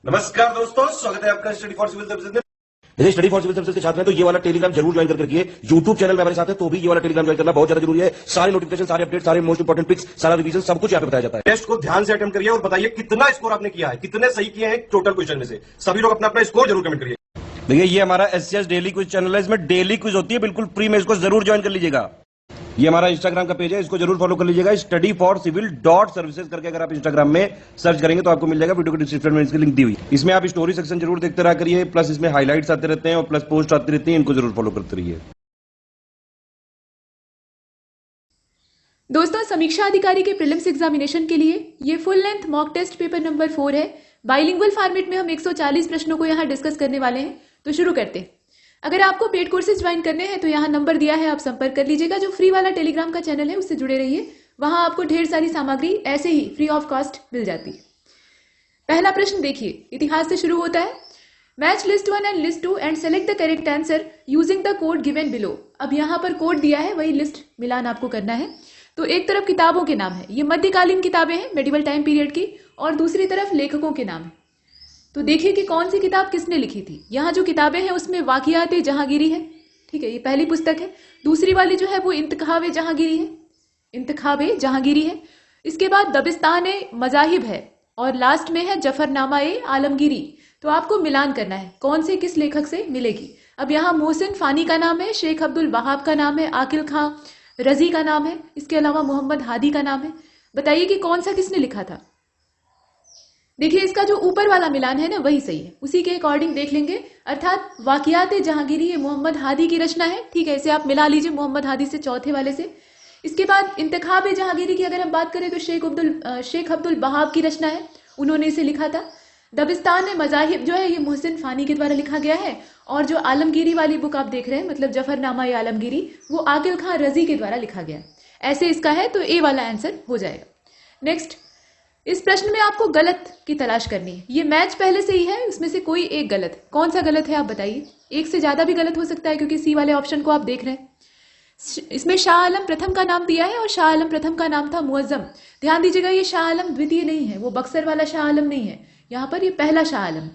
नमस्कार दोस्तों, स्वागत है आपका स्टडी फॉर सिविल सर्विसेज में। यदि स्टडी फॉर सिविल सर्विसेज के छात्र हैं तो ये वाला टेलीग्राम जरूर ज्वाइन करके रखिए। यूट्यूब चैनल में हमारे साथ है तो भी ये वाला टेलीग्राम ज्वाइन करना बहुत ज्यादा जरूरी है। सारे नोटिफिकेशन, सारे अपडेट, सारे मोस्ट इंपोर्टेंट पिक्स, सारा रिवीजन सब कुछ यहाँ पे बताया जाता है। टेस्ट को ध्यान से अटेम्प्ट करिए और बताइए कितना स्कोर आपने किया है, कितने सही किए हैं टोटल क्वेश्चन में से। सभी लोग अपना अपना स्कोर जरूर कमेंट करिए। देखिए ये हमारा एससीएस डेली क्विज चैनल है, इसमें डेली क्विज होती है, बिल्कुल फ्री में, इसको जरूर ज्वाइन कर लीजिएगा। ये हमारा इंस्टाग्राम का पेज है, इसको जरूर फॉलो कर लीजिएगा। Study for civil dot services करके अगर आप इंस्टाग्राम में सर्च करेंगे तो आपको मिल जाएगा। वीडियो के डिस्क्रिप्शन में इसकी लिंक दी हुई। इसमें आप स्टोरी सेक्शन जरूर देखते रहा करिए, प्लस इसमें हाईलाइट्स आते रहते हैं और प्लस पोस्ट आती रहती है, इनको जरूर फॉलो करते रहिए। दोस्तों, समीक्षा अधिकारी के प्रीलिम्स एग्जामिनेशन के लिए ये full length mock test paper number 4 है। बाइलिंगुअल फॉर्मेट में हम 140 प्रश्नों को यहाँ डिस्कस करने वाले हैं। तो शुरू करते हैं। अगर आपको पेड कोर्सेज ज्वाइन करने हैं तो यहाँ नंबर दिया है, आप संपर्क कर लीजिएगा। जो फ्री वाला टेलीग्राम का चैनल है उससे जुड़े रहिए, वहां आपको ढेर सारी सामग्री ऐसे ही फ्री ऑफ कॉस्ट मिल जाती है। पहला प्रश्न देखिए, इतिहास से शुरू होता है। Match list 1 and list 2 and select the correct answer using the code given below. अब यहाँ पर कोड दिया है, वही लिस्ट मिलान आपको करना है। तो एक तरफ किताबों के नाम है, ये मध्यकालीन किताबें हैं, मेडिवल टाइम पीरियड की, और दूसरी तरफ लेखकों के नाम है। तो देखिए कि कौन सी किताब किसने लिखी थी। यहाँ जो किताबें हैं उसमें वाकियात-ए जहांगीरी है, ठीक है, ये पहली पुस्तक है। दूसरी वाली जो है वो इंतखाब-ए जहांगीरी है, इंतखाब-ए जहांगीरी है। इसके बाद दबिस्तान-ए मजाहिब है, और लास्ट में है जफरनामा-ए आलमगीरी। तो आपको मिलान करना है कौन से किस लेखक से मिलेगी। अब यहाँ मोहसिन फानी का नाम है, शेख अब्दुल वहाब का नाम है, आकिल खां रजी का नाम है, इसके अलावा मोहम्मद हादी का नाम है। बताइए कि कौन सा किसने लिखा था। देखिए इसका जो ऊपर वाला मिलान है ना वही सही है, उसी के अकॉर्डिंग देख लेंगे। अर्थात वाकियात-ए जहांगीरी ये मोहम्मद हादी की रचना है, ठीक है, इसे आप मिला लीजिए मोहम्मद हादी से, चौथे वाले से। इसके बाद इंतखाब-ए जहांगीरी की अगर हम बात करें तो शेख अब्दुल वहाब की रचना है, उन्होंने इसे लिखा था। दबिस्तान-ए-मजाहिब जो है ये मोहसिन फानी के द्वारा लिखा गया है, और जो आलमगीरी वाली बुक आप देख रहे हैं, मतलब जफरनामा-ए आलमगीरी, वो आकिल खां रजी के द्वारा लिखा गया है। ऐसे इसका है, तो ए वाला आंसर हो जाएगा। नेक्स्ट, इस प्रश्न में आपको गलत की तलाश करनी है। ये मैच पहले से ही है, उसमें से कोई एक गलत। कौन सा गलत है आप बताइए। एक से ज्यादा भी गलत हो सकता है, क्योंकि सी वाले ऑप्शन को आप देख रहे हैं। इसमें शाह आलम प्रथम का नाम दिया है, और शाह आलम प्रथम का नाम था मुअज्जम। ध्यान दीजिएगा, ये शाह आलम द्वितीय नहीं है, वो बक्सर वाला शाह आलम नहीं है, यहाँ पर ये पहला शाह आलम।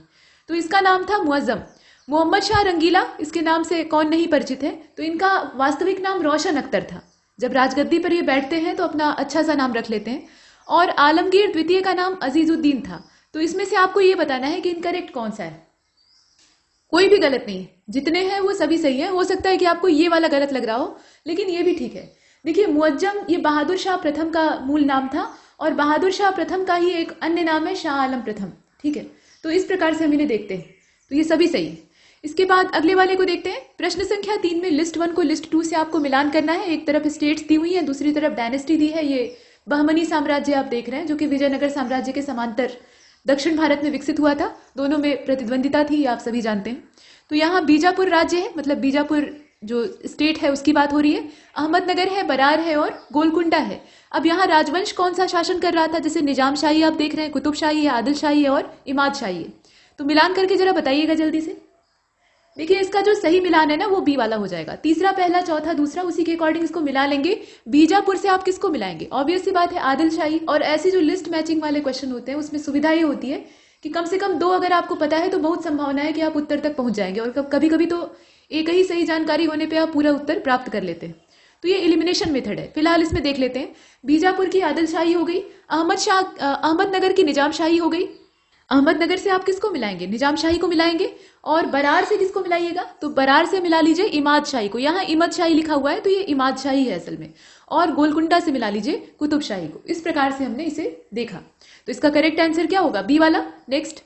तो इसका नाम था मुअज्जम। मोहम्मद शाह रंगीला, इसके नाम से कौन नहीं परिचित है। तो इनका वास्तविक नाम रोशन अख्तर था। जब राजगद्दी पर ये बैठते हैं तो अपना अच्छा सा नाम रख लेते हैं। और आलमगीर द्वितीय का नाम अजीजुद्दीन था। तो इसमें से आपको ये बताना है कि इनकरेक्ट कौन सा है। कोई भी गलत नहीं है, जितने हैं वो सभी सही है। हो सकता है कि आपको ये वाला गलत लग रहा हो, लेकिन ये भी ठीक है। देखिए मुअज्जम ये बहादुर शाह प्रथम का मूल नाम था, और बहादुर शाह प्रथम का ही एक अन्य नाम है शाह आलम प्रथम, ठीक है। तो इस प्रकार से हम इन्हें देखते हैं, तो ये सभी सही है। इसके बाद अगले वाले को देखते हैं। प्रश्न संख्या 3 में लिस्ट 1 को लिस्ट 2 से आपको मिलान करना है। एक तरफ स्टेट्स दी हुई है, दूसरी तरफ डायनेस्टी दी है। ये बहमनी साम्राज्य आप देख रहे हैं, जो कि विजयनगर साम्राज्य के समांतर दक्षिण भारत में विकसित हुआ था। दोनों में प्रतिद्वंदिता थी, आप सभी जानते हैं। तो यहाँ बीजापुर राज्य है, मतलब बीजापुर जो स्टेट है उसकी बात हो रही है। अहमदनगर है, बरार है, और गोलकुंडा है। अब यहाँ राजवंश कौन सा शासन कर रहा था। जैसे निजाम शाही आप देख रहे हैं, कुतुब शाही है, आदिल शाही है, और इमाद शाही है। तो मिलान करके जरा बताइएगा जल्दी से। देखिए इसका जो सही मिलान है ना वो बी वाला हो जाएगा। तीसरा पहला, चौथा दूसरा, उसी के अकॉर्डिंग इसको मिला लेंगे। बीजापुर से आप किसको मिलाएंगे। ऑब्वियस सी बात है आदिल शाही। और ऐसी जो लिस्ट मैचिंग वाले क्वेश्चन होते हैं उसमें सुविधा ये होती है कि कम से कम 2 अगर आपको पता है तो बहुत संभावना है कि आप उत्तर तक पहुंच जाएंगे, और कभी कभी तो एक ही सही जानकारी होने पर आप पूरा उत्तर प्राप्त कर लेते हैं। तो ये एलिमिनेशन मेथड है। फिलहाल इसमें देख लेते हैं। बीजापुर की आदिल शाही हो गई, अहमदनगर की निजाम शाही हो गई। अहमदनगर से आप किसको मिलाएंगे, निजाम शाही को मिलाएंगे। और बरार से किसको मिलाइएगा, तो बरार से मिला लीजिए इमाद शाही को। यहाँ इमद शाही लिखा हुआ है तो ये इमाद शाही है असल में। और गोलकुंडा से मिला लीजिए कुतुब शाही को। इस प्रकार से हमने इसे देखा। तो इसका करेक्ट आंसर क्या होगा, बी वाला। नेक्स्ट,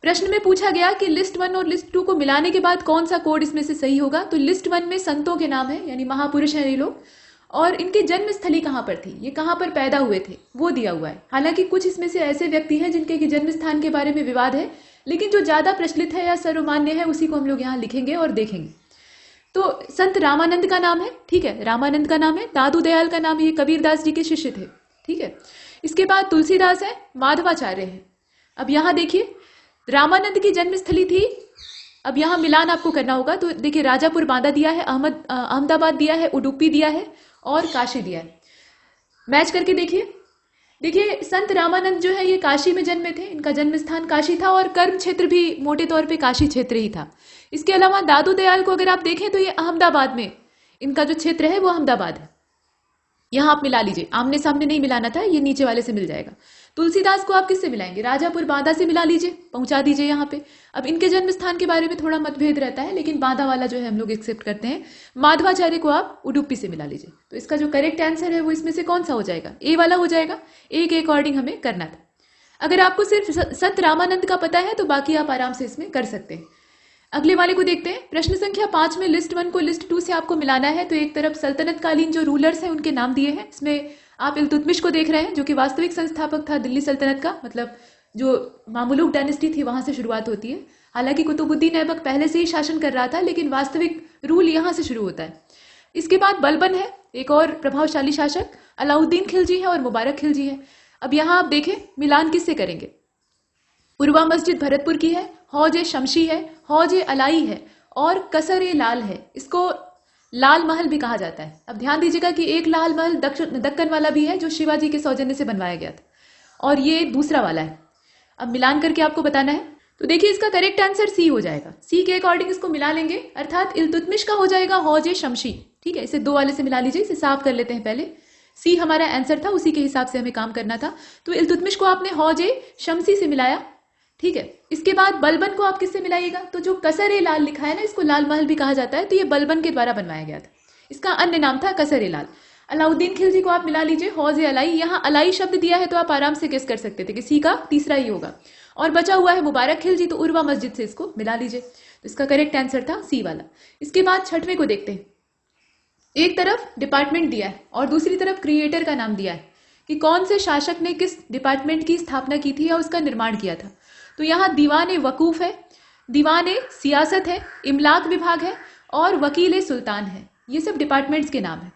प्रश्न में पूछा गया कि लिस्ट 1 और लिस्ट 2 को मिलाने के बाद कौन सा कोड इसमें से सही होगा। तो लिस्ट 1 में संतों के नाम है, यानी महापुरुष हैं ये लोग, और इनकी जन्म स्थली कहां पर थी, ये कहां पर पैदा हुए थे, वो दिया हुआ है। हालांकि कुछ इसमें से ऐसे व्यक्ति हैं जिनके जन्म स्थान के बारे में विवाद है, लेकिन जो ज्यादा प्रचलित है या सर्वमान्य है उसी को हम लोग यहाँ लिखेंगे और देखेंगे। तो संत रामानंद का नाम है, ठीक है, रामानंद का नाम है। दादू दयाल का नाम, ये कबीरदास जी के शिष्य थे, ठीक है। इसके बाद तुलसीदास है, माधवाचार्य है। अब यहाँ देखिए रामानंद की जन्मस्थली थी। अब यहाँ मिलान आपको करना होगा। तो देखिए राजापुर बांदा दिया है, अहमदाबाद दिया है, उडुपी दिया है, और काशी दिया है। मैच करके देखिए। देखिए, संत रामानंद जो है ये काशी में जन्मे थे, इनका जन्म स्थान काशी था और कर्म क्षेत्र भी मोटे तौर पे काशी क्षेत्र ही था। इसके अलावा दादू दयाल को अगर आप देखें तो ये अहमदाबाद में इनका जो क्षेत्र है वो अहमदाबाद है। यहां आप मिला लीजिए, आमने सामने नहीं मिलाना था, ये नीचे वाले से मिल जाएगा। तुलसीदास को आप किससे मिलाएंगे? राजापुर बांदा से मिला लीजिए, पहुंचा दीजिए यहाँ पे। अब इनके जन्म स्थान के बारे में थोड़ा मतभेद रहता है, लेकिन बांदा वाला जो है हम लोग एक्सेप्ट करते हैं। माधवाचार्य को आप उडुपी से मिला लीजिए। तो इसका जो करेक्ट आंसर है वो इसमें से कौन सा हो जाएगा? ए वाला हो जाएगा। ए के अकॉर्डिंग हमें करना था। अगर आपको सिर्फ संत रामानंद का पता है तो बाकी आप आराम से इसमें कर सकते हैं। अगले वाले को देखते हैं। प्रश्न संख्या 5 में लिस्ट 1 को लिस्ट 2 से आपको मिलाना है। तो एक तरफ सल्तनत कालीन जो रूलर्स हैं उनके नाम दिए हैं। इसमें आप इल्तुतमिश को देख रहे हैं जो कि वास्तविक संस्थापक था दिल्ली सल्तनत का, मतलब जो मामुलुक डायनेस्टी थी वहां से शुरुआत होती है। हालांकि कुतुबुद्दीन ऐबक पहले से ही शासन कर रहा था, लेकिन वास्तविक रूल यहां से शुरू होता है। इसके बाद बलबन है, एक और प्रभावशाली शासक। अलाउद्दीन खिलजी है और मुबारक खिलजी है। अब यहाँ आप देखें मिलान किससे करेंगे? उर्वा मस्जिद भरतपुर की है, हौज ए शमशी है, हौज ए अलाई है और कसर ए लाल है। इसको लाल महल भी कहा जाता है। अब ध्यान दीजिएगा कि एक लाल महल दक्कन वाला भी है जो शिवाजी के सौजन्य से बनवाया गया था और ये दूसरा वाला है। अब मिलान करके आपको बताना है। तो देखिए इसका करेक्ट आंसर सी हो जाएगा। सी के अकॉर्डिंग इसको मिला लेंगे, अर्थात इल्तुतमिश का हो जाएगा हौज ए शमशी। ठीक है, इसे 2 वाले से मिला लीजिए। इसे साफ कर लेते हैं पहले। सी हमारा आंसर था, उसी के हिसाब से हमें काम करना था। तो इल्तुतमिश को आपने हौज ए शमसी से मिलाया। ठीक है, इसके बाद बलबन को आप किससे मिलाइएगा? तो जो कसर ए लाल लिखा है ना, इसको लाल महल भी कहा जाता है, तो ये बलबन के द्वारा बनवाया गया था। इसका अन्य नाम था कसर ए लाल। अलाउद्दीन खिलजी को आप मिला लीजिए, हौज ए अलाई। यहाँ अलाई शब्द दिया है तो आप आराम से गेस कर सकते थे कि सी का तीसरा ही होगा। और बचा हुआ है मुबारक खिलजी, तो उर्वा मस्जिद से इसको मिला लीजिए। तो इसका करेक्ट आंसर था सी वाला। इसके बाद 6वें को देखते हैं। एक तरफ डिपार्टमेंट दिया है और दूसरी तरफ क्रिएटर का नाम दिया है कि कौन से शासक ने किस डिपार्टमेंट की स्थापना की थी या उसका निर्माण किया था। तो यहाँ दीवान वकूफ है, दीवान सियासत है, इमलाक विभाग है और वकील सुल्तान है। ये सब डिपार्टमेंट्स के नाम है।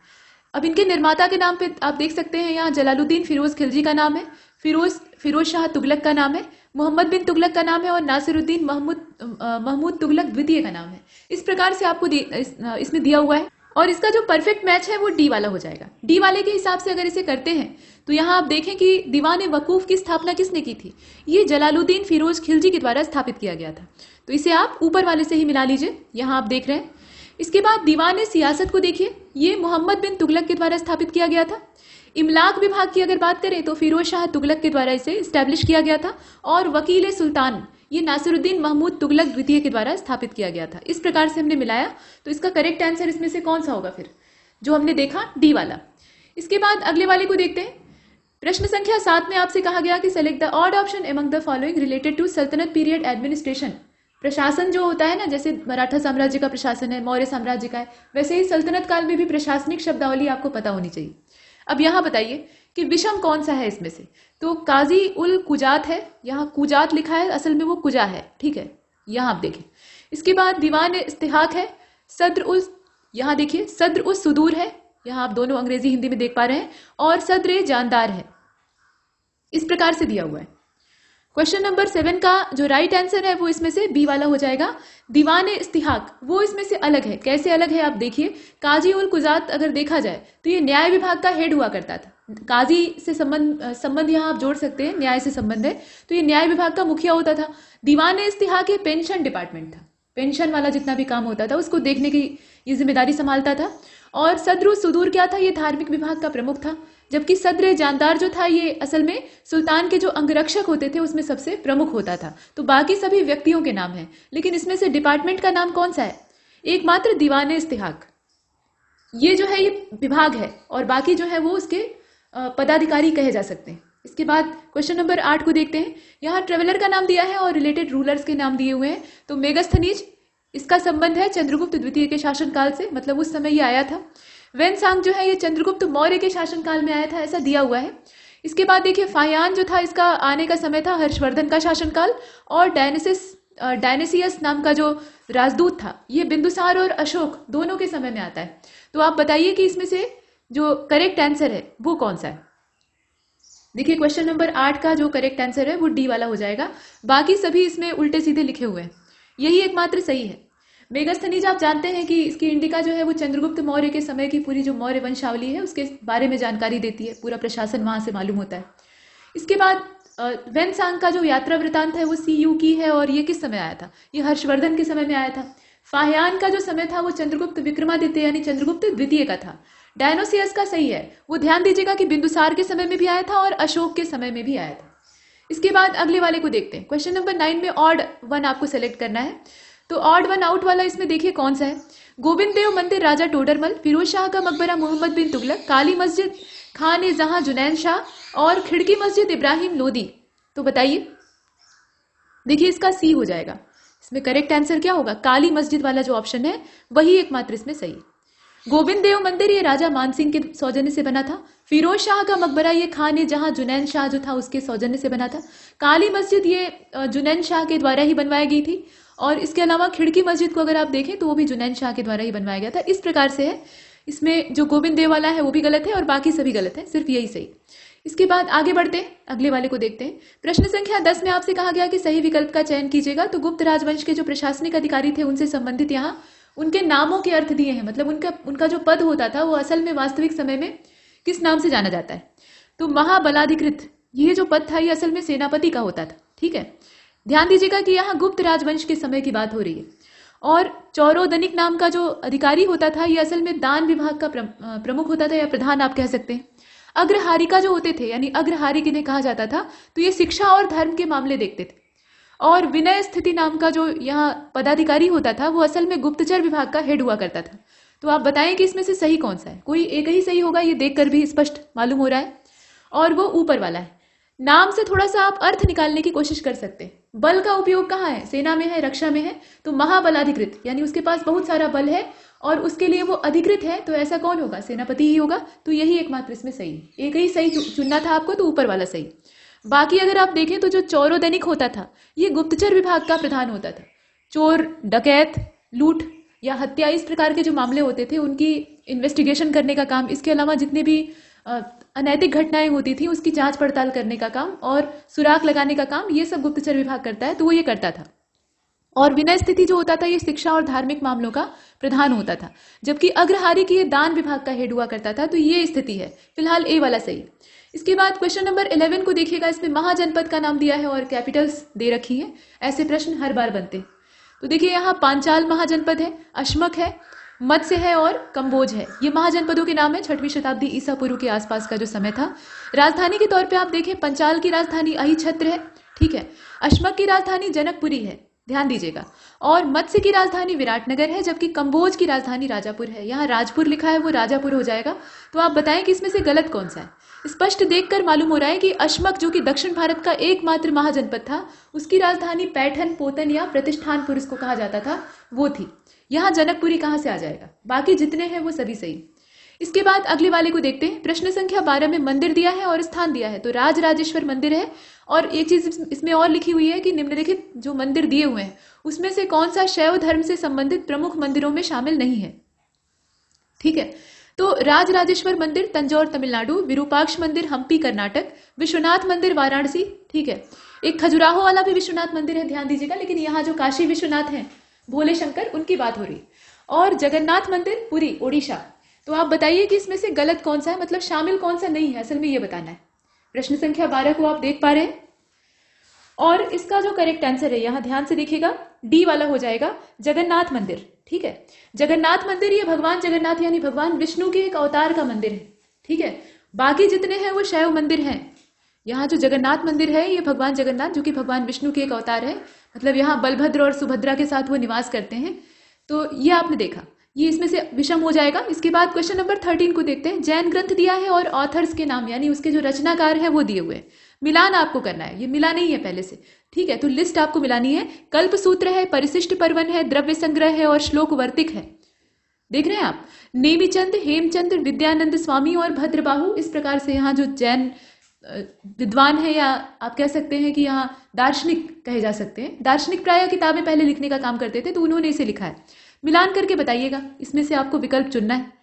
अब इनके निर्माता के नाम पे आप देख सकते हैं, यहाँ जलालुद्दीन फिरोज खिलजी का नाम है, फिरोज शाह तुगलक का नाम है, मोहम्मद बिन तुगलक का नाम है और नासिरुद्दीन महमूद तुगलक द्वितीय का नाम है। इस प्रकार से आपको इसमें दिया हुआ है और इसका जो परफेक्ट मैच है वो डी वाला हो जाएगा। डी वाले के हिसाब से अगर इसे करते हैं तो यहाँ आप देखें कि दीवान वकूफ की स्थापना किसने की थी? ये जलालुद्दीन फिरोज खिलजी के द्वारा स्थापित किया गया था। तो इसे आप ऊपर वाले से ही मिला लीजिए, यहाँ आप देख रहे हैं। इसके बाद दीवान सियासत को देखिए, ये मोहम्मद बिन तुगलक के द्वारा स्थापित किया गया था। इमलाक विभाग की अगर बात करें तो फिरोज शाह तुगलक के द्वारा इसे स्टैब्लिश किया गया था और वकील सुल्तान ये नासिरुद्दीन महमूद तुगलक द्वितीय के द्वारा स्थापित किया गया था। इस प्रकार से हमने मिलाया। तो इसका करेक्ट आंसर इसमें से कौन सा होगा फिर, जो हमने देखा डी वाला। इसके बाद अगले वाले को देखते हैं। प्रश्न संख्या 7 में आपसे कहा गया कि select the odd option among the following related to सल्तनत पीरियड एडमिनिस्ट्रेशन। प्रशासन जो होता है ना, जैसे मराठा साम्राज्य का प्रशासन है, मौर्य साम्राज्य का है, वैसे ही सल्तनत काल में भी प्रशासनिक शब्दावली आपको पता होनी चाहिए। अब यहाँ बताइए कि विषम कौन सा है इसमें से। तो काजी उल कुजात है, यहाँ कुजात लिखा है, असल में वो कुजा है। ठीक है, यहाँ आप देखें। इसके बाद दीवान इस्तिहाक है, सद्र उस, यहाँ देखिए सद्र उस सुदूर है, यहाँ आप दोनों अंग्रेजी हिंदी में देख पा रहे हैं, और सद्र जानदार है। इस प्रकार से दिया हुआ है। क्वेश्चन नंबर 7 का जो राइट आंसर है वो इसमें से बी वाला हो जाएगा। दीवान इस्तिहाक वो इसमें से अलग है। कैसे अलग है आप देखिए। काजी उल कुजात अगर देखा जाए तो ये न्याय विभाग का हेड हुआ करता था। काजी से संबंध यहाँ आप जोड़ सकते हैं, न्याय से संबंध है, तो ये न्याय विभाग का मुखिया होता था। दीवान इस्तिहाक ये पेंशन डिपार्टमेंट था, पेंशन वाला जितना भी काम होता था उसको देखने की ये जिम्मेदारी संभालता था। और सद्र सुदूर क्या था, ये धार्मिक विभाग का प्रमुख था। जबकि सद्र जानदार जो था ये असल में सुल्तान के जो अंगरक्षक होते थे उसमें सबसे प्रमुख होता था। तो बाकी सभी व्यक्तियों के नाम हैं, लेकिन इसमें से डिपार्टमेंट का नाम कौन सा है? एकमात्र दीवान इस्तिहाक ये जो है ये विभाग है और बाकी जो है वो उसके पदाधिकारी कहे जा सकते हैं। इसके बाद क्वेश्चन नंबर 8 को देखते हैं। यहाँ ट्रेवलर का नाम दिया है और रिलेटेड रूलर्स के नाम दिए हुए हैं। तो मेगस्थनीज इसका संबंध है चंद्रगुप्त द्वितीय के शासनकाल से, मतलब उस समय ये आया था। वेनसांग जो है ये चंद्रगुप्त मौर्य के शासनकाल में आया था, ऐसा दिया हुआ है। इसके बाद देखिए फायान जो था इसका आने का समय था हर्षवर्धन का शासनकाल, और डायनेसियस नाम का जो राजदूत था ये बिंदुसार और अशोक दोनों के समय में आता है। तो आप बताइए कि इसमें से जो करेक्ट आंसर है वो कौन सा है। देखिए क्वेश्चन नंबर 8 का जो करेक्ट आंसर है वो डी वाला हो जाएगा। बाकी सभी इसमें उल्टे सीधे लिखे हुए हैं, यही एकमात्र सही है। मेगस्थनीज आप जानते हैं कि इसकी इंडिका जो है वो चंद्रगुप्त मौर्य के समय की पूरी जो मौर्य वंशावली है उसके बारे में जानकारी देती है, पूरा प्रशासन वहां से मालूम होता है। इसके बाद वेनसांग का जो यात्रा वृतांत है वो सीयू की है, और ये किस समय आया था? ये हर्षवर्धन के समय में आया था। फाह्यान का जो समय था वो चंद्रगुप्त विक्रमादित्य यानी चंद्रगुप्त द्वितीय का था। डायनोसियस का सही है, वो ध्यान दीजिएगा कि बिंदुसार के समय में भी आया था और अशोक के समय में भी आया था। इसके बाद अगले वाले को देखते हैं। क्वेश्चन नंबर 9 में ऑड वन आपको सेलेक्ट करना है, तो ऑड वन आउट वाला इसमें देखिए कौन सा है। गोविंद देव मंदिर राजा टोडरमल, फिरोज शाह का मकबरा मोहम्मद बिन तुगलक, काली मस्जिद खान जहां जुनैन शाह और खिड़की मस्जिद इब्राहिम लोदी। तो बताइए, देखिए इसका सी हो जाएगा। इसमें करेक्ट आंसर क्या होगा? काली मस्जिद वाला जो ऑप्शन है वही एकमात्र इसमें सही है। गोविंद देव मंदिर ये राजा मानसिंह के सौजन्य से बना था। फिरोज शाह का मकबरा ये खान जहां जुनैन शाह जो था उसके सौजन्य से बना था। काली मस्जिद ये जुनैन शाह के द्वारा ही बनवाई गई थी, और इसके अलावा खिड़की मस्जिद को अगर आप देखें तो वो भी जुनैन शाह के द्वारा ही बनवाया गया था। इस प्रकार से है, इसमें जो गोविंद देव वाला है वो भी गलत है और बाकी सभी गलत है, सिर्फ यही सही। इसके बाद आगे बढ़ते हैं, अगले वाले को देखते हैं। प्रश्न संख्या 10 में आपसे कहा गया कि सही विकल्प का चयन कीजिएगा। तो गुप्त राजवंश के जो प्रशासनिक अधिकारी थे उनसे संबंधित यहाँ उनके नामों के अर्थ दिए हैं, मतलब उनका जो पद होता था वो असल में वास्तविक समय में किस नाम से जाना जाता है? तो महाबलाधिकृत, ये जो पद था ये असल में सेनापति का होता था। ठीक है, ध्यान दीजिएगा कि यहाँ गुप्त राजवंश के समय की बात हो रही है। और चौरोदनिक नाम का जो अधिकारी होता था ये असल में दान विभाग का प्रमुख होता था, या प्रधान आप कह सकते हैं। अग्रहारिका जो होते थे, यानी अग्रहारी किन्हें कहा जाता था, तो ये शिक्षा और धर्म के मामले देखते थे। और विनय स्थिति नाम का जो यहाँ पदाधिकारी होता था वो असल में गुप्तचर विभाग का हेड हुआ करता था। तो आप बताएं कि इसमें से सही कौन सा है? कोई एक ही सही होगा, ये देखकर भी स्पष्ट मालूम हो रहा है, और वो ऊपर वाला है। नाम से थोड़ा सा आप अर्थ निकालने की कोशिश कर सकते हैं। बल का उपयोग कहाँ है? सेना में है, रक्षा में है। तो महाबलाधिकृत यानी उसके पास बहुत सारा बल है और उसके लिए वो अधिकृत है, तो ऐसा कौन होगा? सेनापति ही होगा। तो यही एकमात्र इसमें सही है। एक ही सही चुनना था आपको, तो ऊपर वाला सही। बाकी अगर आप देखें तो जो चौरोदैनिक होता था ये गुप्तचर विभाग का प्रधान होता था। चोर, डकैत, लूट या हत्या, इस प्रकार के जो मामले होते थे उनकी इन्वेस्टिगेशन करने का काम, इसके अलावा जितने भी अनैतिक घटनाएं होती थी उसकी जांच पड़ताल करने का काम और सुराग लगाने का काम, ये सब गुप्तचर विभाग करता है, तो वो ये करता था। और विनय स्थिति जो होता था ये शिक्षा और धार्मिक मामलों का प्रधान होता था, जबकि अग्रहारी की ये दान विभाग का हेड हुआ करता था। तो ये स्थिति है, फिलहाल ए वाला सही। इसके बाद क्वेश्चन नंबर 11 को देखिएगा, इसमें महाजनपद का नाम दिया है और कैपिटल्स दे रखी है। ऐसे प्रश्न हर बार बनते हैं। तो देखिए यहाँ पांचाल महाजनपद है, अश्मक है, मत्स्य है और कंबोज है। ये महाजनपदों के नाम है। 6वीं शताब्दी ईसा पूर्व के आसपास का जो समय था। राजधानी के तौर पे आप देखें, पंचाल की राजधानी अहिछत्र है, ठीक है। अश्मक की राजधानी जनकपुरी है, ध्यान दीजिएगा। और मत्स्य की राजधानी विराटनगर है, जबकि कंबोज की राजधानी राजापुर है। यहाँ राजपुर लिखा है, वो राजापुर हो जाएगा। तो आप बताएं कि इसमें से गलत कौन सा है। स्पष्ट देखकर मालूम हो रहा है कि अश्मक, जो कि दक्षिण भारत का एकमात्र महाजनपद था, उसकी राजधानी पैठन, पोतन या प्रतिष्ठानपुर इसको कहा जाता था, वो थी। यहाँ जनकपुरी कहाँ से आ जाएगा? बाकी जितने हैं वो सभी सही। इसके बाद अगले वाले को देखते हैं। प्रश्न संख्या 12 में मंदिर दिया है और स्थान दिया है। तो राजराजेश्वर मंदिर है, और एक चीज इसमें और लिखी हुई है कि निम्नलिखित जो मंदिर दिए हुए हैं उसमें से कौन सा शैव धर्म से संबंधित प्रमुख मंदिरों में शामिल नहीं है, ठीक है। तो राजराजेश्वर मंदिर तंजौर तमिलनाडु, विरूपाक्ष मंदिर हम्पी कर्नाटक, विश्वनाथ मंदिर वाराणसी, ठीक है। एक खजुराहो वाला भी विश्वनाथ मंदिर है, ध्यान दीजिएगा। लेकिन यहाँ जो काशी विश्वनाथ हैं, भोले शंकर, उनकी बात हो रही। और जगन्नाथ मंदिर पुरी, ओडिशा। तो आप बताइए कि इसमें से गलत कौन सा है, मतलब शामिल कौन सा नहीं है, असल में ये बताना है। प्रश्न संख्या 12 को आप देख पा रहे हैं, और इसका जो करेक्ट आंसर है यहाँ ध्यान से देखिएगा, डी वाला हो जाएगा, जगन्नाथ मंदिर, ठीक है। जगन्नाथ मंदिर ये भगवान जगन्नाथ यानी भगवान विष्णु के एक अवतार का मंदिर है, ठीक है। बाकी जितने हैं वो शैव मंदिर हैं। यहाँ जो जगन्नाथ मंदिर है ये भगवान जगन्नाथ, जो कि भगवान विष्णु के एक अवतार है, मतलब यहाँ बलभद्र और सुभद्रा के साथ वो निवास करते हैं। तो ये आपने देखा, ये इसमें से विषम हो जाएगा। इसके बाद क्वेश्चन नंबर 13 को देखते हैं। जैन ग्रंथ दिया है और ऑथर्स के नाम यानी उसके जो रचनाकार है वो दिए हुए हैं। मिलान आपको करना है, ये मिला नहीं है पहले से, ठीक है। तो लिस्ट आपको मिलानी है। कल्प सूत्र है, परिशिष्ट पर्वन है, द्रव्य संग्रह है और श्लोक वर्तिक है। देख रहे हैं आप, नेमीचंद, हेमचंद, विद्यानंद स्वामी और भद्रबाहु, इस प्रकार से यहाँ जो जैन विद्वान है, या आप कह सकते हैं कि यहाँ दार्शनिक कहे जा सकते हैं, दार्शनिक प्राय किताबें पहले लिखने का काम करते थे, तो उन्होंने इसे लिखा है। मिलान करके बताइएगा, इसमें से आपको विकल्प चुनना है।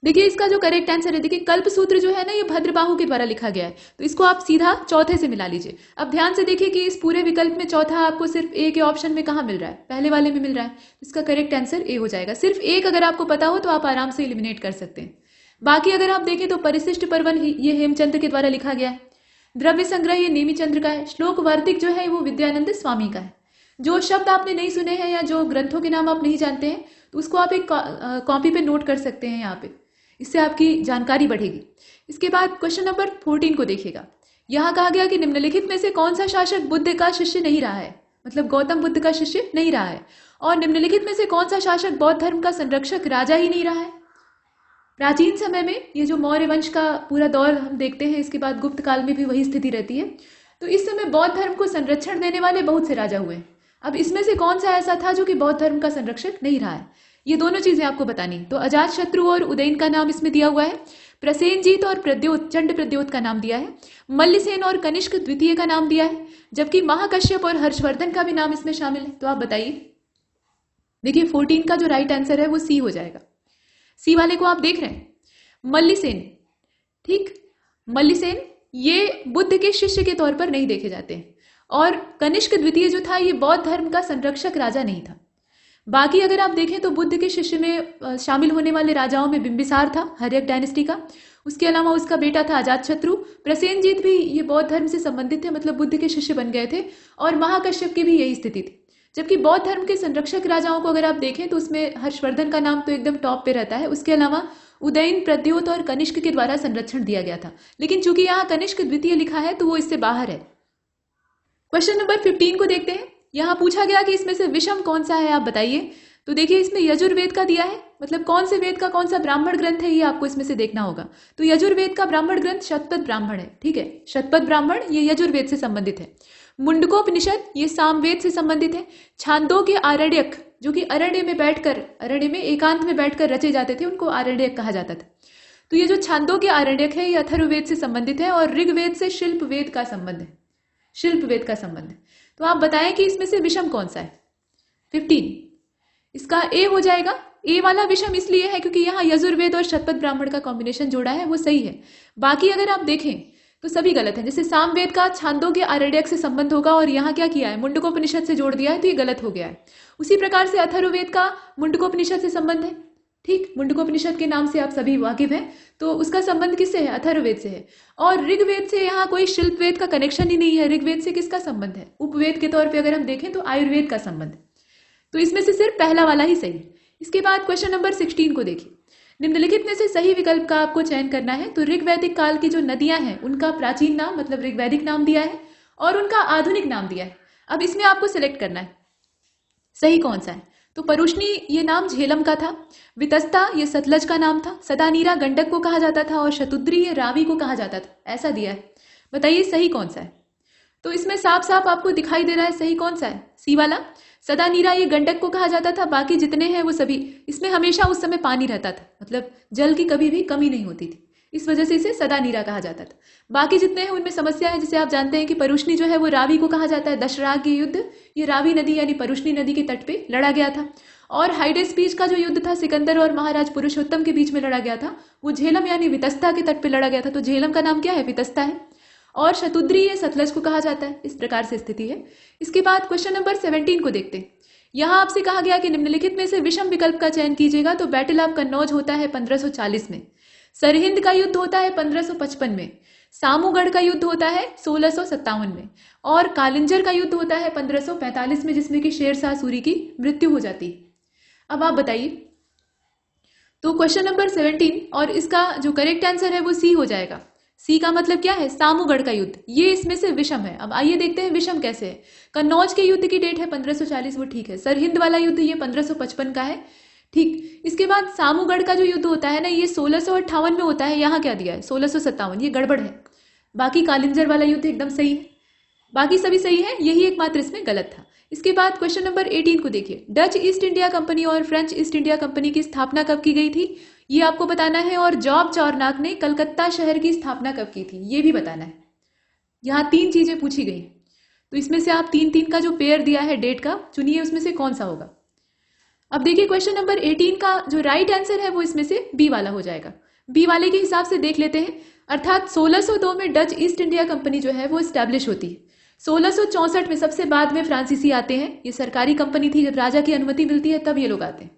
देखिए इसका जो करेक्ट आंसर है, देखिए कल्प सूत्र जो है ना, ये भद्रबाहु के द्वारा लिखा गया है, तो इसको आप सीधा चौथे से मिला लीजिए। अब ध्यान से देखिए कि इस पूरे विकल्प में चौथा आपको सिर्फ ए के ऑप्शन में कहाँ मिल रहा है, पहले वाले में मिल रहा है। इसका करेक्ट आंसर ए हो जाएगा। सिर्फ एक अगर आपको पता हो तो आप आराम से एलिमिनेट कर सकते हैं। बाकी अगर आप देखें तो परिशिष्ट पर्वन ये हेमचंद्र के द्वारा लिखा गया है, द्रव्य संग्रह ये नेमीचंद्र का है। श्लोक वार्तिक जो है वो विद्यानंद स्वामी का है। जो शब्द आपने नहीं सुने हैं या जो ग्रंथों के नाम आप नहीं जानते हैं तो उसको आप एक कॉपी पे नोट कर सकते हैं यहाँ पे, इससे आपकी जानकारी बढ़ेगी। इसके बाद क्वेश्चन नंबर 14 को देखिएगा। यहाँ कहा गया कि निम्नलिखित में से कौन सा शासक बुद्ध का शिष्य नहीं रहा है, मतलब गौतम बुद्ध का शिष्य नहीं रहा है, और निम्नलिखित में से कौन सा शासक बौद्ध धर्म का संरक्षक राजा ही नहीं रहा है। प्राचीन समय में ये जो मौर्य वंश का पूरा दौर हम देखते हैं, इसके बाद गुप्त काल में भी वही स्थिति रहती है, तो इस समय बौद्ध धर्म को संरक्षण देने वाले बहुत से राजा हुए। अब इसमें से कौन सा ऐसा था जो कि बौद्ध धर्म का संरक्षक नहीं रहा है, ये दोनों चीजें आपको बतानी। तो अजातशत्रु और उदयन का नाम इसमें दिया हुआ है, प्रसेनजीत और प्रद्योत चंड प्रद्योत का नाम दिया है, मल्लसेन और कनिष्क द्वितीय का नाम दिया है, जबकि महाकश्यप और हर्षवर्धन का भी नाम इसमें शामिल है। तो आप बताइए। देखिए 14 का जो राइट आंसर है वो सी हो जाएगा। सी वाले को आप देख रहे हैं, मल्लसेन। ठीक, मल्लसेन ये बुद्ध के शिष्य के तौर पर नहीं देखे जाते हैं, और कनिष्क द्वितीय जो था ये बौद्ध धर्म का संरक्षक राजा नहीं था। बाकी अगर आप देखें तो बुद्ध के शिष्य में शामिल होने वाले राजाओं में बिंबिसार था, हर्यक डायनेस्टी का, उसके अलावा उसका बेटा था अजातशत्रु, प्रसेनजीत भी ये बौद्ध धर्म से संबंधित थे, मतलब बुद्ध के शिष्य बन गए थे, और महाकश्यप की भी यही स्थिति थी। जबकि बौद्ध धर्म के संरक्षक राजाओं को अगर आप देखें तो उसमें हर्षवर्धन का नाम तो एकदम टॉप पे रहता है, उसके अलावा उदयन, प्रद्योत और कनिष्क के द्वारा संरक्षण दिया गया था, लेकिन चूंकि यहाँ कनिष्क द्वितीय लिखा है तो वो इससे बाहर है। क्वेश्चन नंबर 15 को देखते हैं। यहाँ पूछा गया कि इसमें से विषम कौन सा है, आप बताइए। तो देखिए इसमें यजुर्वेद का दिया है, मतलब कौन से वेद का कौन सा ब्राह्मण ग्रंथ है ये आपको इसमें से देखना होगा। तो यजुर्वेद का ब्राह्मण ग्रंथ शतपथ ब्राह्मण है। ठीक है, शतपथ ब्राह्मण ये यजुर्वेद से संबंधित है। मुंडकोपनिषद ये सामवेद से संबंधित है। छांदोग्य आरण्यक जो कि अरण्य में एकांत में बैठकर रचे जाते थे, उनको आरण्यक कहा जाता था। तो ये जो छांदोग्य आरण्यक है ये अथर्ववेद से संबंधित है, और ऋग्वेद से शिल्प वेद का संबंध है, शिल्प वेद का संबंध है। तो आप बताएं कि इसमें से विषम कौन सा है। 15 इसका ए हो जाएगा। ए वाला विषम इसलिए है क्योंकि यहाँ यजुर्वेद और शतपथ ब्राह्मण का कॉम्बिनेशन जोड़ा है, वो सही है। बाकी अगर आप देखें तो सभी गलत है। जैसे सामवेद का छांदोग्य आरण्यक से संबंध होगा और यहाँ क्या किया है, मुंडकोपनिषद से जोड़ दिया है, तो ये गलत हो गया है। उसी प्रकार से अथर्ववेद का मुंडकोपनिषद से संबंध है। ठीक, मुंडकोपनिषद के नाम से आप सभी वाकिफ हैं, तो उसका संबंध किससे है, अथर्ववेद से है। और ऋग्वेद से यहाँ कोई शिल्प वेद का कनेक्शन ही नहीं है। ऋग्वेद से किसका संबंध है, उपवेद के तौर पे अगर हम देखें तो आयुर्वेद का संबंध है। तो इसमें से सिर्फ पहला वाला ही सही है। इसके बाद क्वेश्चन नंबर 16 को देखिए। निम्नलिखित में से सही विकल्प का आपको चयन करना है। तो ऋग्वैदिक काल की जो नदियां हैं उनका प्राचीन नाम मतलब ऋग्वैदिक नाम दिया है, और उनका आधुनिक नाम दिया है। अब इसमें आपको सिलेक्ट करना है सही कौन सा है। तो परुष्णी ये नाम झेलम का था, वितस्ता ये सतलज का नाम था, सदानीरा गंडक को कहा जाता था, और शतुद्री ये रावी को कहा जाता था। ऐसा दिया है, बताइए सही कौन सा है। तो इसमें साफ साफ आपको दिखाई दे रहा है सही कौन सा है, सी वाला। सदानीरा ये गंडक को कहा जाता था, बाकी जितने हैं वो सभी, इसमें हमेशा उस समय पानी रहता था, मतलब जल की कभी भी कमी नहीं होती थी, इस वजह से इसे सदानीरा कहा जाता था। बाकी जितने हैं उनमें समस्या है। जैसे आप जानते हैं कि परुष्णी जो है वो रावी को कहा जाता है। दशराग ये युद्ध ये रावी नदी यानी परुष्णी नदी के तट पे लड़ा गया था। और हाइडेस्पीच का जो युद्ध था सिकंदर और महाराज पुरुषोत्तम के बीच में लड़ा गया था, वो झेलम यानी वितस्ता के तट पे लड़ा गया था। तो झेलम का नाम क्या है, वितस्ता है। और शतुद्री ये सतलज को कहा जाता है। इस प्रकार से स्थिति है। इसके बाद क्वेश्चन नंबर 17 को देखते हैं। यहाँ आपसे कहा गया कि निम्नलिखित में से विषम विकल्प का चयन कीजिएगा। तो बैटल ऑफ कन्नौज होता है 1540 में, सरहिंद का युद्ध होता है 1555 में, सामूगढ़ का युद्ध होता है 1657 में, और कालिंजर का युद्ध होता है 1545 में, जिसमें कि शेरशाह सूरी की मृत्यु हो जाती है। अब आप बताइए। तो क्वेश्चन नंबर 17 और इसका जो करेक्ट आंसर है वो सी हो जाएगा। सी का मतलब क्या है, सामूगढ़ का युद्ध, ये इसमें से विषम है। अब आइए देखते हैं विषम कैसे है। कन्नौज के युद्ध की डेट है 1540, वो ठीक है। सरहिंद वाला युद्ध ये 1555 का है, ठीक। इसके बाद सामूगढ़ का जो युद्ध होता है ना, ये 1658 में होता है। यहाँ क्या दिया है 1657, ये गड़बड़ है। बाकी कालिंजर वाला युद्ध एकदम सही है, बाकी सभी सही है, यही एकमात्र इसमें गलत था। इसके बाद क्वेश्चन नंबर 18 को देखिए। डच ईस्ट इंडिया कंपनी और फ्रेंच ईस्ट इंडिया कंपनी की स्थापना कब की गई थी, ये आपको बताना है। और जॉब चौरनाक ने कलकत्ता शहर की स्थापना कब की थी, ये भी बताना है। यहाँ 3 चीजें पूछी गई, तो इसमें से आप 3-3 का जो पेयर दिया है डेट का, चुनिए उसमें से कौन सा होगा। अब देखिए क्वेश्चन नंबर 18 का जो राइट आंसर है वो इसमें से बी वाला हो जाएगा। बी वाले के हिसाब से देख लेते हैं। अर्थात 1602 में डच ईस्ट इंडिया कंपनी जो है वो स्टैब्लिश होती है। 1664 में सबसे बाद में फ्रांसीसी आते हैं। ये सरकारी कंपनी थी, जब राजा की अनुमति मिलती है तब ये लोग आते हैं।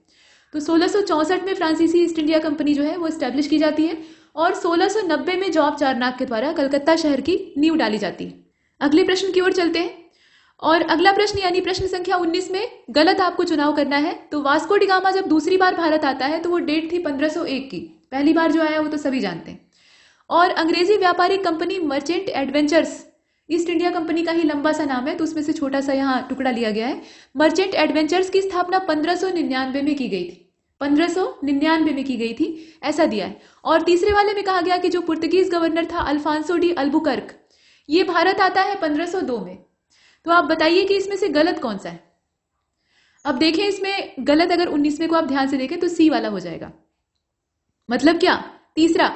तो 1664 में फ्रांसीसी ईस्ट इंडिया कंपनी जो है वो स्टैब्लिश की जाती है और 1690 में जॉब चारनाक के द्वारा कलकत्ता शहर की नींव डाली जाती है। अगले प्रश्न की ओर चलते हैं और अगला प्रश्न यानी प्रश्न संख्या 19 में गलत आपको चुनाव करना है। तो वास्को डी गामा जब दूसरी बार भारत आता है तो वो डेट थी 1501 की, पहली बार जो आया वो तो सभी जानते हैं। और अंग्रेजी व्यापारिक company merchant adventures, east India company का ही लंबा सा नाम है तो उसमें से छोटा सा यहाँ टुकड़ा लिया गया है। मर्चेंट एडवेंचर्स की स्थापना 1599 में की गई थी, 1599 में की गई थी, ऐसा दिया है। और तीसरे वाले में कहा गया कि जो पुर्तगीज गवर्नर था अल्फांसो डी अल्बुकर्क, ये भारत आता है 1502 में। तो आप बताइए कि इसमें से गलत कौन सा है। अब देखें इसमें गलत अगर 19वें को आप ध्यान से देखें तो सी वाला हो जाएगा। मतलब क्या? तीसरा,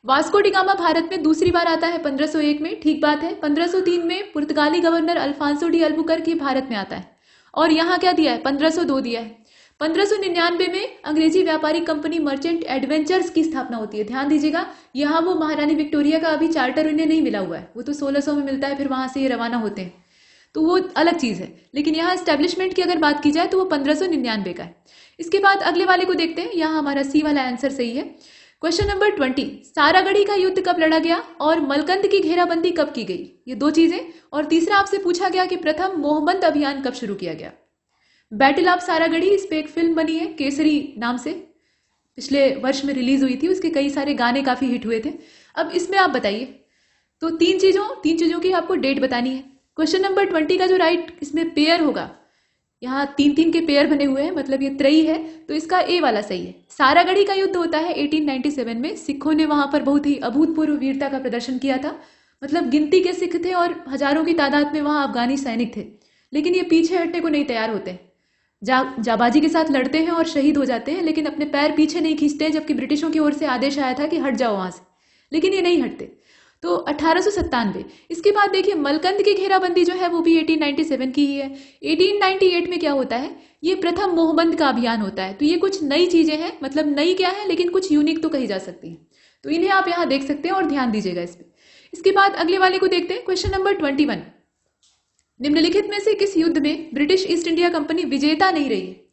वास्को डी गामा भारत में दूसरी बार आता है 1501 में, ठीक बात है। 1503 में पुर्तगाली governor Alfonso de Albuquerque Bharat में आता है और यहाँ क्या दिया है? 1502 दिया है। 1599 में अंग्रेजी व्यापारिक कंपनी मर्चेंट एडवेंचर्स की स्थापना होती है। ध्यान दीजिएगा, यहाँ वो महारानी विक्टोरिया का अभी चार्टर उन्हें नहीं मिला हुआ है, वो तो 1600 में मिलता है, फिर वहां से ये रवाना होते हैं, तो वो अलग चीज है। लेकिन यहाँ एस्टेब्लिशमेंट की अगर बात की जाए तो वो 1599 का है। इसके बाद अगले वाले को देखते हैं, यहाँ हमारा सी वाला आंसर सही है। क्वेश्चन नंबर 20, सारागढ़ी का युद्ध कब लड़ा गया और मलकंद की घेराबंदी कब की गई? ये दो चीजें। और तीसरा आपसे पूछा गया कि प्रथम मोहम्मद अभियान कब शुरू किया गया? बैटल ऑफ सारागढ़ी, इस पे एक फिल्म बनी है केसरी नाम से, पिछले वर्ष में रिलीज हुई थी, उसके कई सारे गाने काफी हिट हुए थे। अब इसमें आप बताइए, तो तीन चीजों की आपको डेट बतानी है। क्वेश्चन नंबर 20 का जो राइट इसमें पेयर होगा, यहाँ 3-3 के पेयर बने हुए हैं, मतलब ये त्रयी है, तो इसका ए वाला सही है। सारागढ़ी का युद्ध होता है 1897 में। सिखों ने वहां पर बहुत ही अभूतपूर्व वीरता का प्रदर्शन किया था, मतलब गिनती के सिख थे और हजारों की तादाद में वहां अफगानी सैनिक थे, लेकिन ये पीछे हटने को नहीं तैयार होते। जाबाजी के साथ लड़ते हैं और शहीद हो जाते हैं, लेकिन अपने पैर पीछे नहीं खींचते, जबकि ब्रिटिशों की ओर से आदेश आया था कि हट जाओ वहां से, लेकिन ये नहीं हटते। तो 1897। इसके बाद देखिए मलकंद की घेराबंदी जो है वो भी 1897 की ही है। 1898 में क्या होता है? ये प्रथम मोहम्मद का अभियान होता है। तो ये कुछ नई चीजें हैं, मतलब नई क्या है लेकिन कुछ यूनिक तो कही जा सकती है, तो इन्हें आप यहाँ देख सकते हैं और ध्यान दीजिएगा इस पे। इसके बाद अगले वाले को देखते हैं, क्वेश्चन नंबर 21, निम्नलिखित में से किस युद्ध में ब्रिटिश ईस्ट इंडिया कंपनी विजेता नहीं रही है?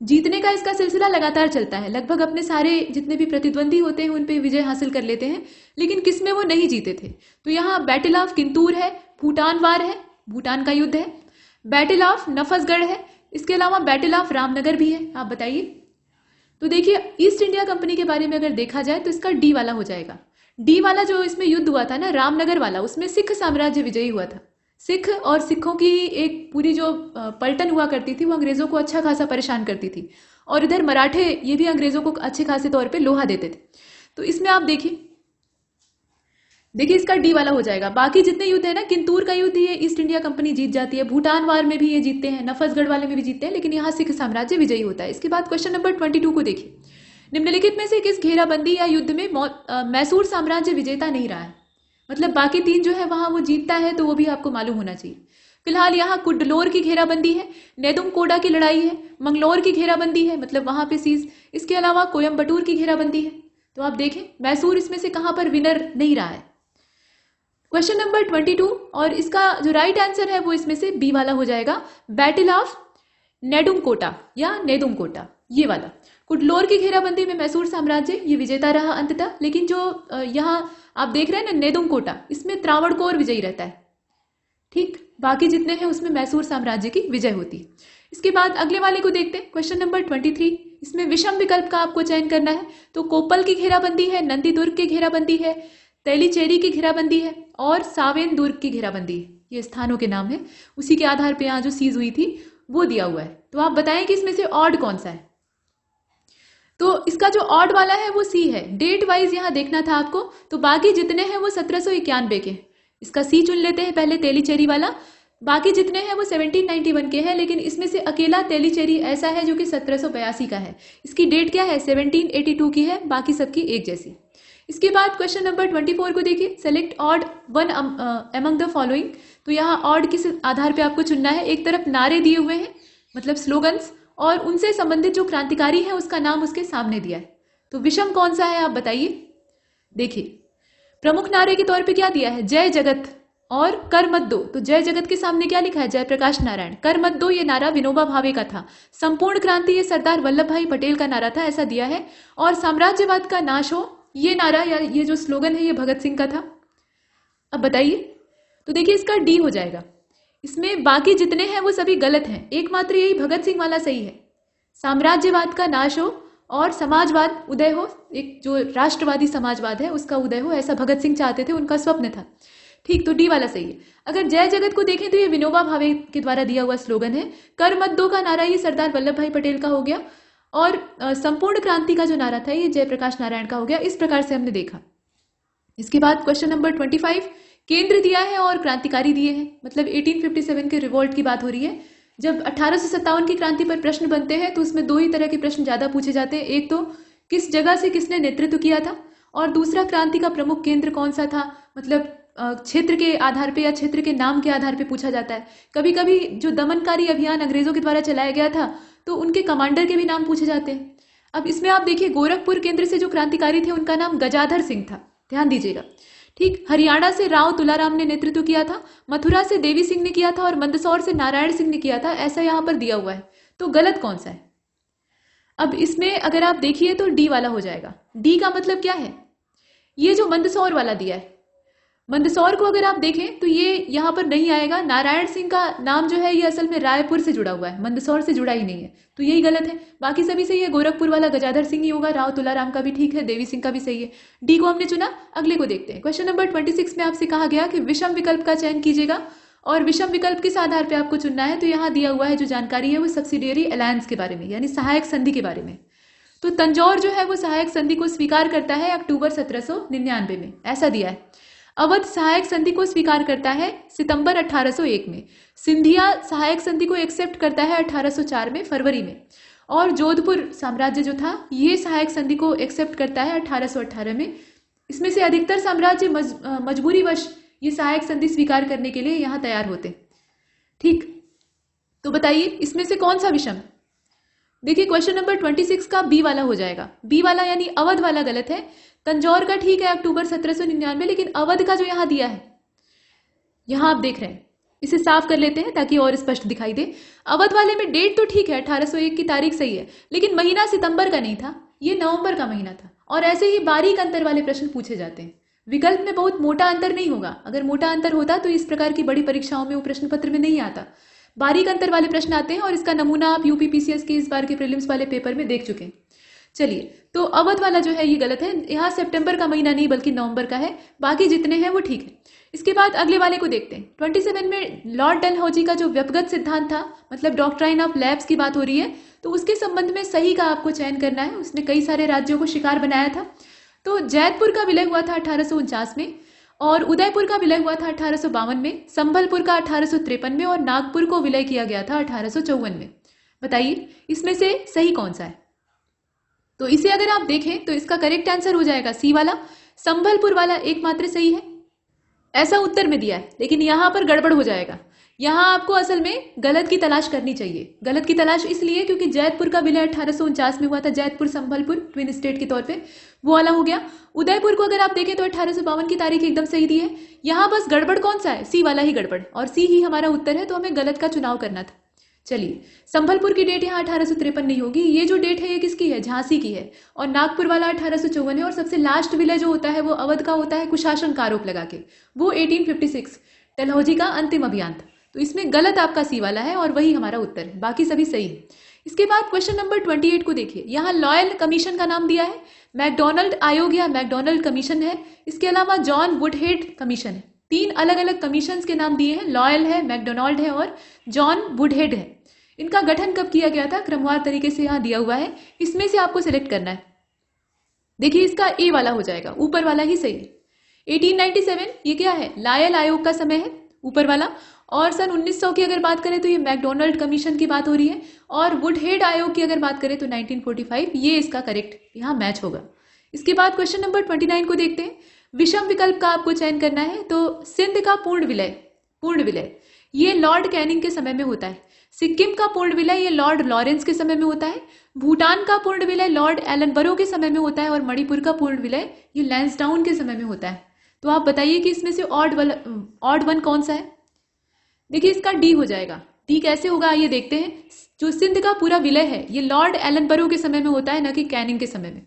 जीतने का इसका सिलसिला लगातार चलता है, लगभग अपने सारे जितने भी प्रतिद्वंदी होते हैं उन पे विजय हासिल कर लेते हैं, लेकिन किसमें वो नहीं जीते थे? तो यहाँ बैटल ऑफ किंतूर है, भूटान वार है, भूटान का युद्ध है, बैटल ऑफ नफसगढ़ है, इसके अलावा बैटल ऑफ रामनगर भी है। आप बताइए। तो देखिए ईस्ट इंडिया कंपनी के बारे में अगर देखा जाए तो इसका डी वाला हो जाएगा। डी वाला जो इसमें युद्ध हुआ था ना, रामनगर वाला, उसमें सिख साम्राज्य विजयी हुआ था। सिख और सिखों की एक पूरी जो पलटन हुआ करती थी वो अंग्रेजों को अच्छा खासा परेशान करती थी, और इधर मराठे ये भी अंग्रेजों को अच्छे खासे तौर पे लोहा देते थे। तो इसमें आप देखिए इसका डी वाला हो जाएगा। बाकी जितने युद्ध है ना, किंतूर का युद्ध ये ईस्ट इंडिया कंपनी जीत जाती है, भूटान वार में भी ये जीतते हैं, नफसगढ़ वाले में भी जीतते हैं, लेकिन यहाँ सिख साम्राज्य विजयी होता है। इसके बाद क्वेश्चन नंबर 22 को देखिए, निम्नलिखित में से किस घेराबंदी या युद्ध में मैसूर साम्राज्य विजेता नहीं रहा है? मतलब बाकी तीन जो है वहां वो जीतता है, तो वो भी आपको मालूम होना चाहिए। फिलहाल यहाँ कुडलोर की घेराबंदी है, नेदुमकोड़ा की लड़ाई है, मंगलोर की घेराबंदी है, मतलब वहां पे सीज, इसके अलावा कोयम्बटूर की घेराबंदी है। तो आप देखें मैसूर इसमें से कहां पर विनर नहीं रहा है। क्वेश्चन नंबर 22, और इसका जो राइट आंसर है वो इसमें से बी वाला हो जाएगा, बैटल ऑफ नेदुमकोटा या नेदुमकोटा, ये वाला। कुडलोर की घेराबंदी में मैसूर साम्राज्य ये विजेता रहा अंततः, लेकिन जो यहाँ आप देख रहे हैं ना नेदुमकोटा, इसमें त्रावणकोर विजयी रहता है। ठीक, बाकी जितने हैं उसमें मैसूर साम्राज्य की विजय होती है। इसके बाद अगले वाले को देखते हैं, क्वेश्चन नंबर 23, इसमें विषम विकल्प का आपको चयन करना है। तो कोपल की घेराबंदी है, नंदी दुर्ग की घेराबंदी है, तेलीचेरी की घेराबंदी है और सावेन दुर्ग की घेराबंदी है। ये स्थानों के नाम है, उसी के आधार पर यहाँ जो सीज हुई थी वो दिया हुआ है। तो आप बताएं कि इसमें से ऑड कौन सा है? तो इसका जो ऑड वाला है वो सी है। डेट वाइज यहाँ देखना था आपको, तो बाकी जितने हैं वो 1791 के, इसका सी चुन लेते हैं पहले, तेलीचेरी वाला। बाकी जितने हैं वो 1791 के हैं, लेकिन इसमें से अकेला तेलीचेरी ऐसा है जो कि 1782 का है। इसकी डेट क्या है? 1782 की है, बाकी सबकी एक जैसी। इसके बाद क्वेश्चन नंबर 24 को देखिए, select odd one among the following. तो यहाँ ऑड किस आधार पे आपको चुनना है? एक तरफ नारे दिए हुए हैं, मतलब स्लोगन्स, और उनसे संबंधित जो क्रांतिकारी है उसका नाम उसके सामने दिया है। तो विषम कौन सा है आप बताइए। देखिए प्रमुख नारे के तौर पे क्या दिया है? जय जगत और कर मत दो, तो जय जगत के सामने क्या लिखा है? जयप्रकाश नारायण। कर मत दो ये नारा विनोबा भावे का था। संपूर्ण क्रांति ये सरदार वल्लभ भाई पटेल का नारा था, ऐसा दिया है। और साम्राज्यवाद का नाश हो ये नारा या ये जो स्लोगन है ये भगत सिंह का था। अब बताइए, तो देखिए इसका डी हो जाएगा। इसमें बाकी जितने हैं वो सभी गलत हैं, एकमात्र यही भगत सिंह वाला सही है। साम्राज्यवाद का नाश हो और समाजवाद उदय हो, एक जो राष्ट्रवादी समाजवाद है उसका उदय हो, ऐसा भगत सिंह चाहते थे, उनका स्वप्न था। ठीक, तो डी वाला सही है। अगर जय जगत को देखें तो ये विनोबा भावे के द्वारा दिया हुआ स्लोगन है। कर मत दो का नारा ये सरदार वल्लभ भाई पटेल का हो गया, और संपूर्ण क्रांति का जो नारा था ये जयप्रकाश नारायण का हो गया। इस प्रकार से हमने देखा। इसके बाद क्वेश्चन नंबर 25, केंद्र दिया है और क्रांतिकारी दिए हैं, मतलब 1857 के रिवोल्ट की बात हो रही है। जब 1857 की क्रांति पर प्रश्न बनते हैं तो उसमें दो ही तरह के प्रश्न ज्यादा पूछे जाते हैं। एक तो किस जगह से किसने नेतृत्व किया था, और दूसरा क्रांति का प्रमुख केंद्र कौन सा था, मतलब क्षेत्र के आधार पे या क्षेत्र के नाम के आधार पे पूछा जाता है। कभी कभी जो दमनकारी अभियान अंग्रेजों के द्वारा चलाया गया था तो उनके कमांडर के भी नाम पूछे जाते हैं। अब इसमें आप देखिए गोरखपुर केंद्र से जो क्रांतिकारी थे उनका नाम गजाधर सिंह था, ध्यान दीजिएगा। ठीक, हरियाणा से राव तुलाराम ने नेतृत्व किया था, मथुरा से देवी सिंह ने किया था और मंदसौर से नारायण सिंह ने किया था, ऐसा यहाँ पर दिया हुआ है। तो गलत कौन सा है? अब इसमें अगर आप देखिए तो डी वाला हो जाएगा। डी का मतलब क्या है? ये जो मंदसौर वाला दिया है, मंदसौर को अगर आप देखें तो ये यहाँ पर नहीं आएगा। नारायण सिंह का नाम जो है ये असल में रायपुर से जुड़ा हुआ है, मंदसौर से जुड़ा ही नहीं है, तो यही गलत है। बाकी सभी सही है, गोरखपुर वाला गजाधर सिंह ही होगा, राव तुलाराम का भी ठीक है, देवी सिंह का भी सही है। डी को हमने चुना। अगले को देखते हैं। क्वेश्चन नंबर 26 में आपसे कहा गया कि विषम विकल्प का चयन कीजिएगा, और विषम विकल्प किस आधार पर आपको चुनना है, तो यहाँ दिया हुआ है जो जानकारी है वो सब्सिडियरी अलायंस के बारे में, यानी सहायक संधि के बारे में। तो तंजौर जो है वो सहायक संधि को स्वीकार करता है अक्टूबर 1799 में, ऐसा दिया है। अवध सहायक संधि को स्वीकार करता है सितंबर 1801 में। सिंधिया सहायक संधि को एक्सेप्ट करता है 1804 में, फरवरी में। और जोधपुर साम्राज्य जो था ये सहायक संधि को एक्सेप्ट करता है 1818 में। इसमें से अधिकतर साम्राज्य मजबूरीवश ये सहायक संधि स्वीकार करने के लिए यहाँ तैयार होते। ठीक, तो बताइए इसमें से कौन सा विषम? देखिए क्वेश्चन नंबर 26 का बी वाला हो जाएगा। बी वाला यानी अवध वाला गलत है। तंजौर का ठीक है अक्टूबर 1799, लेकिन अवध का जो यहाँ दिया है, यहाँ आप देख रहे हैं, इसे साफ कर लेते हैं ताकि और स्पष्ट दिखाई दे। अवध वाले में डेट तो ठीक है 1801 की तारीख सही है, लेकिन महीना सितंबर का नहीं था, ये नवंबर का महीना था। और ऐसे ही बारीक अंतर वाले प्रश्न पूछे जाते हैं। विकल्प में बहुत मोटा अंतर नहीं होगा, अगर मोटा अंतर होता तो इस प्रकार की बड़ी परीक्षाओं में वो प्रश्न पत्र में नहीं आता। बारीक अंतर वाले प्रश्न आते हैं, और इसका नमूना आप यूपीपीसीएस के इस बार के प्रीलिम्स वाले पेपर में देख चुके हैं। चलिए, तो अवध वाला जो है ये गलत है, यहाँ सितंबर का महीना नहीं बल्कि नवंबर का है, बाकी जितने हैं वो ठीक है। इसके बाद अगले वाले को देखते हैं। 27 में लॉर्ड डलहौजी का जो व्यक्तिगत सिद्धांत था, मतलब डॉक्ट्राइन ऑफ लैब्स की बात हो रही है, तो उसके संबंध में सही का आपको चयन करना है। उसने कई सारे राज्यों को शिकार बनाया था। तो जैतपुर का विलय हुआ था 1849 में, और उदयपुर का विलय हुआ था 1852 में, संभलपुर का 1853 में, और नागपुर को विलय किया गया था 1854 में। बताइए इसमें से सही कौन सा है? तो इसे अगर आप देखें तो इसका करेक्ट आंसर हो जाएगा सी वाला, संभलपुर वाला एकमात्र सही है, ऐसा उत्तर में दिया है। लेकिन यहां पर गड़बड़ हो जाएगा, यहां आपको असल में गलत की तलाश करनी चाहिए। गलत की तलाश इसलिए क्योंकि जैतपुर का विलय 1849 में हुआ था, जैतपुर संभलपुर ट्विन स्टेट के तौर पे, वो वाला हो गया। उदयपुर को अगर आप देखें तो 1852 की तारीख एकदम सही दी है। यहां बस गड़बड़ कौन सा है? सी वाला ही गड़बड़, और सी ही हमारा उत्तर है, तो हमें गलत का चुनाव करना था। चलिए, संभलपुर की डेट यहाँ 1853 नहीं होगी, ये जो डेट है ये किसकी है? झांसी की है। और नागपुर वाला 1854 है, और सबसे लास्ट विलय जो होता है वो अवध का होता है कुशासन का आरोप लगा के, वो 1856 डलहौजी का अंतिम अभियान था। तो इसमें गलत आपका सी वाला है, और वही हमारा उत्तर है, बाकी सभी सही है। इसके बाद क्वेश्चन नंबर 28 को देखिए। यहाँ लॉयल कमीशन का नाम दिया है, मैकडोनल्ड आयोग या मैकडोनल्ड कमीशन है, इसके अलावा जॉन वुडहेड कमीशन है। 3 अलग अलग कमीशन के नाम दिए हैं, लॉयल है, मैकडोनल्ड है और जॉन वुडहेड है। इनका गठन कब किया गया था क्रमवार तरीके से यहाँ दिया हुआ है, इसमें से आपको सिलेक्ट करना है। देखिए इसका ए वाला हो जाएगा, ऊपर वाला ही सही है। 1897 ये क्या है? लॉयल आयोग का समय है, ऊपर वाला। और सन 1900 की अगर बात करें तो ये मैकडोनल्ड कमीशन की बात हो रही है, और वुडहेड आयोग की अगर बात करें तो 1945, ये इसका करेक्ट यहाँ मैच होगा। इसके बाद क्वेश्चन नंबर 29 को देखते हैं। विषम विकल्प का आपको चयन करना है, तो सिंध का पूर्ण विलय ये लॉर्ड कैनिंग के समय में होता है। सिक्किम का पूर्ण विलय ये लॉर्ड लॉरेंस के समय में होता है। भूटान का पूर्ण विलय लॉर्ड एलनबरो के समय में होता है, और मणिपुर का पूर्ण विलय ये लैंसडाउन के समय में होता है। तो आप बताइए कि इसमें से ऑड वन कौन सा है। देखिए इसका डी हो जाएगा। डी कैसे होगा आइए देखते हैं। जो सिंध का पूरा विलय है ये लॉर्ड एलनबरो के समय में होता है, न कि कैनिंग के समय में।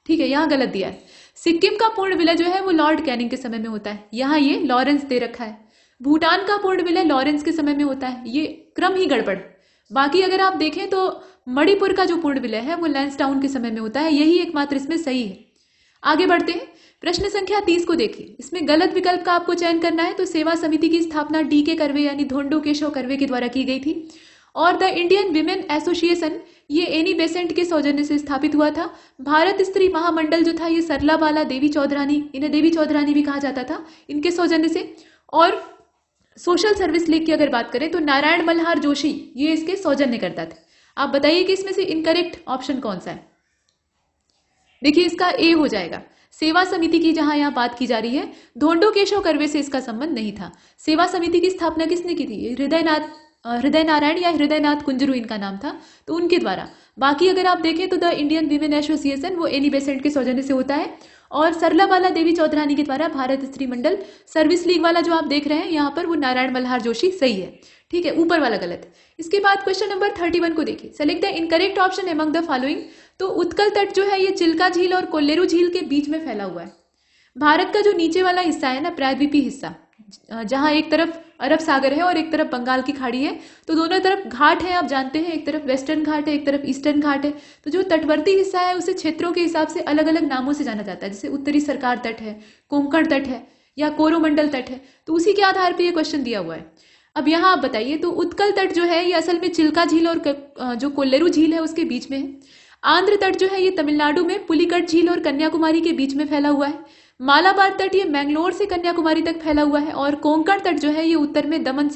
ठीक है, यहाँ गलत दिया है। सिक्किम का पूर्ण विलय जो है वो लॉर्ड कैनिंग के समय में होता है, यहाँ ये लॉरेंस दे रखा है। भूटान का पूर्ण विलय लॉरेंस के समय में होता है, ये क्रम ही गड़बड़। बाकी अगर आप देखें तो मणिपुर का जो पूर्ण विलय है वो लैंसडाउन के समय में होता है, यही एकमात्र इसमें सही है। आगे बढ़ते हैं। प्रश्न संख्या 30 को देखिए। इसमें गलत विकल्प का आपको चयन करना है। तो सेवा समिति की स्थापना डी के कर्वे यानी धोंडो केशव कर्वे के द्वारा की गई थी और द इंडियन विमेन एसोसिएशन ये एनी बेसेंट के सौजन्य से स्थापित हुआ था। भारत स्त्री महामंडल जो था ये सरला बाला देवी चौधरानी, इन्हें देवी चौधरानी भी कहा जाता था, इनके सौजन्य से। और सोशल सर्विस लीग की अगर बात करें तो नारायण मल्हार जोशी ये इसके सौजन्य करता थे। आप बताइए कि इसमें से इनकरेक्ट ऑप्शन कौन सा है। देखिए इसका ए हो जाएगा। सेवा समिति की जहां यहां बात की जा रही है, धोंडो केशव कर्वे से इसका संबंध नहीं था। सेवा समिति की स्थापना किसने की थी? हृदय नारायण या हृदयनाथ कुंजरू इनका नाम था, तो उनके द्वारा। बाकी अगर आप देखें तो द इंडियन विमेन एसोसिएशन वो एनी बेसेंट के सौजन्य से होता है और सरला बाला देवी चौधरानी के द्वारा भारत स्त्री मंडल सर्विस लीग वाला जो आप देख रहे हैं यहाँ पर वो नारायण मल्हार जोशी सही है। ठीक है, ऊपर वाला गलत। इसके बाद क्वेश्चन नंबर 31 को देखिए। Select the incorrect option among the following. तो उत्कल तट जो है ये चिल्का झील और कोल्लेरू झील के बीच में फैला हुआ है। भारत का जो नीचे वाला हिस्सा है ना, प्रायद्वीपीय हिस्सा, जहां एक तरफ अरब सागर है और एक तरफ बंगाल की खाड़ी है, तो दोनों तरफ घाट है, आप जानते हैं, एक तरफ वेस्टर्न घाट है, एक तरफ ईस्टर्न घाट है। तो जो तटवर्ती हिस्सा है उसे क्षेत्रों के हिसाब से अलग अलग नामों से जाना जाता है, जैसे उत्तरी सरकार तट है, कोंकण तट है या कोरोमंडल तट है। तो उसी के आधार पर यह क्वेश्चन दिया हुआ है। अब यहाँ आप बताइए, तो उत्कल तट जो है ये असल में चिल्का झील और जो कोल्लेरू झील है उसके बीच में है। आंध्र तट जो है ये तमिलनाडु में पुलिकट झील और कन्याकुमारी के बीच में फैला हुआ है। मालाबार तट ये मैंगलोर से कन्याकुमारी तक फैला हुआ है और कोंकण तट जो है ये उत्तर में दमन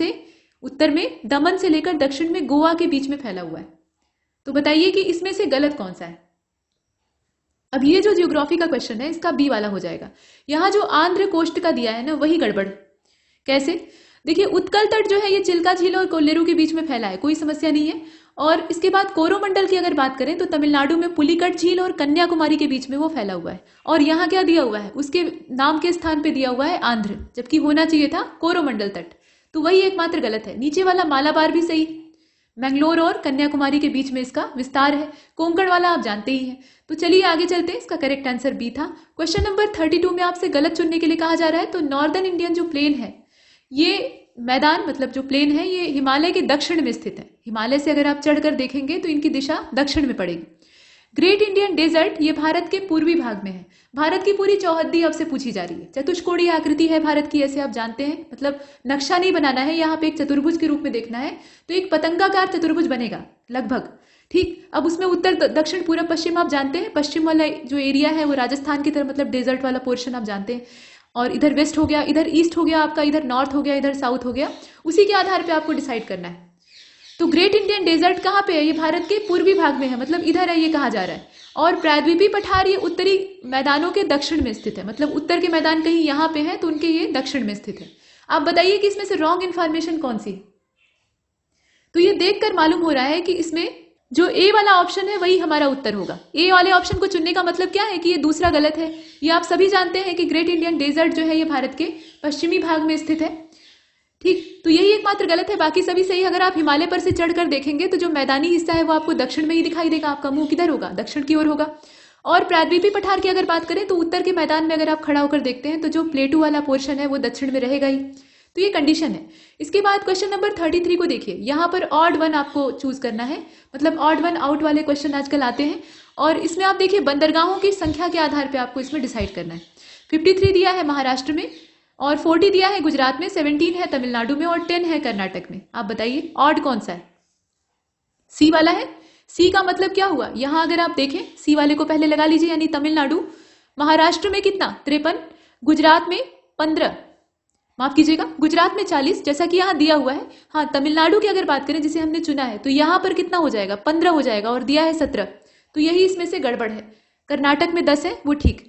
से लेकर दक्षिण में गोवा के बीच में फैला हुआ है। तो बताइए कि इसमें से गलत कौन सा है। अब ये जो ज्योग्राफी का क्वेश्चन है इसका बी वाला हो जाएगा। यहाँ जो आंध्र कोस्ट का दिया है ना वही गड़बड़। कैसे? देखिए उत्कल तट जो है ये चिल्का झील और कोल्लेरू के बीच में फैला है, कोई समस्या नहीं है। और इसके बाद कोरोमंडल की अगर बात करें तो तमिलनाडु में पुलिकट झील और कन्याकुमारी के बीच में वो फैला हुआ है। और यहाँ क्या दिया हुआ है? उसके नाम के स्थान पे दिया हुआ है आंध्र, जबकि होना चाहिए था कोरोमंडल तट। तो वही एकमात्र गलत है। नीचे वाला मालाबार भी सही, मैंगलोर और कन्याकुमारी के बीच में इसका विस्तार है। कोंकण वाला आप जानते ही हैं। तो चलिए आगे चलते हैं। इसका करेक्ट आंसर बी था। क्वेश्चन नंबर 32 में आपसे गलत चुनने के लिए कहा जा रहा है। तो नॉर्दर्न इंडियन जो प्लेन है, ये मैदान मतलब जो प्लेन है ये हिमालय के दक्षिण में स्थित है। हिमालय से अगर आप चढ़कर देखेंगे तो इनकी दिशा दक्षिण में पड़ेगी। ग्रेट इंडियन डेजर्ट ये भारत के पूर्वी भाग में है। भारत की पूरी चौहद्दी अब से पूछी जा रही है। चतुष्कोणीय आकृति है भारत की, ऐसे आप जानते हैं, मतलब नक्शा नहीं बनाना है, यहाँ पे एक चतुर्भुज के रूप में देखना है। तो एक पतंगाकार चतुर्भुज बनेगा लगभग। ठीक, अब उसमें उत्तर दक्षिण पूर्व पश्चिम आप जानते हैं। पश्चिम वाला जो एरिया है वो राजस्थान की तरफ, मतलब डेजर्ट वाला पोर्शन आप जानते हैं। और इधर वेस्ट हो गया, इधर ईस्ट हो गया आपका, इधर नॉर्थ हो गया, इधर साउथ हो गया। उसी के आधार पे आपको डिसाइड करना है। तो ग्रेट इंडियन डेजर्ट कहाँ पे है? ये भारत के पूर्वी भाग में है, मतलब इधर है, ये कहा जा रहा है। और प्रायद्वीपीय पठार ये उत्तरी मैदानों के दक्षिण में स्थित है, मतलब उत्तर के मैदान कहीं यहाँ पे है तो उनके ये दक्षिण में स्थित है। आप बताइए कि इसमें से रॉन्ग इन्फॉर्मेशन कौन सी? तो ये देखकर मालूम हो रहा है कि इसमें जो ए वाला ऑप्शन है वही हमारा उत्तर होगा। ए वाले ऑप्शन को चुनने का मतलब क्या है कि ये दूसरा गलत है। ये आप सभी जानते हैं कि ग्रेट इंडियन डेजर्ट जो है ये भारत के पश्चिमी भाग में स्थित है। ठीक, तो यही एकमात्र गलत है, बाकी सभी सही। अगर आप हिमालय पर से चढ़कर देखेंगे तो जो मैदानी हिस्सा है वो आपको दक्षिण में ही दिखाई देगा। आपका मुंह किधर होगा? दक्षिण की ओर होगा। और प्रायद्वीपीय पठार की अगर बात करें तो उत्तर के मैदान में अगर आप खड़ा होकर देखते हैं तो जो प्लेटू वाला पोर्शन है वो दक्षिण में रहेगा ही। तो ये कंडीशन है। इसके बाद क्वेश्चन नंबर 33 को देखिए। यहाँ पर ऑड वन आपको चूज करना है, मतलब ऑड वन आउट वाले क्वेश्चन आजकल आते हैं। और इसमें आप देखिए बंदरगाहों की संख्या के आधार पे आपको इसमें डिसाइड करना है। 53 दिया है महाराष्ट्र में और 40 दिया है गुजरात में, 17 है तमिलनाडु में और 10 है कर्नाटक में। आप बताइए ऑड कौन सा है? सी वाला है। सी का मतलब क्या हुआ? यहां अगर आप देखें सी वाले को पहले लगा लीजिए, यानी तमिलनाडु। महाराष्ट्र में कितना? 53, गुजरात में 15, माफ कीजिएगा गुजरात में 40, जैसा कि यहाँ दिया हुआ है। हाँ, तमिलनाडु की अगर बात करें जिसे हमने चुना है तो यहाँ पर कितना हो जाएगा? 15 हो जाएगा और दिया है 17। तो यही इसमें से गड़बड़ है। कर्नाटक में 10 है, वो ठीक।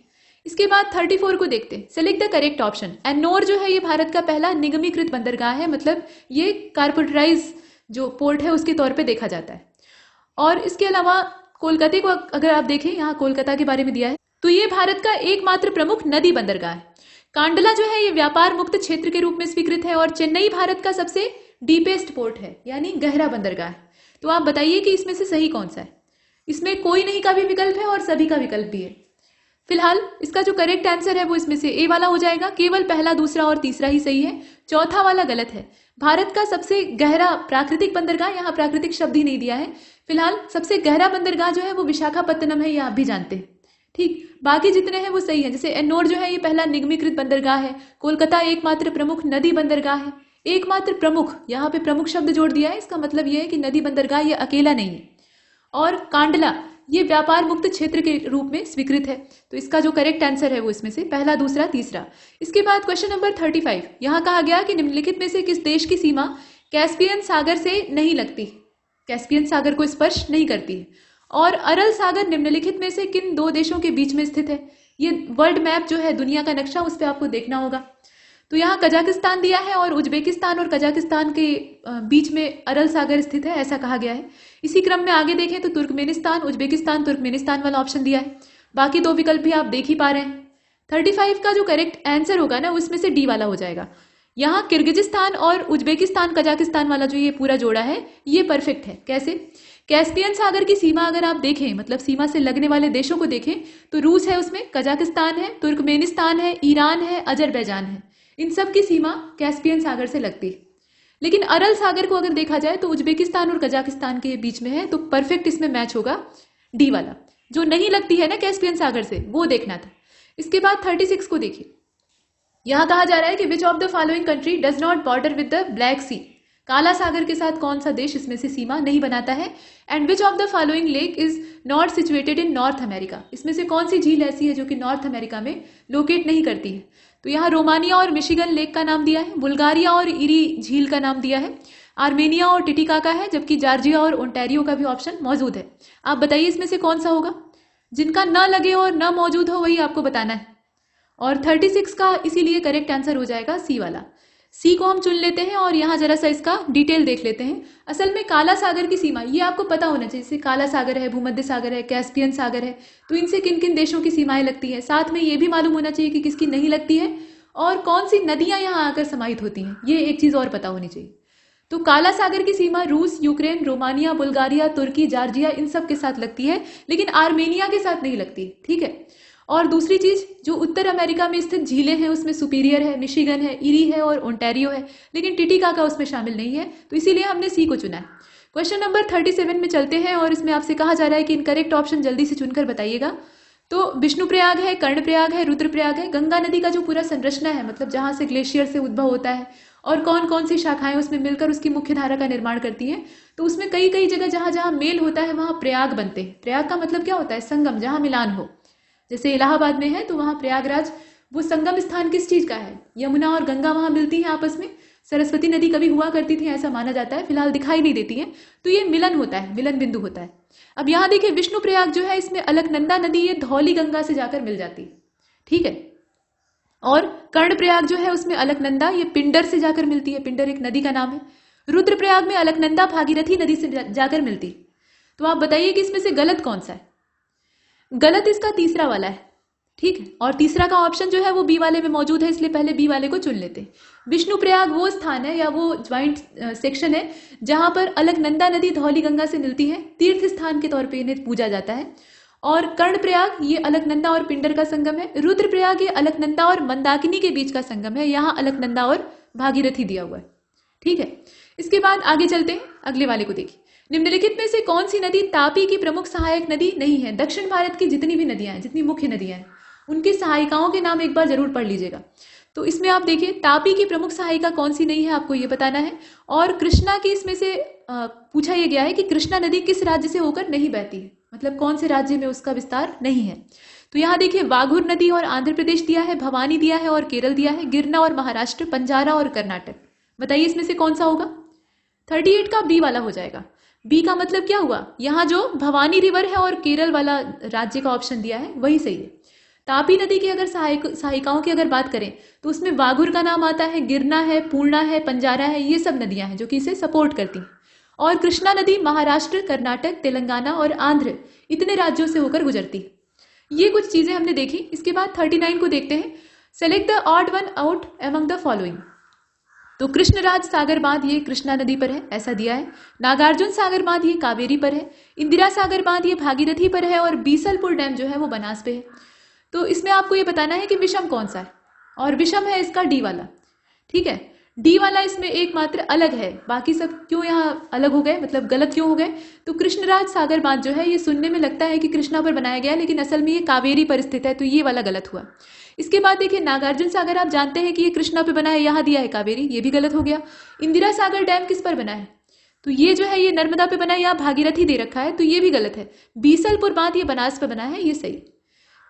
इसके बाद 34 को देखते हैं। Select the correct option. Ennore जो है ये भारत का पहला निगमीकृत बंदरगाह है, मतलब ये कारपोरेटाइज जो पोर्ट है उसके तौर पर देखा जाता है। और इसके अलावा कोलकाता को अगर आप देखें, यहाँ कोलकाता के बारे में दिया है, तो ये भारत का एकमात्र प्रमुख नदी बंदरगाह है। कांडला जो है ये व्यापार मुक्त क्षेत्र के रूप में स्वीकृत है और चेन्नई भारत का सबसे डीपेस्ट पोर्ट है, यानी गहरा बंदरगाह। तो आप बताइए कि इसमें से सही कौन सा है। इसमें कोई नहीं का भी विकल्प है और सभी का विकल्प भी है। फिलहाल इसका जो करेक्ट आंसर है वो इसमें से ए वाला हो जाएगा। केवल पहला, दूसरा और तीसरा ही सही है, चौथा वाला गलत है। भारत का सबसे गहरा प्राकृतिक बंदरगाह, यहाँ प्राकृतिक शब्द ही नहीं दिया है। फिलहाल सबसे गहरा बंदरगाह जो है वो विशाखापत्तनम है, ये आप भी जानते हैं। ठीक, बाकी जितने हैं वो सही है। जैसे एन्नोर जो है ये पहला निगमीकृत बंदरगाह है। कोलकाता एकमात्र प्रमुख नदी बंदरगाह है। एकमात्र प्रमुख, यहाँ पे प्रमुख शब्द जोड़ दिया है, इसका मतलब यह है कि नदी बंदरगाह ये अकेला नहीं है। और कांडला ये व्यापार मुक्त क्षेत्र के रूप में स्वीकृत है। तो इसका जो करेक्ट आंसर है वो इसमें से पहला, दूसरा, तीसरा। इसके बाद क्वेश्चन नंबर 35, यहाँ कहा गया कि निम्नलिखित में से किस देश की सीमा कैस्पियन सागर से नहीं लगती, कैस्पियन सागर को स्पर्श नहीं करती है। और अरल सागर निम्नलिखित में से किन दो देशों के बीच में स्थित है। ये वर्ल्ड मैप जो है, दुनिया का नक्शा, उस पर आपको देखना होगा। तो यहाँ कजाकिस्तान दिया है और उज्बेकिस्तान और कजाकिस्तान के बीच में अरल सागर स्थित है, ऐसा कहा गया है। इसी क्रम में आगे देखें तो तुर्कमेनिस्तान, उज्बेकिस्तान, तुर्कमेनिस्तान वाला ऑप्शन दिया है। बाकी दो विकल्प भी आप देख ही पा रहे हैं। 35 का जो करेक्ट आंसर होगा ना, उसमें से डी वाला हो जाएगा। यहाँ किर्गिजिस्तान और उज्बेकिस्तान, कजाकिस्तान वाला जो ये पूरा जोड़ा है ये परफेक्ट है। कैसे? कैस्पियन सागर की सीमा अगर आप देखें, मतलब सीमा से लगने वाले देशों को देखें, तो रूस है उसमें, कजाकिस्तान है, तुर्कमेनिस्तान है, ईरान है, अजरबैजान है। इन सब की सीमा कैस्पियन सागर से लगती है। लेकिन अरल सागर को अगर देखा जाए तो उज्बेकिस्तान और कजाकिस्तान के बीच में है, तो परफेक्ट इसमें मैच होगा डी वाला। जो नहीं लगती है ना कैस्पियन सागर से, वो देखना था। इसके बाद 36 को देखिए। यहां कहा जा रहा है कि which of the following country does not border with the Black Sea, काला सागर के साथ कौन सा देश इसमें से सीमा नहीं बनाता है। And which of the following lake is not situated in north America, इसमें से कौन सी झील ऐसी है जो कि नॉर्थ अमेरिका में लोकेट नहीं करती है। तो यहाँ रोमानिया और मिशिगन लेक का नाम दिया है, बुल्गारिया और इरी झील का नाम दिया है, आर्मेनिया और टिटिकाका है, जबकि जॉर्जिया और ओंटारियो का भी ऑप्शन मौजूद है। आप बताइए इसमें से कौन सा होगा। जिनका न लगे और न मौजूद हो वही आपको बताना है। और 36 का इसीलिए करेक्ट आंसर हो जाएगा सी वाला। सी को हम चुन लेते हैं और यहाँ जरा सा इसका डिटेल देख लेते हैं। असल में काला सागर की सीमा ये आपको पता होना चाहिए, जैसे काला सागर है, भूमध्य सागर है, कैस्पियन सागर है, तो इनसे किन किन देशों की सीमाएं लगती है। साथ में ये भी मालूम होना चाहिए कि किसकी नहीं लगती है और कौन सी नदियां यहाँ आकर समाहित होती हैं, ये एक चीज और पता होनी चाहिए। तो काला सागर की सीमा रूस, यूक्रेन, रोमानिया, बुल्गारिया, तुर्की, जॉर्जिया इन सब के साथ लगती है, लेकिन आर्मेनिया के साथ नहीं लगती। ठीक है। और दूसरी चीज, जो उत्तर अमेरिका में स्थित झीलें हैं उसमें सुपीरियर है, मिशिगन है, इरी है और ओंटारियो है, लेकिन टिटिकाका उसमें शामिल नहीं है, तो इसीलिए हमने सी को चुना है। क्वेश्चन नंबर 37 में चलते हैं और इसमें आपसे कहा जा रहा है कि इनकरेक्ट ऑप्शन जल्दी से चुनकर बताइएगा। तो विष्णुप्रयाग है, कर्णप्रयाग है, रुद्रप्रयाग है। गंगा नदी का जो पूरा संरचना है, मतलब जहां से ग्लेशियर से उद्भव होता है और कौन कौन सी शाखाएं उसमें मिलकर उसकी मुख्य धारा का निर्माण करती हैं, तो उसमें कई कई जगह जहां जहां मेल होता है वहां प्रयाग बनते हैं। प्रयाग का मतलब क्या होता है? संगम, जहां मिलान हो। जैसे इलाहाबाद में है तो वहां प्रयागराज, वो संगम स्थान किस चीज का है? यमुना और गंगा वहां मिलती हैं आपस में। सरस्वती नदी कभी हुआ करती थी ऐसा माना जाता है, फिलहाल दिखाई नहीं देती है, तो ये मिलन होता है, मिलन बिंदु होता है। अब यहाँ देखिए विष्णुप्रयाग जो है इसमें अलकनंदा नदी ये धौली गंगा से जाकर मिल जाती है। ठीक है। और कर्णप्रयाग जो है उसमें अलकनंदा ये पिंडर से जाकर मिलती है, पिंडर एक नदी का नाम है। रुद्रप्रयाग में अलकनंदा भागीरथी नदी से जाकर मिलती है। तो आप बताइए कि इसमें से गलत कौन सा है? गलत इसका तीसरा वाला है। ठीक है। और तीसरा का ऑप्शन जो है वो बी वाले में मौजूद है, इसलिए पहले बी वाले को चुन लेते हैं। विष्णुप्रयाग वो स्थान है या वो ज्वाइंट सेक्शन है जहां पर अलकनंदा नदी धौली गंगा से मिलती है, तीर्थ स्थान के तौर पे इन्हें पूजा जाता है। और कर्णप्रयाग ये अलकनंदा और पिंडर का संगम है। रुद्रप्रयाग ये अलकनंदा और मंदाकिनी के बीच का संगम है, यहाँ अलकनंदा और भागीरथी दिया हुआ है। ठीक है। इसके बाद आगे चलते हैं, अगले वाले को देखिए। निम्नलिखित में से कौन सी नदी तापी की प्रमुख सहायक नदी नहीं है? दक्षिण भारत की जितनी भी नदियां हैं, जितनी मुख्य नदियां हैं, उनकी सहायिकाओं के नाम एक बार जरूर पढ़ लीजिएगा। तो इसमें आप देखिए तापी की प्रमुख सहायिका कौन सी नहीं है, आपको ये बताना है। और कृष्णा की इसमें से पूछा यह गया है कि कृष्णा नदी किस राज्य से होकर नहीं बहती है, मतलब कौन से राज्य में उसका विस्तार नहीं है। तो यहाँ देखिए वाघुर नदी और आंध्र प्रदेश दिया है, भवानी दिया है और केरल दिया है, गिरना और महाराष्ट्र, पंजारा और कर्नाटक। बताइए इसमें से कौन सा होगा? 38 का बी वाला हो जाएगा। बी का मतलब क्या हुआ? यहाँ जो भवानी रिवर है और केरल वाला राज्य का ऑप्शन दिया है वही सही है। तापी नदी की अगर सहायिकाओं की अगर बात करें तो उसमें वाघुर का नाम आता है, गिरना है, पूर्णा है, पंजारा है, ये सब नदियां हैं जो कि इसे सपोर्ट करती हैं। और कृष्णा नदी महाराष्ट्र, कर्नाटक, तेलंगाना और आंध्र इतने राज्यों से होकर गुजरती है। ये कुछ चीजें हमने देखी। इसके बाद 39 को देखते हैं। Select the odd one out among the following. तो कृष्णराज सागर बांध ये कृष्णा नदी पर है, ऐसा दिया है। नागार्जुन सागर बांध ये कावेरी पर है। इंदिरा सागर बांध ये भागीरथी पर है और बीसलपुर डैम जो है वो बनास पे है। तो इसमें आपको ये बताना है कि विषम कौन सा है, और विषम है इसका डी वाला। ठीक है, डी वाला इसमें एकमात्र अलग है, बाकी सब क्यों यहाँ अलग हो गए, मतलब गलत क्यों हो गए? तो कृष्णराज सागर बांध जो है ये सुनने में लगता है कि कृष्णा पर बनाया गया है, लेकिन असल में ये कावेरी पर स्थित है, तो ये वाला गलत हुआ। इसके बाद देखिए, नागार्जुन सागर आप जानते हैं कि ये कृष्णा पे बना है, यहाँ दिया है कावेरी, ये भी गलत हो गया। इंदिरा सागर डैम किस पर बना है? तो ये जो है ये नर्मदा पे बना है, यहाँ भागीरथी दे रखा है, तो ये भी गलत है। बीसलपुर बांध ये बनास पे बना है, ये सही।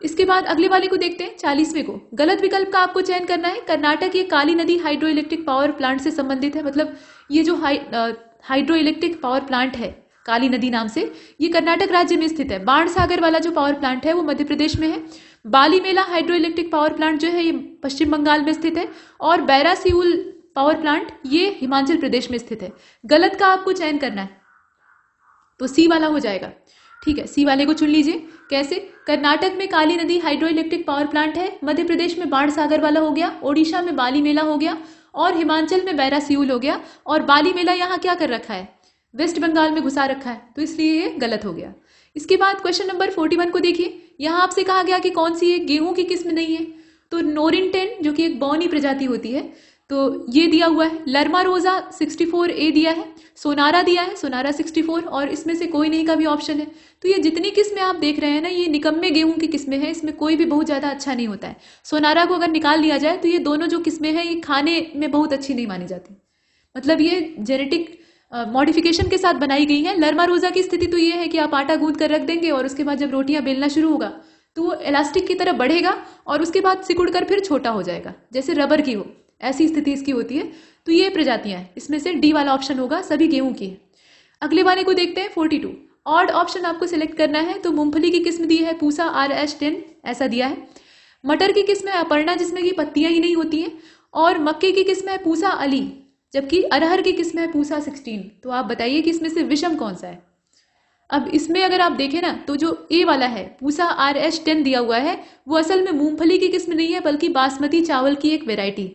इसके बाद अगले वाले को देखते हैं, 40वें को। गलत विकल्प का आपको चयन करना है। कर्नाटक ये काली नदी हाइड्रो इलेक्ट्रिक पावर प्लांट से संबंधित है, मतलब ये जो हाइड्रो इलेक्ट्रिक पावर प्लांट है काली नदी नाम से, ये कर्नाटक राज्य में स्थित है। बाण सागर वाला जो पावर प्लांट है वो मध्य प्रदेश में है। बाली मेला हाइड्रो इलेक्ट्रिक पावर प्लांट जो है ये पश्चिम बंगाल में स्थित है। और बैरासिउल पावर प्लांट ये हिमाचल प्रदेश में स्थित है। गलत का आपको चयन करना है, तो सी वाला हो जाएगा। ठीक है, सी वाले को चुन लीजिए। कैसे? कर्नाटक में काली नदी हाइड्रो इलेक्ट्रिक पावर प्लांट है, मध्य प्रदेश में बाण सागर वाला हो गया, ओडिशा में बाली मेला हो गया, और हिमाचल में बैरासिउल हो गया। और बाली मेला यहाँ क्या कर रखा है? वेस्ट बंगाल में घुसा रखा है, तो इसलिए ये गलत हो गया। इसके बाद क्वेश्चन नंबर 41 को देखिए। यहाँ आपसे कहा गया कि कौन सी एक गेहूं की किस्म नहीं है, तो नोरिंटेन जो कि एक बौनी प्रजाति होती है, तो ये दिया हुआ है। लर्मा रोजा 64A दिया है, सोनारा दिया है, सोनारा 64, और इसमें से कोई नहीं का भी ऑप्शन है। तो ये जितनी किस्में आप देख रहे हैं ना, ये निकम्मे गेहूं की किस्में हैं, इसमें कोई भी बहुत ज़्यादा अच्छा नहीं होता है। सोनारा को अगर निकाल लिया जाए तो ये दोनों जो किस्में हैं ये खाने में बहुत अच्छी नहीं मानी जाती, मतलब ये जेनेटिक मॉडिफिकेशन के साथ बनाई गई है। लर्मा रोजा की स्थिति तो ये है कि आप आटा गूंद कर रख देंगे और उसके बाद जब रोटियां बेलना शुरू होगा तो वो इलास्टिक की तरह बढ़ेगा और उसके बाद सिकुड़ कर फिर छोटा हो जाएगा, जैसे रबर की हो, ऐसी स्थिति इसकी होती है। तो ये प्रजातियां हैं, इसमें से डी वाला ऑप्शन होगा, सभी गेहूं की है। अगले वाले को देखते हैं 42। ऑड ऑप्शन आपको सिलेक्ट करना है। तो मूंगफली की किस्म दी है पूसा RH10, ऐसा दिया है। मटर की किस्म है अपर्णा, जिसमें की पत्तियां ही नहीं होती हैं। और मक्के की किस्म है पूसा अली, जबकि अरहर की किस्म है पूसा 16। तो आप बताइए कि इसमें से विषम कौन सा है? अब इसमें अगर आप देखें ना, तो जो ए वाला है पूसा RH10 दिया हुआ है, वो असल में मूंगफली की किस्म नहीं है, बल्कि बासमती चावल की एक वेराइटी।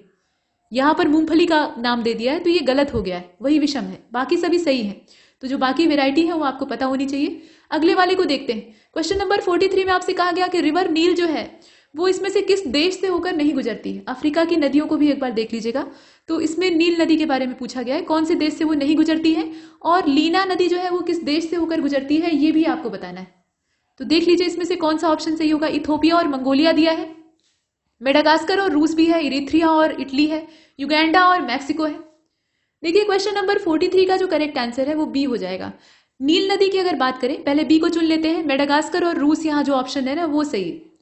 यहाँ पर मूंगफली का नाम दे दिया है, तो ये गलत हो गया है, वही विषम है, बाकी सभी सही है। तो जो बाकी वेराइटी है वो आपको पता होनी चाहिए। अगले वाले को देखते हैं। क्वेश्चन नंबर 43 में आपसे कहा गया कि रिवर नील जो है वो इसमें से किस देश से होकर नहीं गुजरती है? अफ्रीका की नदियों को भी एक बार देख लीजिएगा। तो इसमें नील नदी के बारे में पूछा गया है, कौन से देश से वो नहीं गुजरती है, और लीना नदी जो है वो किस देश से होकर गुजरती है, ये भी आपको बताना है। तो देख लीजिए इसमें से कौन सा ऑप्शन सही होगा। इथोपिया और मंगोलिया दिया है, मेडागास्कर और रूस भी है, इरिथ्रिया और इटली है, युगांडा और मैक्सिको है। देखिए क्वेश्चन नंबर 43 का जो करेक्ट आंसर है वो बी हो जाएगा। नील नदी की अगर बात करें, पहले बी को चुन लेते हैं, मेडागास्कर और रूस यहाँ जो ऑप्शन है ना वो सही है।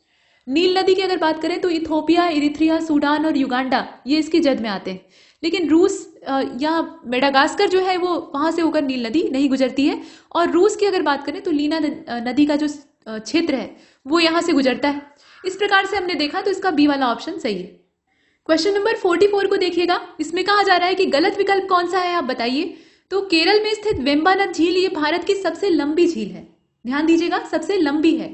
नील नदी की अगर बात करें तो इथोपिया, इरिथ्रिया, सूडान और युगांडा ये इसकी जद में आते हैं, लेकिन रूस या मेडागास्कर जो है वो वहां से होकर नील नदी नहीं गुजरती है। और रूस की अगर बात करें तो लीना नदी का जो क्षेत्र है वो यहाँ से गुजरता है। इस प्रकार से हमने देखा, तो इसका बी वाला ऑप्शन सही है। क्वेश्चन नंबर 44 को देखिएगा। इसमें कहा जा रहा है कि गलत विकल्प कौन सा है, आप बताइए। तो केरल में स्थित वेम्बानाथ झील ये भारत की सबसे लंबी झील है, ध्यान दीजिएगा, सबसे लंबी है।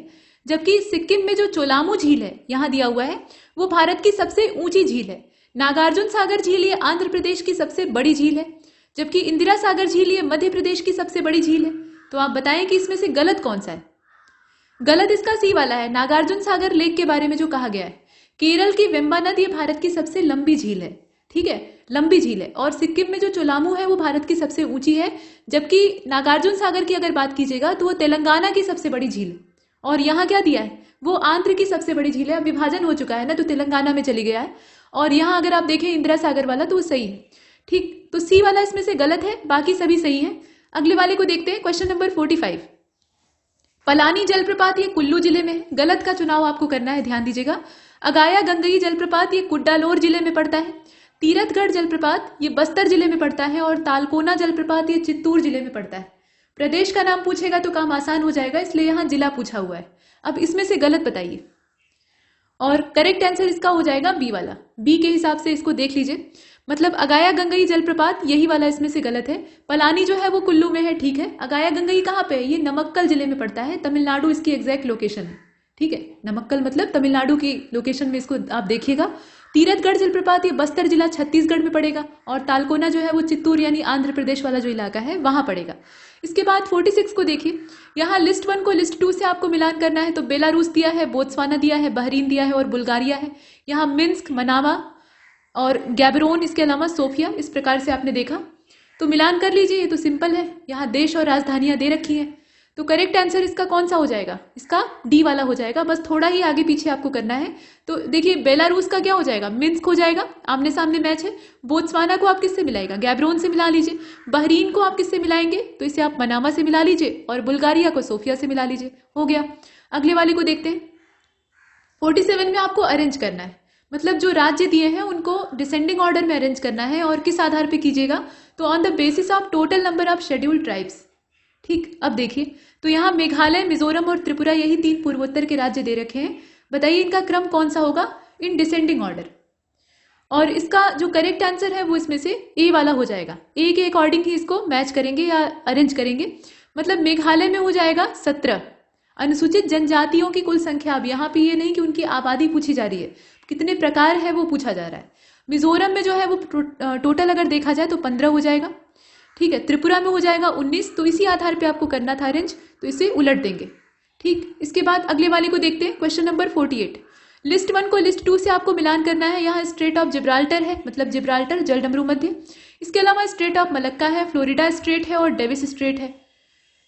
जबकि सिक्किम में जो चोलामू झील है यहाँ दिया हुआ है वो भारत की सबसे ऊंची झील है। नागार्जुन सागर झील ये आंध्र प्रदेश की सबसे बड़ी झील है, जबकि इंदिरा सागर झील ये मध्य प्रदेश की सबसे बड़ी झील है। तो आप बताएं कि इसमें से गलत कौन सा है। गलत इसका सी वाला है, नागार्जुन सागर लेक के बारे में जो कहा गया है। केरल की वेम्बानाथ ये भारत की सबसे लंबी झील है, ठीक है, लंबी झील है। और सिक्किम में जो चोलामू है वो भारत की सबसे ऊंची है, जबकि नागार्जुन सागर की अगर बात कीजिएगा तो वो तेलंगाना की सबसे बड़ी झील है। और यहाँ क्या दिया है, वो आंध्र की सबसे बड़ी झील है। अब विभाजन हो चुका है ना, तो तेलंगाना में चली गया है। और यहाँ अगर आप देखें इंदिरा सागर वाला तो वो सही है, ठीक। तो सी वाला इसमें से गलत है, बाकी सभी सही है। अगले वाले को देखते हैं। Question number 45। पलानी जलप्रपात ये कुल्लू जिले में है, गलत का चुनाव आपको करना है, ध्यान दीजिएगा। अगाया गंगई जलप्रपात ये कुड्डालोर जिले में पड़ता है। तीरथगढ़ जलप्रपात ये बस्तर जिले में पड़ता है। और तालकोना जलप्रपात ये चित्तूर जिले में पड़ता है। प्रदेश का नाम पूछेगा तो काम आसान हो जाएगा, इसलिए यहाँ जिला पूछा हुआ है। अब इसमें से गलत बताइए, और करेक्ट आंसर इसका हो जाएगा बी वाला। बी के हिसाब से इसको देख लीजिए, मतलब अगाया गंगई जलप्रपात यही वाला इसमें से गलत है। पलानी जो है वो कुल्लू में है, ठीक है। अगाया गंगई कहाँ पे है, ये नमक्कल जिले में पड़ता है, तमिलनाडु इसकी एग्जैक्ट लोकेशन है, ठीक है, नमक्कल मतलब तमिलनाडु की लोकेशन में इसको आप देखिएगा। तीरथगढ़ जलप्रपात ये बस्तर जिला छत्तीसगढ़ में पड़ेगा, और तालकोना जो है वो चित्तूर यानी आंध्र प्रदेश वाला जो इलाका है वहां पड़ेगा। इसके बाद 46 को देखिए, यहाँ लिस्ट 1 को लिस्ट 2 से आपको मिलान करना है। तो बेलारूस दिया है, बोत्सवाना दिया है, बहरीन दिया है और बुल्गारिया है। यहाँ मिन्स्क, मनामा और गैबरोन, इसके अलावा सोफिया, इस प्रकार से आपने देखा। तो मिलान कर लीजिए, ये तो सिंपल है। यहाँ देश और राजधानियां दे रखी हैं। तो करेक्ट आंसर इसका कौन सा हो जाएगा? इसका डी वाला हो जाएगा। बस थोड़ा ही आगे पीछे आपको करना है। तो देखिए, बेलारूस का क्या हो जाएगा? मिन्स्क हो जाएगा, आमने सामने मैच है। बोत्सवाना को आप किससे मिलाएगा? गैबरोन से मिला लीजिए। बहरीन को आप किससे मिलाएंगे? तो इसे आप मनामा से मिला लीजिए, और बुल्गारिया को सोफिया से मिला लीजिए। हो गया। अगले वाले को देखते हैं। 47 में आपको अरेंज करना है, मतलब जो राज्य दिए हैं उनको डिसेंडिंग ऑर्डर में अरेंज करना है। और किस आधार पे कीजिएगा? तो on the basis of total number of scheduled tribes. ठीक, अब देखिए, तो यहाँ मेघालय, मिजोरम और त्रिपुरा, यही 3 पूर्वोत्तर के राज्य दे रखे हैं। बताइए इनका क्रम कौन सा होगा? In descending order. और इसका जो करेक्ट आंसर है वो इसमें से ए वाला हो जाएगा। ए के अकॉर्डिंग ही इसको मैच करेंगे या अरेंज करेंगे। मतलब मेघालय में हो जाएगा 17। अनुसूचित जनजातियों की कुल संख्या, अब यहाँ पे ये नहीं कि उनकी आबादी पूछी जा रही है, कितने प्रकार है वो पूछा जा रहा है। मिजोरम में जो है वो टोटल अगर देखा जाए तो 15 हो जाएगा। ठीक है, त्रिपुरा में हो जाएगा 19। तो इसी आधार पे आपको करना था अरेंज, तो इसे उलट देंगे। ठीक, इसके बाद अगले वाले को देखते हैं। Question number 48। लिस्ट 1 को लिस्ट 2 से आपको मिलान करना है। यहाँ स्ट्रेट ऑफ जिब्राल्टर है, मतलब जिब्राल्टर जलडमरू मध्य। इसके अलावा स्ट्रेट ऑफ मलक्का है, फ्लोरिडा स्ट्रेट है और डेविस स्ट्रेट है।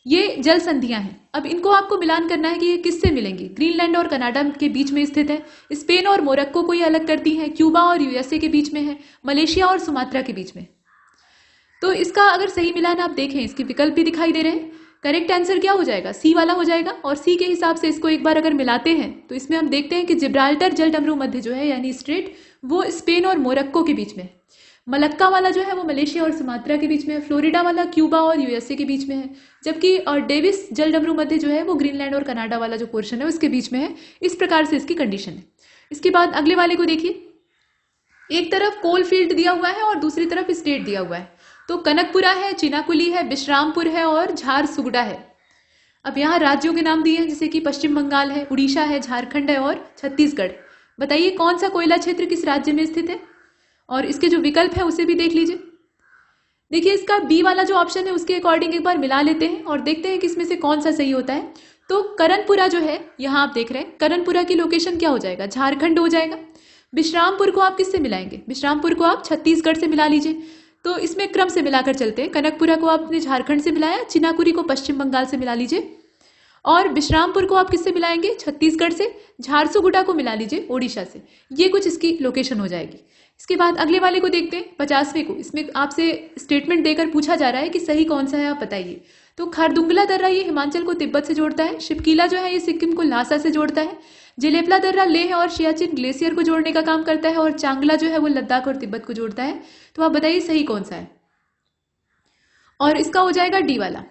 ये जल संधियां हैं। अब इनको आपको मिलान करना है कि ये किससे मिलेंगी। ग्रीनलैंड और कनाडा के बीच में स्थित है। स्पेन और मोरक्को को ये अलग करती है। क्यूबा और यूएसए के बीच में है। मलेशिया और सुमात्रा के बीच में। तो इसका अगर सही मिलान आप देखें, इसके विकल्प भी दिखाई दे रहे हैं। करेक्ट आंसर क्या हो जाएगा? सी वाला हो जाएगा। और सी के हिसाब से इसको एक बार अगर मिलाते हैं तो इसमें हम देखते हैं कि जिब्राल्टर जलडमरू मध्य जो है यानी स्ट्रेट, वो स्पेन और मोरक्को के बीच में है। मलक्का वाला जो है वो मलेशिया और सुमात्रा के बीच में है। फ्लोरिडा वाला क्यूबा और यूएसए के बीच में है। जबकि डेविस जलडमरू मध्य जो है वो ग्रीनलैंड और कनाडा वाला जो पोर्शन है उसके बीच में है। इस प्रकार से इसकी कंडीशन है। इसके बाद अगले वाले को देखिए। एक तरफ कोल फील्ड दिया हुआ है और दूसरी तरफ स्टेट दिया हुआ है। तो कनकपुरा है, चिनाकुली है, बिश्रामपुर है और झारसुगुडा है। अब यहाँ राज्यों के नाम दिए हैं, जैसे कि पश्चिम बंगाल है, उड़ीसा है, झारखंड है और छत्तीसगढ़। बताइए कौन सा कोयला क्षेत्र किस राज्य में स्थित है? और इसके जो विकल्प है उसे भी देख लीजिए। देखिए, इसका बी वाला जो ऑप्शन है उसके अकॉर्डिंग एक बार मिला लेते हैं और देखते हैं कि इसमें से कौन सा सही होता है। तो करणपुरा जो है, यहाँ आप देख रहे हैं, करणपुरा की लोकेशन क्या हो जाएगा? झारखंड हो जाएगा। बिश्रामपुर को आप किससे मिलाएंगे? बिश्रामपुर को आप छत्तीसगढ़ से मिला लीजिए। तो इसमें क्रम से मिलाकर चलते हैं। कनकपुरा को आपने झारखंड से मिलाया, चिनाकुरी को पश्चिम बंगाल से मिला लीजिए, और बिश्रामपुर को आप किससे मिलाएंगे? छत्तीसगढ़ से। झारसुगुडा को मिला लीजिए उड़ीसा से। ये कुछ इसकी लोकेशन हो जाएगी। इसके बाद अगले वाले को देखते हैं, 50वें को। इसमें आपसे स्टेटमेंट देकर पूछा जा रहा है कि सही कौन सा है, आप बताइए। तो खारदुंगला दर्रा ये हिमाचल को तिब्बत से जोड़ता है। शिपकीला जो है ये सिक्किम को ल्हासा से जोड़ता है। जेलेपला दर्रा लेह और सियाचिन ग्लेशियर को जोड़ने का काम करता है। और चांगला जो है वो लद्दाख और तिब्बत को जोड़ता है। तो आप बताइए सही कौन सा है? और इसका हो जाएगा डी वाला।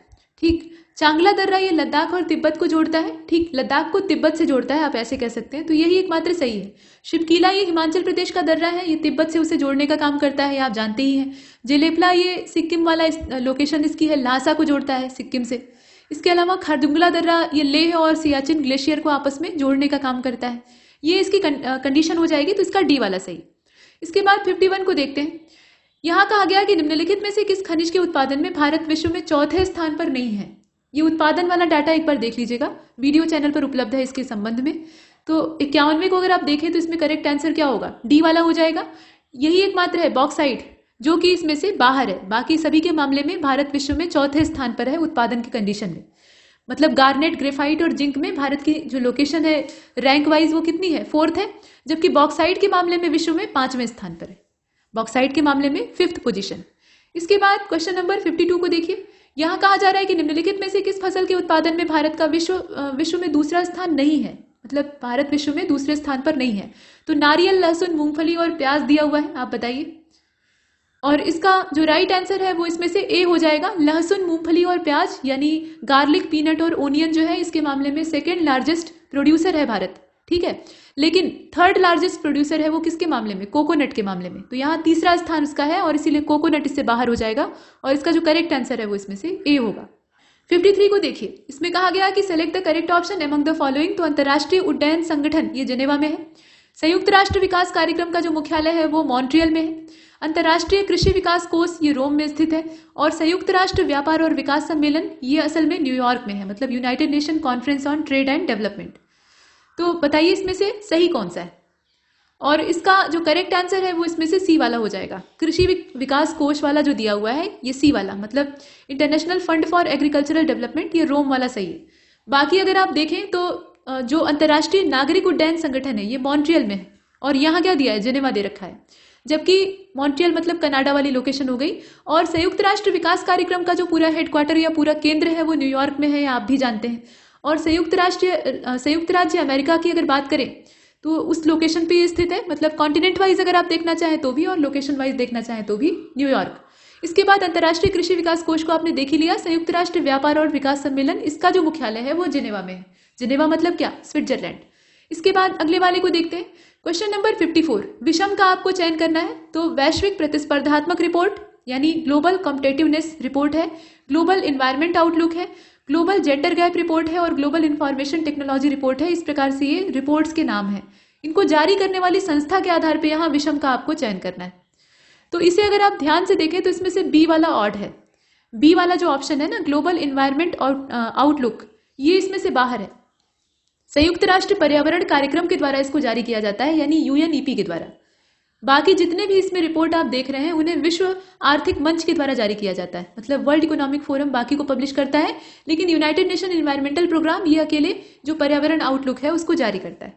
ठीक, चांगला दर्रा ये लद्दाख और तिब्बत को जोड़ता है। ठीक, लद्दाख को तिब्बत से जोड़ता है, आप ऐसे कह सकते हैं। तो यही एकमात्र सही है। शिपकीला ये हिमाचल प्रदेश का दर्रा है, ये तिब्बत से उसे जोड़ने का काम करता है, ये आप जानते ही हैं। जेलेपला ये सिक्किम वाला लोकेशन इसकी है, ल्हासा को जोड़ता है सिक्किम से। इसके अलावा खारदुंगला दर्रा ये लेह और सियाचिन ग्लेशियर को आपस में जोड़ने का काम करता है। ये इसकी कंडीशन हो जाएगी। तो इसका डी वाला सही। इसके बाद 51 को देखते हैं। यहाँ कहा गया कि निम्नलिखित में से किस खनिज के उत्पादन में भारत विश्व में चौथे स्थान पर नहीं है? ये उत्पादन वाला डाटा एक बार देख लीजिएगा, वीडियो चैनल पर उपलब्ध है इसके संबंध में। तो 51वें को अगर आप देखें तो इसमें करेक्ट आंसर क्या होगा? डी वाला हो जाएगा। यही एकमात्र है बॉक्साइट जो कि इसमें से बाहर है। बाकी सभी के मामले में भारत विश्व में चौथे स्थान पर है उत्पादन की कंडीशन में। मतलब गार्नेट, ग्रेफाइट और जिंक में भारत की जो लोकेशन है रैंक वाइज वो कितनी है? 4th है। जबकि बॉक्साइट के मामले में विश्व में 5वें स्थान पर है। बॉक्साइट के मामले में 5th पोजीशन। इसके बाद क्वेश्चन नंबर 52 को देखिए। यहाँ कहा जा रहा है कि निम्नलिखित में से किस फसल के उत्पादन में भारत का विश्व में दूसरा स्थान नहीं है? मतलब भारत विश्व में दूसरे स्थान पर नहीं है। तो नारियल, लहसुन, मूंगफली और प्याज दिया हुआ है, आप बताइए। और इसका जो राइट आंसर है वो इसमें से ए हो जाएगा। लहसुन, मूंगफली और प्याज यानी गार्लिक, पीनट और ओनियन जो है इसके मामले में 2nd लार्जेस्ट प्रोड्यूसर है भारत। ठीक है, लेकिन 3rd लार्जेस्ट प्रोड्यूसर है वो किसके मामले में? कोकोनट के मामले में। तो यहाँ तीसरा स्थान उसका है और इसीलिए कोकोनट इससे बाहर हो जाएगा। और इसका जो करेक्ट आंसर है वो इसमें से ए होगा। 53 को देखिए, इसमें कहा गया कि select the correct option among the following. तो अंतर्राष्ट्रीय उड्डयन संगठन ये जेनेवा में है। संयुक्त राष्ट्र विकास कार्यक्रम का जो मुख्यालय है वो मॉन्ट्रियल में है। अंतर्राष्ट्रीय कृषि विकास कोष ये रोम में स्थित है। और संयुक्त राष्ट्र व्यापार और विकास सम्मेलन ये असल में न्यूयॉर्क में है, मतलब United nation conference on trade and development. तो बताइए इसमें से सही कौन सा है? और इसका जो करेक्ट आंसर है वो इसमें से सी वाला हो जाएगा। कृषि विकास कोष वाला जो दिया हुआ है ये सी वाला, मतलब international fund for agricultural development, ये रोम वाला सही है। बाकी अगर आप देखें तो जो अंतर्राष्ट्रीय नागरिक उड्डयन संगठन है ये मॉन्ट्रियल में है, और यहाँ क्या दिया है, जेनेवा दे रखा है। जबकि मॉन्ट्रियल मतलब कनाडा वाली लोकेशन हो गई। और संयुक्त राष्ट्र विकास कार्यक्रम का जो पूरा हेडक्वार्टर या पूरा केंद्र है वो न्यूयॉर्क में है, आप भी जानते हैं। और संयुक्त राज्य अमेरिका की अगर बात करें तो उस लोकेशन पे स्थित है, मतलब कॉन्टिनेंट वाइज अगर आप देखना चाहें तो भी और लोकेशन वाइज देखना चाहें तो भी न्यूयॉर्क। इसके बाद अंतर्राष्ट्रीय कृषि विकास कोष को आपने देख ही लिया। संयुक्त राष्ट्र व्यापार और विकास सम्मेलन, इसका जो मुख्यालय है वो जेनेवा में है। जेनेवा मतलब क्या, स्विट्जरलैंड। इसके बाद अगले वाले को देखते हैं। क्वेश्चन नंबर 54, विषम का आपको चयन करना है। तो वैश्विक प्रतिस्पर्धात्मक रिपोर्ट यानी ग्लोबल कॉम्पिटिटिवनेस रिपोर्ट है, ग्लोबल इन्वायरमेंट आउटलुक है, ग्लोबल जेंडर गैप रिपोर्ट है और ग्लोबल इंफॉर्मेशन टेक्नोलॉजी रिपोर्ट है। इस प्रकार से ये रिपोर्ट्स के नाम हैं। इनको जारी करने वाली संस्था के आधार पर यहाँ विषम का आपको चयन करना है। तो इसे अगर आप ध्यान से देखें तो इसमें से बी वाला ऑड है। बी वाला जो ऑप्शन है ना, ग्लोबल इन्वायरमेंट आउटलुक, ये इसमें से बाहर है। संयुक्त राष्ट्र पर्यावरण कार्यक्रम के द्वारा इसको जारी किया जाता है, यानी यूएनईपी के द्वारा। बाकी जितने भी इसमें रिपोर्ट आप देख रहे हैं उन्हें विश्व आर्थिक मंच के द्वारा जारी किया जाता है, मतलब वर्ल्ड इकोनॉमिक फोरम बाकी को पब्लिश करता है, लेकिन यूनाइटेड नेशन एनवायरमेंटल प्रोग्राम ये अकेले जो पर्यावरण आउटलुक है उसको जारी करता है।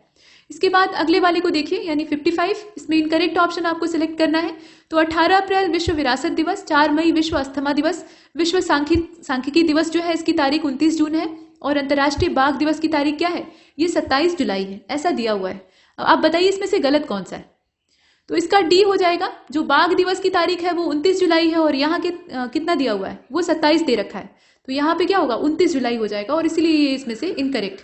इसके बाद अगले वाले को देखिए, यानी 55, इसमें इनकरेक्ट ऑप्शन आपको सिलेक्ट करना है। तो 18 अप्रैल विश्व विरासत दिवस, 4 मई विश्व अस्थमा दिवस, विश्व सांख्यिकी दिवस जो है इसकी तारीख 29 जून है, और अंतर्राष्ट्रीय बाघ दिवस की तारीख क्या है, ये 27 जुलाई है, ऐसा दिया हुआ है। अब आप बताइए इसमें से गलत कौन सा है? तो इसका डी हो जाएगा। जो बाघ दिवस की तारीख है वो 29 जुलाई है और यहाँ के कितना दिया हुआ है, वो 27 दे रखा है। तो यहाँ पे क्या होगा, 29 जुलाई हो जाएगा, और इसीलिए ये इसमें से इनकरेक्ट।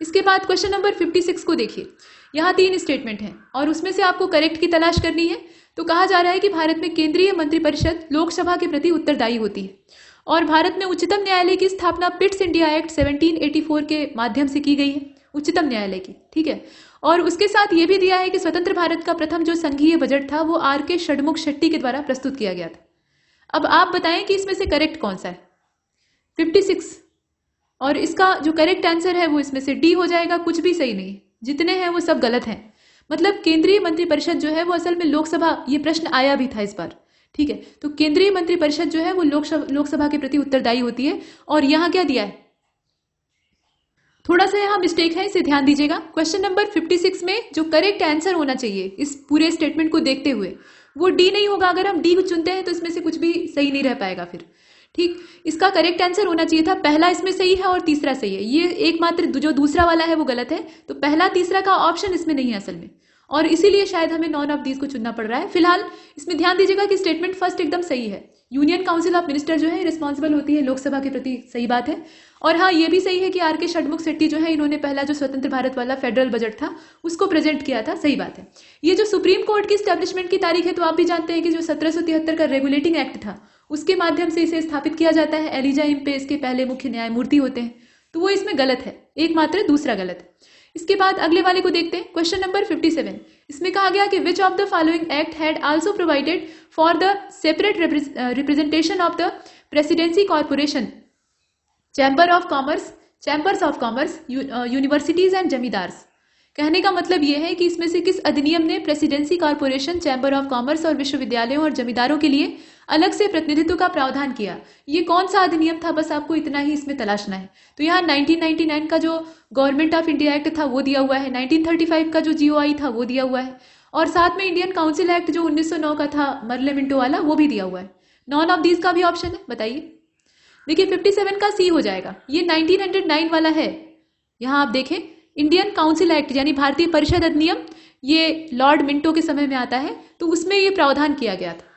इसके बाद क्वेश्चन नंबर 56 को देखिए। यहाँ 3 स्टेटमेंट हैं और उसमें से आपको करेक्ट की तलाश करनी है। तो कहा जा रहा है कि भारत में केंद्रीय मंत्रिपरिषद लोकसभा के प्रति उत्तरदायी होती है, और भारत में उच्चतम न्यायालय की स्थापना पिट्स इंडिया एक्ट 1784 के माध्यम से की गई है, उच्चतम न्यायालय की, ठीक है। और उसके साथ ये भी दिया है कि स्वतंत्र भारत का प्रथम जो संघीय बजट था वो आर.के. षडमुख शेट्टी के द्वारा प्रस्तुत किया गया था। अब आप बताएं कि इसमें से करेक्ट कौन सा है? 56, और इसका जो करेक्ट आंसर है वो इसमें से डी हो जाएगा। कुछ भी सही नहीं, जितने हैं वो सब गलत हैं। मतलब केंद्रीय मंत्रिपरिषद जो है वो असल में लोकसभा, ये प्रश्न आया भी था इस बार, ठीक है। तो केंद्रीय मंत्रिपरिषद जो है वो लोकसभा के प्रति उत्तरदायी होती है, और यहाँ क्या दिया है, थोड़ा सा यहाँ मिस्टेक है, इसे ध्यान दीजिएगा। क्वेश्चन नंबर 56 में जो करेक्ट आंसर होना चाहिए इस पूरे स्टेटमेंट को देखते हुए, वो डी नहीं होगा। अगर हम डी को चुनते हैं तो इसमें से कुछ भी सही नहीं रह पाएगा फिर, ठीक। इसका करेक्ट आंसर होना चाहिए था, पहला इसमें सही है और तीसरा सही है। ये एकमात्र जो दूसरा वाला है वो गलत है। तो पहला तीसरा का ऑप्शन इसमें नहीं है असल में, और इसीलिए शायद हमें नॉन ऑफ दीज को चुनना पड़ रहा है। फिलहाल इसमें ध्यान दीजिएगा कि स्टेटमेंट फर्स्ट एकदम सही है। यूनियन काउंसिल ऑफ मिनिस्टर जो है रिस्पॉन्सिबल होती है लोकसभा के प्रति, सही बात है। और हाँ, ये भी सही है कि आर.के. षडमुख शेट्टी जो है इन्होंने पहला जो स्वतंत्र भारत वाला फेडरल बजट था उसको प्रेजेंट किया था, सही बात है। ये जो सुप्रीम कोर्ट की स्टैब्लिशमेंट की तारीख है, तो आप भी जानते हैं कि जो 1773 का रेगुलेटिंग एक्ट था उसके माध्यम से इसे स्थापित किया जाता है। एलिजा इम्पे इसके पहले मुख्य न्यायमूर्ति होते हैं, तो वो इसमें गलत है, एकमात्र दूसरा गलत है। इसके बाद अगले वाले को देखते हैं। क्वेश्चन नंबर 57, इसमें कहा गया कि which of the following act had also provided for the separate representation of the presidency corporation, chambers of commerce, universities and zamindars. कहने का मतलब यह है कि इसमें से किस अधिनियम ने presidency corporation, chamber of commerce और विश्वविद्यालयों और जमींदारों के लिए अलग से प्रतिनिधित्व का प्रावधान किया। ये कौन सा अधिनियम था, बस आपको इतना ही इसमें तलाशना है। तो यहाँ 1999 का जो गवर्नमेंट ऑफ इंडिया एक्ट था वो दिया हुआ है, 1935 का जो GOI था वो दिया हुआ है, और साथ में इंडियन काउंसिल एक्ट जो 1909 का था मर्ले मिंटो वाला, वो भी दिया हुआ है। नॉन ऑफ दीज का भी ऑप्शन है, बताइए। देखिए 57 का सी हो जाएगा, ये 1909 वाला है। यहाँ आप देखें, इंडियन काउंसिल एक्ट यानी भारतीय परिषद अधिनियम, ये लॉर्ड मिंटो के समय में आता है, तो उसमें ये प्रावधान किया गया था।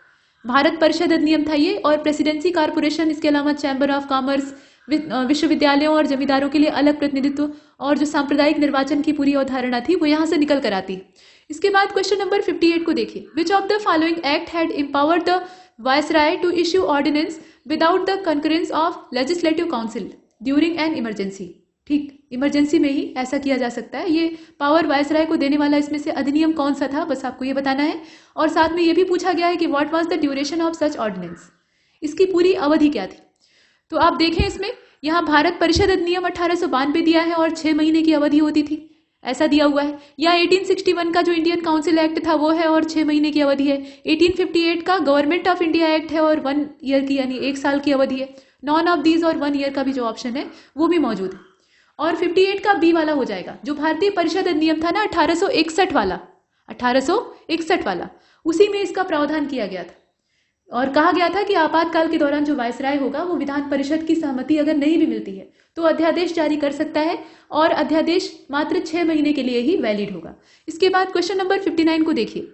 भारत परिषद अधिनियम था ये, और प्रेसिडेंसी कॉर्पोरेशन, इसके अलावा चैम्बर ऑफ कॉमर्स, विश्वविद्यालयों और जमींदारों के लिए अलग प्रतिनिधित्व, और जो सांप्रदायिक निर्वाचन की पूरी अवधारणा थी वो यहाँ से निकल कर आती। इसके बाद क्वेश्चन नंबर 58 को देखिए। Which of the following act had empowered the viceroy to issue ordinance without the concurrence of legislative council during an emergency. ठीक, इमरजेंसी में ही ऐसा किया जा सकता है। ये पावर वायसराय को देने वाला इसमें से अधिनियम कौन सा था, बस आपको ये बताना है। और साथ में ये भी पूछा गया है कि what was the duration of such ordinance, इसकी पूरी अवधि क्या थी। तो आप देखें इसमें यहाँ भारत परिषद अधिनियम 1892 दिया है और 6 महीने की अवधि होती थी, ऐसा दिया हुआ है। या 1861 का जो इंडियन काउंसिल एक्ट था वो है और 6 महीने की अवधि है। 1858 का गवर्नमेंट ऑफ इंडिया एक्ट है और 1 ईयर की यानी 1 साल की अवधि है। नॉन ऑफ दीज और 1 ईयर का भी जो ऑप्शन है वो भी मौजूद है। और 58 का बी वाला हो जाएगा, जो भारतीय परिषद अधिनियम था ना 1861 वाला, 1861 वाला, उसी में इसका प्रावधान किया गया था। और कहा गया था कि आपातकाल के दौरान जो वायसराय होगा वो विधान परिषद की सहमति अगर नहीं भी मिलती है तो अध्यादेश जारी कर सकता है और अध्यादेश मात्र 6 महीने के लिए ही वैलिड होगा। इसके बाद क्वेश्चन नंबर 59 को देखिए।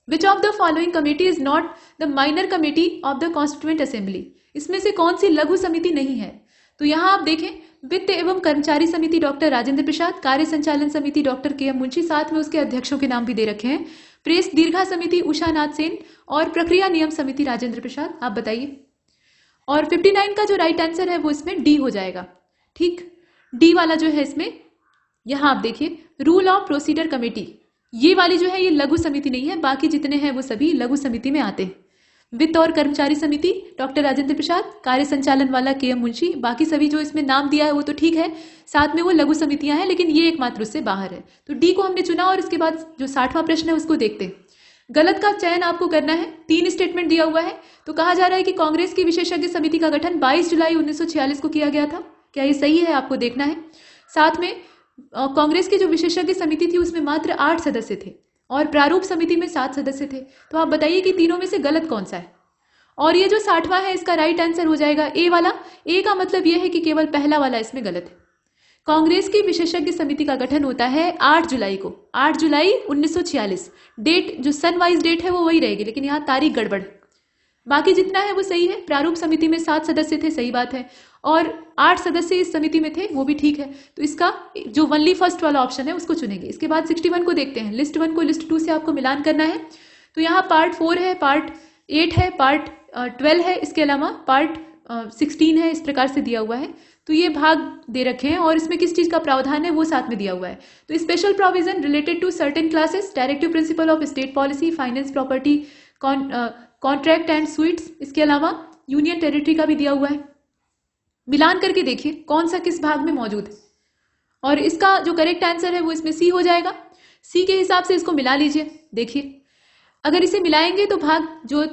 Which of the following committee is not the minor committee of the constituent assembly, इसमें से कौन सी लघु समिति नहीं है। तो यहां आप देखें, वित्त एवं कर्मचारी समिति डॉक्टर राजेंद्र प्रसाद, कार्य संचालन समिति डॉक्टर के.एम. मुंशी, साथ में उसके अध्यक्षों के नाम भी दे रखे हैं। प्रेस दीर्घा समिति उषा नाथ सेन और प्रक्रिया नियम समिति राजेंद्र प्रसाद। आप बताइए। और 59 का जो राइट आंसर है वो इसमें डी हो जाएगा। ठीक, डी वाला जो है इसमें, यहां आप देखिए रूल ऑफ प्रोसीडर कमेटी, ये वाली जो है ये लघु समिति नहीं है, बाकी जितने हैं वो सभी लघु समिति में आते हैं। वित्त और कर्मचारी समिति डॉक्टर राजेंद्र प्रसाद, कार्य संचालन वाला के.एम. मुंशी, बाकी सभी जो इसमें नाम दिया है वो तो ठीक है, साथ में वो लघु समितियां हैं, लेकिन ये एकमात्र उससे बाहर है। तो डी को हमने चुना। और इसके बाद जो 60वां प्रश्न है उसको देखते हैं। गलत का चयन आपको करना है। 3 स्टेटमेंट दिया हुआ है। तो कहा जा रहा है कि कांग्रेस की विशेषज्ञ समिति का गठन 22 जुलाई 1946 को किया गया था। क्या ये सही है, आपको देखना है। साथ में कांग्रेस की जो विशेषज्ञ समिति थी उसमें मात्र 8 सदस्य थे और प्रारूप समिति में 7 सदस्य थे। तो आप बताइए कि तीनों में से गलत कौन सा है। और ये जो 60वां है इसका राइट आंसर हो जाएगा ए वाला। ए का मतलब यह है कि केवल पहला वाला इसमें गलत है। कांग्रेस की विशेषज्ञ समिति का गठन होता है 8 जुलाई को, 8 जुलाई 1946। डेट जो सन वाइज डेट है वो वही रहेगी, लेकिन यहाँ तारीख गड़बड़। बाकी जितना है वो सही है। प्रारूप समिति में 7 सदस्य थे, सही बात है, और 8 सदस्य इस समिति में थे, वो भी ठीक है। तो इसका जो ओनली फर्स्ट वाला ऑप्शन है उसको चुनेंगे। इसके बाद 61 को देखते हैं। लिस्ट 1 को लिस्ट 2 से आपको मिलान करना है। तो यहाँ पार्ट 4 है, पार्ट 8 है, पार्ट 12 है, इसके अलावा पार्ट 16 है, इस प्रकार से दिया हुआ है। तो ये भाग दे रखे हैं और इसमें किस चीज का प्रावधान है वो साथ में दिया हुआ है। तो special provision related to certain classes, directive principle of state policy, finance, property, contract and suits, इसके अलावा यूनियन टेरिटरी का भी दिया हुआ है। मिलान करके देखिए कौन सा किस भाग में मौजूद है। और इसका जो करेक्ट आंसर है वो इसमें सी हो जाएगा। सी के हिसाब से इसको मिला लीजिए। देखिए अगर इसे मिलाएंगे तो भाग जो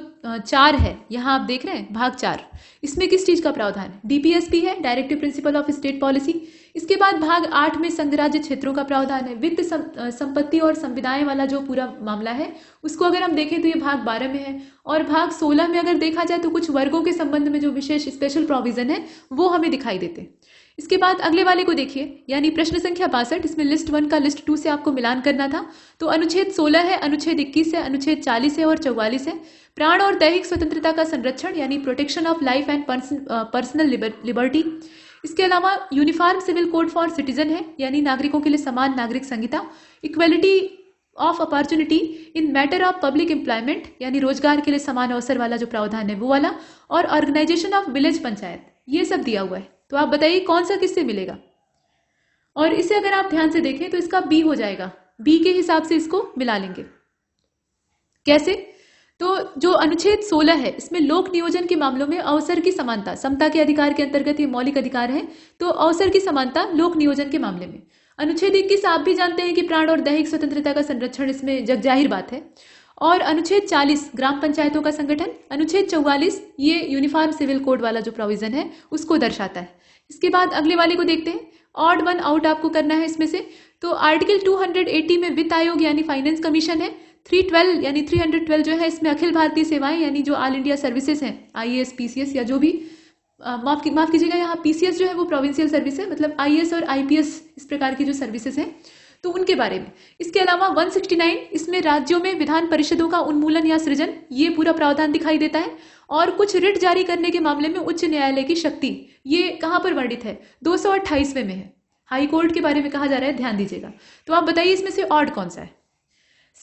4 है, यहां आप देख रहे हैं भाग 4, इसमें किस चीज का प्रावधान है, डीपीएसपी है, directive principle of state policy. इसके बाद भाग 8 में संघ राज्य क्षेत्रों का प्रावधान है। वित्त संपत्ति और संविदाएं वाला जो पूरा मामला है उसको अगर हम देखें तो ये भाग 12 में है। और भाग 16 में अगर देखा जाए तो कुछ वर्गों के संबंध में जो विशेष स्पेशल प्रोविजन है वो हमें दिखाई देते हैं। इसके बाद अगले वाले को देखिए, यानी प्रश्न संख्या 62। इसमें लिस्ट 1 का लिस्ट 2 से आपको मिलान करना था। तो अनुच्छेद 16 है, अनुच्छेद 21 है, अनुच्छेद 40 है और 44 है। प्राण और दैहिक स्वतंत्रता का संरक्षण यानी protection of life and personal liberty. इसके अलावा uniform civil code for citizen है, यानी नागरिकों के लिए समान नागरिक संहिता। Equality of opportunity in matter of public employment, यानी रोजगार के लिए समान अवसर वाला जो प्रावधान है वो वाला। और ऑर्गेनाइजेशन ऑफ विलेज पंचायत, ये सब दिया हुआ है। तो आप बताइए कौन सा किससे मिलेगा। और इसे अगर आप ध्यान से देखें तो इसका बी हो जाएगा। बी के हिसाब से इसको मिला लेंगे। कैसे? तो जो अनुच्छेद 16 है इसमें लोक नियोजन के मामलों में अवसर की समानता, समता के अधिकार के अंतर्गत ये मौलिक अधिकार है। तो अवसर की समानता लोक नियोजन के मामले में। अनुच्छेद 21 आप भी जानते हैं कि प्राण और दैहिक स्वतंत्रता का संरक्षण, इसमें जगजाहिर बात है। और अनुच्छेद 40 ग्राम पंचायतों का संगठन। अनुच्छेद 44 ये यूनिफॉर्म सिविल कोड वाला जो प्रोविजन है उसको दर्शाता है। इसके बाद अगले वाले को देखते हैं। ऑड वन आउट आपको करना है इसमें से। तो आर्टिकल 280 में वित्त आयोग यानी फाइनेंस कमीशन है। 312 यानी 312 जो है इसमें अखिल भारतीय सेवाएं यानी जो ऑल इंडिया सर्विसेज हैं, IAS PCS या जो भी, माफ कीजिएगा, यहाँ PCS जो है वो प्रोविंशियल सर्विस है, मतलब IAS और IPS इस प्रकार की जो सर्विसेज हैं तो उनके बारे में। इसके अलावा 169 इसमें राज्यों में विधान परिषदों का उन्मूलन या सृजन, ये पूरा प्रावधान दिखाई देता है। और कुछ रिट जारी करने के मामले में उच्च न्यायालय की शक्ति, ये कहां पर वर्णित है, 228वें में है। हाई कोर्ट के बारे में कहा जा रहा है, ध्यान दीजिएगा। तो आप बताइए इसमें से ऑड कौन सा है।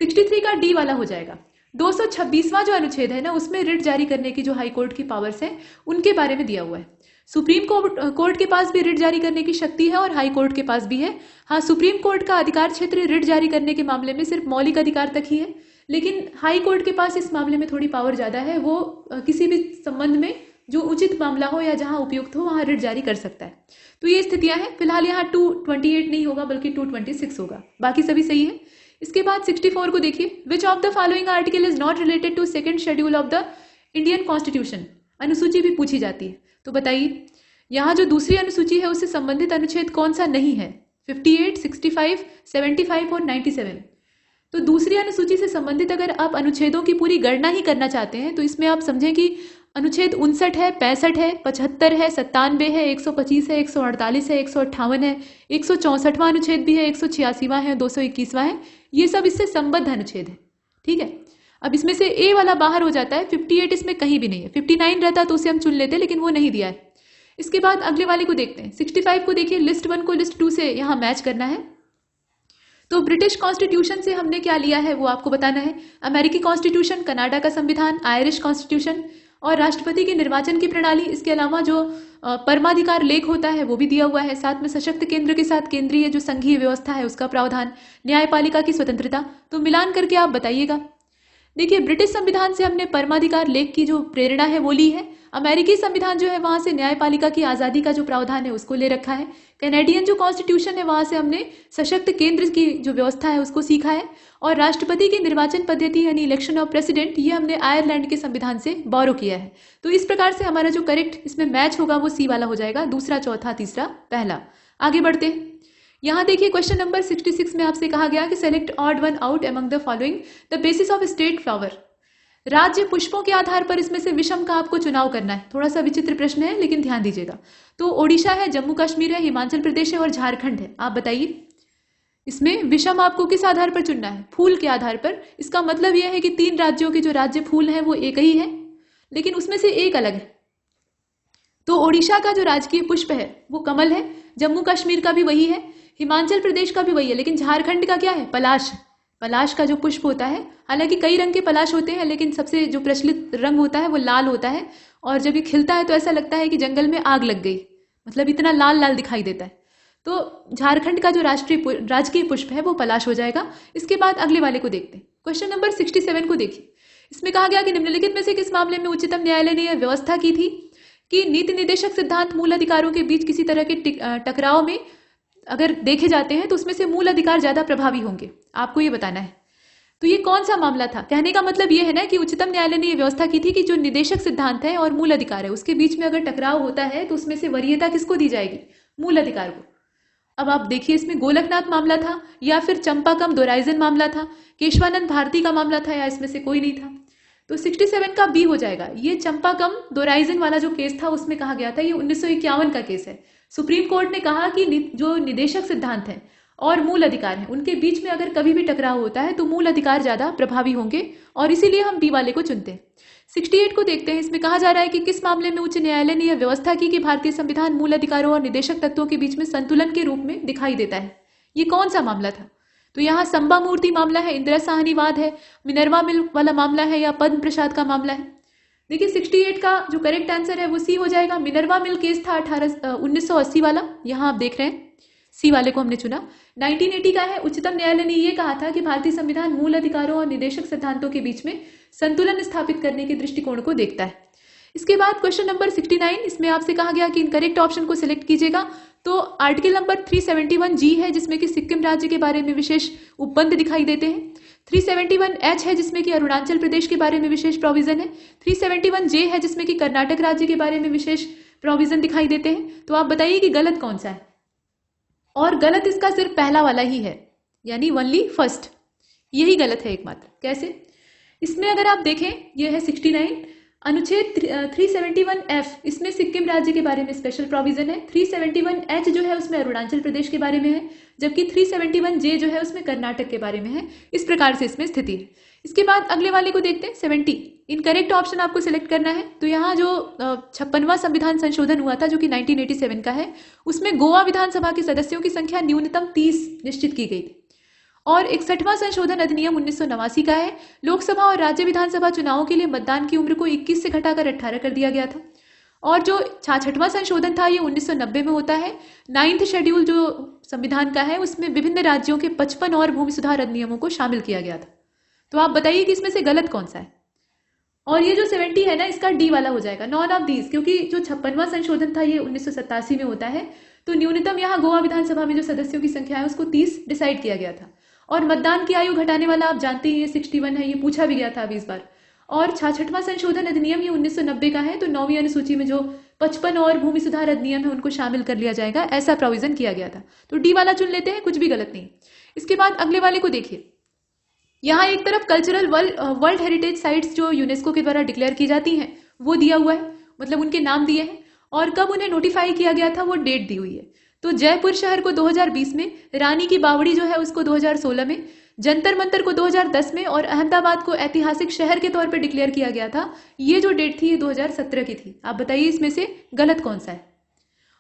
63 का डी वाला हो जाएगा। 226वां जो अनुच्छेद है ना, उसमें रिट जारी करने की जो हाई कोर्ट की पावर्स हैं उनके बारे में दिया हुआ है। सुप्रीम कोर्ट के पास भी रिट जारी करने की शक्ति है और हाई कोर्ट के पास भी है। हाँ, सुप्रीम कोर्ट का अधिकार क्षेत्र रिट जारी करने के मामले में सिर्फ मौलिक अधिकार तक ही है, लेकिन हाई कोर्ट के पास इस मामले में थोड़ी पावर ज्यादा है। वो किसी भी संबंध में जो उचित मामला हो या जहां उपयुक्त हो वहां रिट जारी कर सकता है। तो ये स्थितियां हैं। फिलहाल यहाँ 228 नहीं होगा बल्कि 226 होगा, बाकी सभी सही है। इसके बाद 64 को देखिए, which of the following article is not related to second schedule of the Indian constitution. अनुसूची भी पूछी जाती है, तो बताइए यहाँ जो दूसरी अनुसूची है उससे संबंधित अनुच्छेद कौन सा नहीं है? 58, 65, 75 और 97। तो दूसरी अनुसूची से संबंधित अगर आप अनुच्छेदों की पूरी गणना ही करना चाहते हैं तो इसमें आप समझें कि अनुच्छेद 59 है, 65 है, 75 है, 97 है, 125 है, 148 है, 158 है, 164वां अनुच्छेद भी है, 186वां है, 221वां है। ये सब इससे संबद्ध अनुच्छेद है। ठीक है, अब इसमें से ए वाला बाहर हो जाता है। 58 इसमें कहीं भी नहीं है। 59 रहता तो उसे हम चुन लेते, लेकिन वो नहीं दिया है। इसके बाद अगले वाले को देखते हैं। 65 को देखिए, लिस्ट 1 को लिस्ट 2 से यहां मैच करना है। तो ब्रिटिश कॉन्स्टिट्यूशन से हमने क्या लिया है वो आपको बताना है। अमेरिकी कॉन्स्टिट्यूशन, कनाडा का संविधान, आयरिश कॉन्स्टिट्यूशन और राष्ट्रपति के निर्वाचन की प्रणाली। इसके अलावा जो परमाधिकार लेख होता है वो भी दिया हुआ है। साथ में सशक्त केंद्र के साथ केंद्रीय जो संघीय व्यवस्था है उसका प्रावधान, न्यायपालिका की स्वतंत्रता। तो मिलान करके आप बताइएगा। देखिए, ब्रिटिश संविधान से हमने परमाधिकार लेख की जो प्रेरणा है वो ली है। अमेरिकी संविधान जो है वहां से न्यायपालिका की आजादी का जो प्रावधान है उसको ले रखा है। कैनेडियन जो कॉन्स्टिट्यूशन है वहां से हमने सशक्त केंद्र की जो व्यवस्था है उसको सीखा है। और राष्ट्रपति की निर्वाचन पद्धति यानी इलेक्शन ऑफ प्रेसिडेंट, ये हमने आयरलैंड के संविधान से बोरो किया है। तो इस प्रकार से हमारा जो करेक्ट इसमें मैच होगा वो सी वाला हो जाएगा, दूसरा, चौथा, तीसरा, पहला। आगे बढ़ते हैं। यहाँ देखिए, क्वेश्चन नंबर 66 में आपसे कहा गया कि select odd one out among the following the basis of state flower. राज्य पुष्पों के आधार पर इसमें से विषम का आपको चुनाव करना है। थोड़ा सा विचित्र प्रश्न है लेकिन ध्यान दीजिएगा। तो ओडिशा है, जम्मू कश्मीर है, हिमाचल प्रदेश है और झारखंड है। आप बताइए इसमें विषम आपको किस आधार पर चुनना है? फूल के आधार पर। इसका मतलब यह है कि 3 राज्यों के जो राज्य फूल हैं वो एक ही है, लेकिन उसमें से एक अलग है। तो ओडिशा का जो राजकीय पुष्प है वो कमल है, जम्मू कश्मीर का भी वही है, हिमाचल प्रदेश का भी वही है, लेकिन झारखंड का क्या है? पलाश। पलाश का जो पुष्प होता है, हालांकि कई रंग के पलाश होते हैं लेकिन सबसे जो प्रचलित रंग होता है वो लाल होता है। और जब ये खिलता है तो ऐसा लगता है कि जंगल में आग लग गई, मतलब इतना लाल लाल दिखाई देता है। तो झारखंड का जो राजकीय पुष्प है वो पलाश हो जाएगा। इसके बाद अगले वाले को देखते हैं। क्वेश्चन नंबर 67 को देखिए। इसमें कहा गया कि निम्नलिखित में से किस मामले में उच्चतम न्यायालय ने यह व्यवस्था की थी कि नीति निर्देशक सिद्धांत मूल अधिकारों के बीच किसी तरह के टकराव में अगर देखे जाते हैं तो उसमें से मूल अधिकार ज्यादा प्रभावी होंगे। आपको ये बताना है। तो ये कौन सा मामला था? कहने का मतलब ये है ना कि उच्चतम न्यायालय ने यह व्यवस्था की थी कि जो निदेशक सिद्धांत है और मूल अधिकार है उसके बीच में अगर टकराव होता है तो उसमें से वरीयता किसको दी जाएगी? मूल अधिकार को। अब आप देखिए, इसमें गोलकनाथ मामला था या फिर चंपाकम दोराइजन मामला था, केशवानंद भारती का मामला था, या इसमें से कोई नहीं था। तो 67 का बी हो जाएगा। ये चंपाकम दोराइजन वाला जो केस था उसमें कहा गया था, ये 1951 का केस है। सुप्रीम कोर्ट ने कहा कि जो निदेशक सिद्धांत है और मूल अधिकार है उनके बीच में अगर कभी भी टकराव होता है तो मूल अधिकार ज्यादा प्रभावी होंगे और इसीलिए हम बी वाले को चुनते हैं। 68 को देखते हैं। इसमें कहा जा रहा है कि किस मामले में उच्च न्यायालय ने यह व्यवस्था की कि भारतीय संविधान मूल अधिकारों और निदेशक तत्वों के बीच में संतुलन के रूप में दिखाई देता है। ये कौन सा मामला था? तो यहाँ संबा मूर्ति मामला है, इंदिरा साहनीवाद है, मिनर्वा मिल वाला मामला है, या पद्म प्रसाद का मामला है। देखिए 68 का जो करेक्ट आंसर है वो सी हो जाएगा। मिनर्वा मिल केस था 1980 वाला, यहाँ आप देख रहे हैं सी वाले को हमने चुना। 1980 का है। उच्चतम न्यायालय ने यह कहा था कि भारतीय संविधान मूल अधिकारों और निदेशक सिद्धांतों के बीच में संतुलन स्थापित करने के दृष्टिकोण को देखता है। इसके बाद क्वेश्चन नंबर 69, इसमें आपसे कहा गया कि इनकरेक्ट ऑप्शन को सिलेक्ट कीजिएगा। तो आर्टिकल नंबर 371G है जिसमें कि सिक्किम राज्य के बारे में विशेष उपबंध दिखाई देते हैं। 371H है जिसमें कि अरुणाचल प्रदेश के बारे में विशेष प्रोविजन है। 371J है जिसमें कि कर्नाटक राज्य के बारे में विशेष प्रोविजन दिखाई देते हैं। तो आप बताइए कि गलत कौन सा है? और गलत इसका सिर्फ पहला वाला ही है, यानी ओनली फर्स्ट, यही गलत है एकमात्र। कैसे? इसमें अगर आप देखें, यह है 69 अनुच्छेद 371F, इसमें सिक्किम राज्य के बारे में स्पेशल प्रोविजन है। 371H जो है उसमें अरुणाचल प्रदेश के बारे में है, जबकि 371J जो है उसमें कर्नाटक के बारे में है। इस प्रकार से इसमें स्थिति है। इसके बाद अगले वाले को देखते हैं 70। इनकरेक्ट ऑप्शन आपको सिलेक्ट करना है। तो यहाँ जो 56वां संविधान संशोधन हुआ था जो कि 1987 का है, उसमें गोवा विधानसभा के सदस्यों की संख्या न्यूनतम 30 निश्चित की गई थी। और 61वां संशोधन अधिनियम 1989 का है। लोकसभा और राज्य विधानसभा चुनावों के लिए मतदान की उम्र को 21 से घटाकर 18 कर दिया गया था। और जो 66वां संशोधन था ये 1990 में होता है। 9th शेड्यूल जो संविधान का है उसमें विभिन्न राज्यों के 55 और भूमि सुधार अधिनियमों को शामिल किया गया था। तो आप बताइए कि इसमें से गलत कौन सा है। और ये जो 70 है ना, इसका डी वाला हो जाएगा, नॉन ऑफ दीज, क्योंकि जो 56वां संशोधन था ये 1987 में होता है। तो न्यूनतम यहाँ गोवा विधानसभा में जो सदस्यों की संख्या है उसको 30 डिसाइड किया गया था। और मतदान की आयु घटाने वाला आप जानते ही 61 है, ये पूछा भी गया था अभी इस बार। और 66वां संशोधन अधिनियम ये 1990 का है। तो 9वीं अनुसूची में जो 55 और भूमि सुधार अधिनियम है उनको शामिल कर लिया जाएगा, ऐसा प्रोविजन किया गया था। तो डी वाला चुन लेते हैं, कुछ भी गलत नहीं। इसके बाद अगले वाले को देखिए। यहाँ एक तरफ कल्चरल वर्ल्ड हेरिटेज साइट्स जो यूनेस्को के द्वारा डिक्लेयर की जाती हैं वो दिया हुआ है, मतलब उनके नाम दिए हैं और कब उन्हें नोटिफाई किया गया था वो डेट दी हुई है। तो जयपुर शहर को 2020 में, रानी की बावड़ी जो है उसको 2016 में, जंतर मंतर को 2010 में और अहमदाबाद को ऐतिहासिक शहर के तौर पर डिक्लेयर किया गया था। ये जो डेट थी ये 2017 की थी। आप बताइए इसमें से गलत कौन सा है।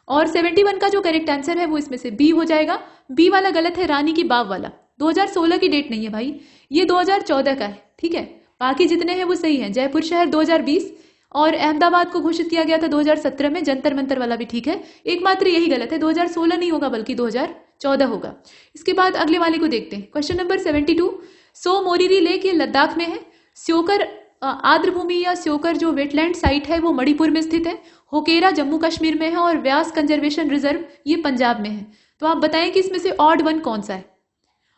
और 71 का जो करेक्ट आंसर है वो इसमें से बी हो जाएगा। बी वाला गलत है, रानी की बाव वाला 2016 की डेट नहीं है भाई, ये 2014 का है। ठीक है, बाकी जितने हैं वो सही हैं। जयपुर शहर 2020 और अहमदाबाद को घोषित किया गया था 2017 में, जंतर मंतर वाला भी ठीक है। एकमात्र यही गलत है, 2016 नहीं होगा बल्कि 2014 होगा। इसके बाद अगले वाले को देखते हैं। Question number 72। सो मोरिरी लेक ये लद्दाख में है। स्योकर आर्द्रभूमि या स्योकर जो वेटलैंड साइट है वो मणिपुर में स्थित है। होकेरा जम्मू कश्मीर में है और व्यास कंजर्वेशन रिजर्व ये पंजाब में है। तो आप बताएं कि इसमें से ऑड वन कौन सा है।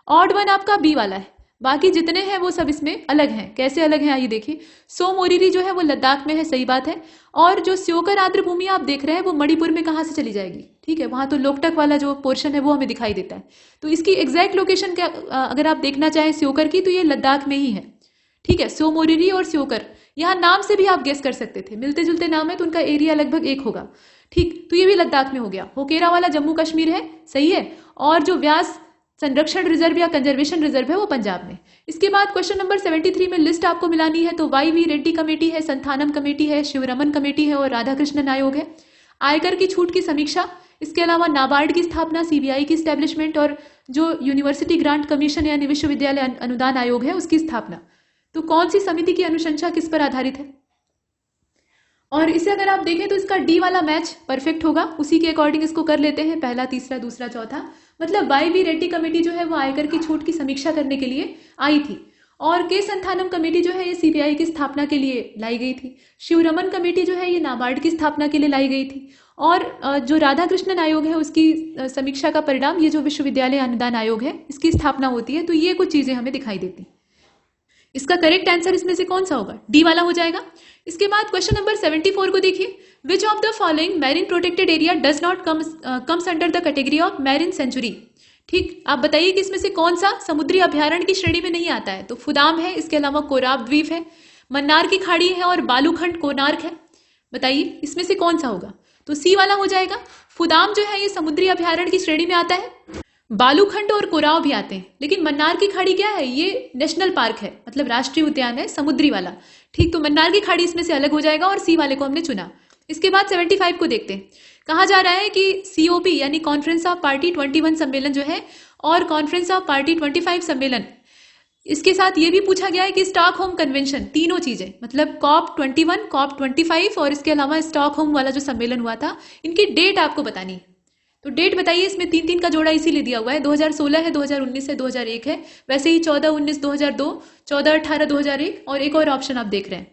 ऑड वन आपका बी वाला है, बाकी जितने हैं वो सब इसमें अलग हैं। कैसे अलग हैं आइए देखिए। सो मोरिरी जो है वो लद्दाख में है, सही बात है। और जो स्योकर आर्द्रभूमि आप देख रहे हैं वो मणिपुर में कहाँ से चली जाएगी, ठीक है, वहां तो लोकटक वाला जो पोर्शन है वो हमें दिखाई देता है। तो इसकी एग्जैक्ट लोकेशन क्या अगर आप देखना चाहें स्योकर की, तो ये लद्दाख में ही है। ठीक है, सो मोरिरी और स्योकर, यहाँ नाम से भी आप गेस कर सकते थे, मिलते जुलते नाम है तो उनका एरिया लगभग एक होगा। ठीक, तो ये भी लद्दाख में हो गया। होकेरा वाला जम्मू कश्मीर है, सही है। और जो व्यास संरक्षण रिजर्व या कंजर्वेशन रिजर्व है वो पंजाब में। इसके बाद क्वेश्चन नंबर 73 में लिस्ट आपको मिलानी है। तो वाई वी रेड्डी कमेटी है, संथानम कमेटी है, शिवरमन कमेटी है और राधाकृष्णन आयोग है। आयकर की छूट की समीक्षा, इसके अलावा नाबार्ड की स्थापना, सीबीआई की स्टैब्लिशमेंट और जो यूनिवर्सिटी ग्रांट कमीशन यानी विश्वविद्यालय अनुदान आयोग है उसकी स्थापना। तो कौन सी समिति की अनुशंसा किस पर आधारित है। और इसे अगर आप देखें तो इसका डी वाला मैच परफेक्ट होगा, उसी के अकॉर्डिंग इसको कर लेते हैं, पहला तीसरा दूसरा चौथा। मतलब वाई वी रेड्डी कमेटी जो है वो आयकर की छूट की समीक्षा करने के लिए आई थी। और के संथानम कमेटी जो है ये सीबीआई की स्थापना के लिए लाई गई थी। शिवरमन कमेटी जो है ये नाबार्ड की स्थापना के लिए लाई गई थी। और जो राधाकृष्णन आयोग है उसकी समीक्षा का परिणाम ये जो विश्वविद्यालय अनुदान आयोग है इसकी स्थापना होती है। तो ये कुछ चीजें हमें दिखाई देती। इसका करेक्ट आंसर इसमें से कौन सा होगा, डी वाला हो जाएगा। इसके बाद क्वेश्चन नंबर 74 को देखिए। Which of the following marine protected area does not comes under the category of marine sanctuary. ठीक, आप बताइए कि इसमें से कौन सा समुद्री अभ्यारण्य की श्रेणी में नहीं आता है। तो फुदाम है, इसके अलावा कोराब द्वीप है, मन्नार की खाड़ी है और बालूखंड कोनार्क है। बताइए इसमें से कौन सा होगा। तो सी वाला हो जाएगा। फुदाम जो है ये समुद्री अभ्यारण्य की श्रेणी में आता है। बालूखंड और कोराव भी आते हैं, लेकिन मन्नार की खाड़ी क्या है, ये नेशनल पार्क है, मतलब राष्ट्रीय उद्यान है समुद्री वाला। ठीक, तो मन्नार की खाड़ी इसमें से अलग हो जाएगा और सी वाले को हमने चुना। इसके बाद 75 को देखते हैं। कहा जा रहा है कि सीओपी यानी कॉन्फ्रेंस ऑफ पार्टी 21 सम्मेलन जो है और कॉन्फ्रेंस ऑफ पार्टी 25 सम्मेलन, इसके साथ ये भी पूछा गया है कि स्टॉकहोम कन्वेंशन, तीनों चीजें मतलब COP 21, COP 25 और इसके अलावा स्टॉकहोम वाला जो सम्मेलन हुआ था, इनकी डेट आपको बतानी है। तो डेट बताइए। इसमें 3-3 का जोड़ा इसीलिए दिया हुआ है, 2016 है, 2019 है, 2001 है। वैसे ही 14-19 2002, 14-18 2001 और एक और ऑप्शन आप देख रहे हैं।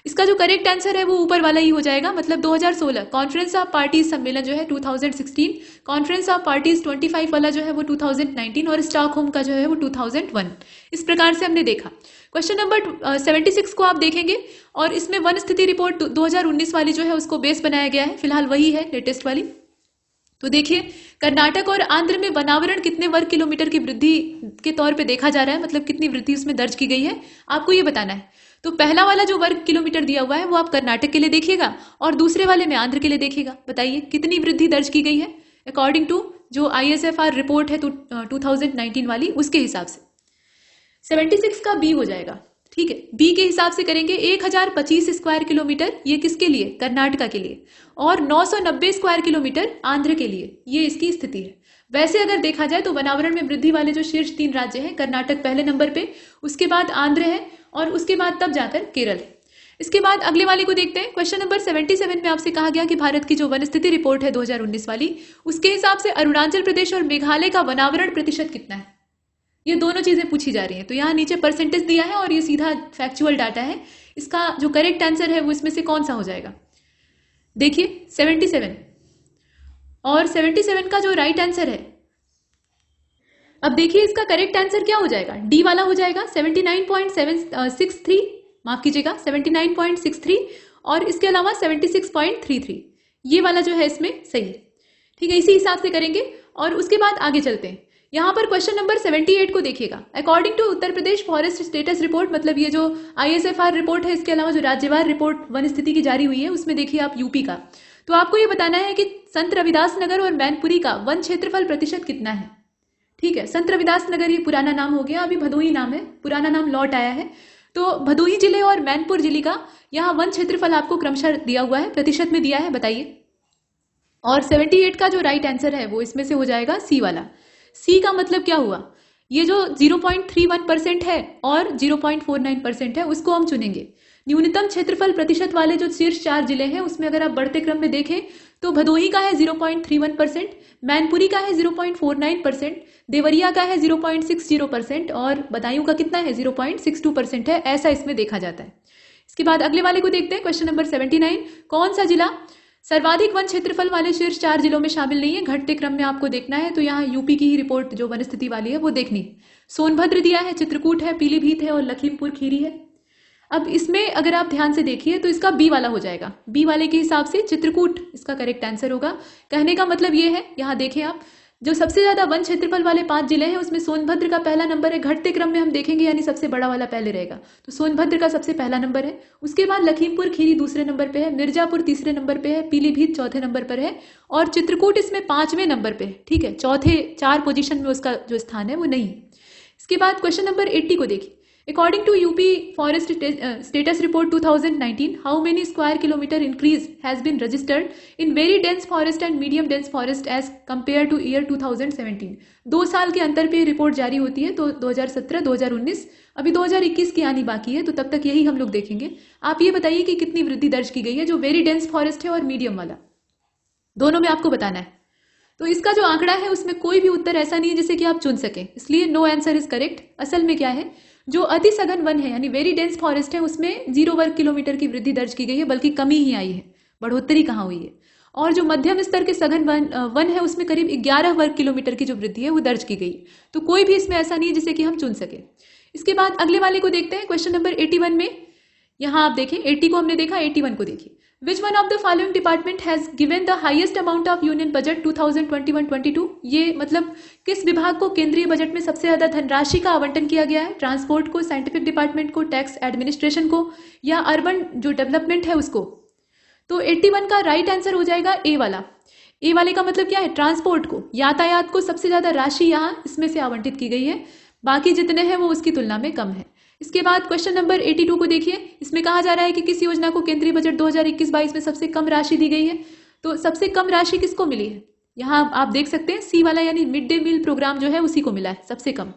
इसका जो करेक्ट आंसर है वो ऊपर वाला ही हो जाएगा, मतलब 2016। कॉन्फ्रेंस ऑफ पार्टीज सम्मेलन जो है 2016, कॉन्फ्रेंस ऑफ पार्टीज 25 वाला जो है वो 2019 और स्टॉकहोम का जो है वो 2001। इस प्रकार से हमने देखा। क्वेश्चन नंबर 76 को आप देखेंगे और इसमें वन स्थिति रिपोर्ट 2019 वाली जो है उसको बेस बनाया गया है, फिलहाल वही है लेटेस्ट वाली। तो देखिए, कर्नाटक और आंध्र में वनावरण कितने वर्ग किलोमीटर की वृद्धि के तौर पे देखा जा रहा है, मतलब कितनी वृद्धि उसमें दर्ज की गई है, आपको ये बताना है। तो पहला वाला जो वर्ग किलोमीटर दिया हुआ है वो आप कर्नाटक के लिए देखिएगा और दूसरे वाले में आंध्र के लिए देखिएगा। बताइए कितनी वृद्धि दर्ज की गई है अकॉर्डिंग टू जो ISFR रिपोर्ट है 2019 वाली, उसके हिसाब से। 76 का बी हो जाएगा। ठीक है, बी के हिसाब से करेंगे 1025 स्क्वायर किलोमीटर, ये किसके लिए, कर्नाटका के लिए, और 990 स्क्वायर किलोमीटर आंध्र के लिए, ये इसकी स्थिति है। वैसे अगर देखा जाए तो वनावरण में वृद्धि वाले जो शीर्ष 3 राज्य हैं, कर्नाटक पहले नंबर पे, उसके बाद आंध्र है और उसके बाद तब जाकर केरल है। इसके बाद अगले वाले को देखते हैं। क्वेश्चन नंबर 77 में आपसे कहा गया कि भारत की जो वन स्थिति रिपोर्ट है 2019 वाली, उसके हिसाब से अरुणाचल प्रदेश और मेघालय का वनावरण प्रतिशत कितना है। ये दोनों चीजें पूछी जा रही हैं। तो यहाँ नीचे परसेंटेज दिया है और ये सीधा फैक्चुअल डाटा है। इसका जो करेक्ट आंसर है वो इसमें से कौन सा हो जाएगा? देखिए 77 और 77 का जो राइट आंसर है, अब देखिए इसका करेक्ट आंसर क्या हो जाएगा? डी वाला हो जाएगा 79.763, माफ कीजिएगा 79.63 और इसके अलावा 76.33, ये वाला जो है इसमें सही है। ठीक है, इसी हिसाब से करेंगे और उसके बाद आगे चलते हैं। यहां पर क्वेश्चन नंबर 78 को देखिएगा। According to Uttar Pradesh forest status report, मतलब ये जो ISFR रिपोर्ट है, इसके अलावा जो राज्यवार रिपोर्ट वन स्थिति की जारी हुई है, उसमें देखिए आप यूपी का, तो आपको ये बताना है कि संत रविदास नगर और मैनपुरी का वन क्षेत्रफल प्रतिशत कितना है। ठीक है, संत रविदास नगर ये पुराना नाम हो गया, अभी भदोही नाम है, पुराना नाम लौट आया है। तो भदोही जिले और मैनपुर जिले का यहाँ वन क्षेत्रफल आपको क्रमशः दिया हुआ है, प्रतिशत में दिया है, बताइए। और 78 का जो राइट आंसर है वो इसमें से हो जाएगा सी वाला। सी का मतलब क्या हुआ? ये जो 0.31% है और 0.49% है, उसको हम चुनेंगे। न्यूनतम क्षेत्रफल प्रतिशत वाले जो शीर्ष 4 जिले हैं उसमें अगर आप बढ़ते क्रम में देखें तो भदोही का है 0.31%, मैनपुरी का है 0.49%, देवरिया का है 0.60% और बदायूं का कितना है 0.62% है, ऐसा इसमें देखा जाता है। इसके बाद अगले वाले को देखते हैं। क्वेश्चन नंबर 79, कौन सा जिला सर्वाधिक वन क्षेत्रफल वाले शीर्ष 4 जिलों में शामिल नहीं है? घटते क्रम में आपको देखना है, तो यहाँ यूपी की ही रिपोर्ट जो वन स्थिति वाली है वो देखनी है। सोनभद्र दिया है, चित्रकूट है, पीलीभीत है और लखीमपुर खीरी है। अब इसमें अगर आप ध्यान से देखिए तो इसका बी वाला हो जाएगा। बी वाले के हिसाब से चित्रकूट इसका करेक्ट आंसर होगा। कहने का मतलब ये है, यहाँ देखें आप, जो सबसे ज्यादा वन क्षेत्रफल वाले 5 जिले हैं उसमें सोनभद्र का पहला नंबर है। घटते क्रम में हम देखेंगे यानी सबसे बड़ा वाला पहले रहेगा, तो सोनभद्र का सबसे पहला नंबर है। उसके बाद लखीमपुर खीरी दूसरे नंबर पे है, मिर्जापुर तीसरे नंबर पे है, पीलीभीत चौथे नंबर पर है और चित्रकूट इसमें 5वें नंबर पे है। ठीक है, चौथे 4 पोजीशन में उसका जो स्थान है वो नहीं है। इसके बाद क्वेश्चन नंबर 80 को देखिए। According to UP Forest Status Report 2019, how many square kilometer increase has been registered in very dense forest and medium dense forest as compared to year 2017? 2 साल के अंतर पे रिपोर्ट जारी होती है, तो 2017, 2019, अभी 2021 की आनी बाकी है, तो तब तक यही हम लोग देखेंगे। आप ये बताइए कि कितनी वृद्धि दर्ज की गई है जो वेरी डेंस फॉरेस्ट है और मीडियम वाला, दोनों में आपको बताना है। तो इसका जो आंकड़ा है उसमें कोई भी उत्तर ऐसा नहीं है जिसे कि आप चुन सकें, इसलिए नो आंसर इज करेक्ट। असल में क्या है, जो अति सघन वन है यानी वेरी डेंस फॉरेस्ट है उसमें 0 वर्ग किलोमीटर की वृद्धि दर्ज की गई है, बल्कि कमी ही आई है, बढ़ोतरी कहाँ हुई है। और जो मध्यम स्तर के सघन वन है उसमें करीब 11 वर्ग किलोमीटर की जो वृद्धि है वो दर्ज की गई। तो कोई भी इसमें ऐसा नहीं है जिसे कि हम चुन सके। इसके बाद अगले वाले को देखते हैं। क्वेश्चन नंबर 81 में यहाँ आप देखें, 80 को हमने देखा, 81 को देखिए। Which one of the following department has given the highest amount of union budget 2021-22? ये मतलब किस विभाग को केंद्रीय बजट में सबसे ज्यादा धनराशि का आवंटन किया गया है? ट्रांसपोर्ट को, साइंटिफिक डिपार्टमेंट को, टैक्स एडमिनिस्ट्रेशन को या अर्बन जो डेवलपमेंट है उसको? तो 81 का राइट आंसर हो जाएगा ए वाला। ए वाले का मतलब क्या है? ट्रांसपोर्ट को, यातायात को सबसे ज्यादा राशि यहाँ इसमें से आवंटित की गई है, बाकी जितने हैं वो उसकी तुलना में कम है। इसके बाद क्वेश्चन नंबर 82 को देखिए। इसमें कहा जा रहा है कि किस योजना को केंद्रीय बजट 2021-22 में सबसे कम राशि दी गई है। तो सबसे कम राशि किसको मिली है? यहाँ आप देख सकते हैं सी वाला यानी मिड डे मील प्रोग्राम जो है उसी को मिला है सबसे कम।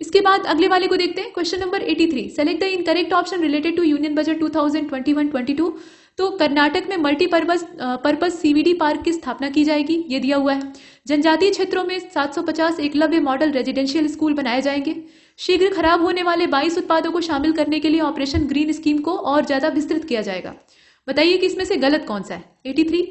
इसके बाद अगले वाले को देखते हैं। Question number 83, select the incorrect option related to union budget 2021-22। तो कर्नाटक में मल्टीपर्पज सीवीडी पार्क की स्थापना की जाएगी, ये दिया हुआ है। जनजातीय क्षेत्रों में 750 एकलव्य मॉडल रेजिडेंशियल स्कूल बनाए जाएंगे। शीघ्र खराब होने वाले 22 उत्पादों को शामिल करने के लिए ऑपरेशन ग्रीन स्कीम को और ज्यादा विस्तृत किया जाएगा। बताइए कि इसमें से गलत कौन सा है? 83।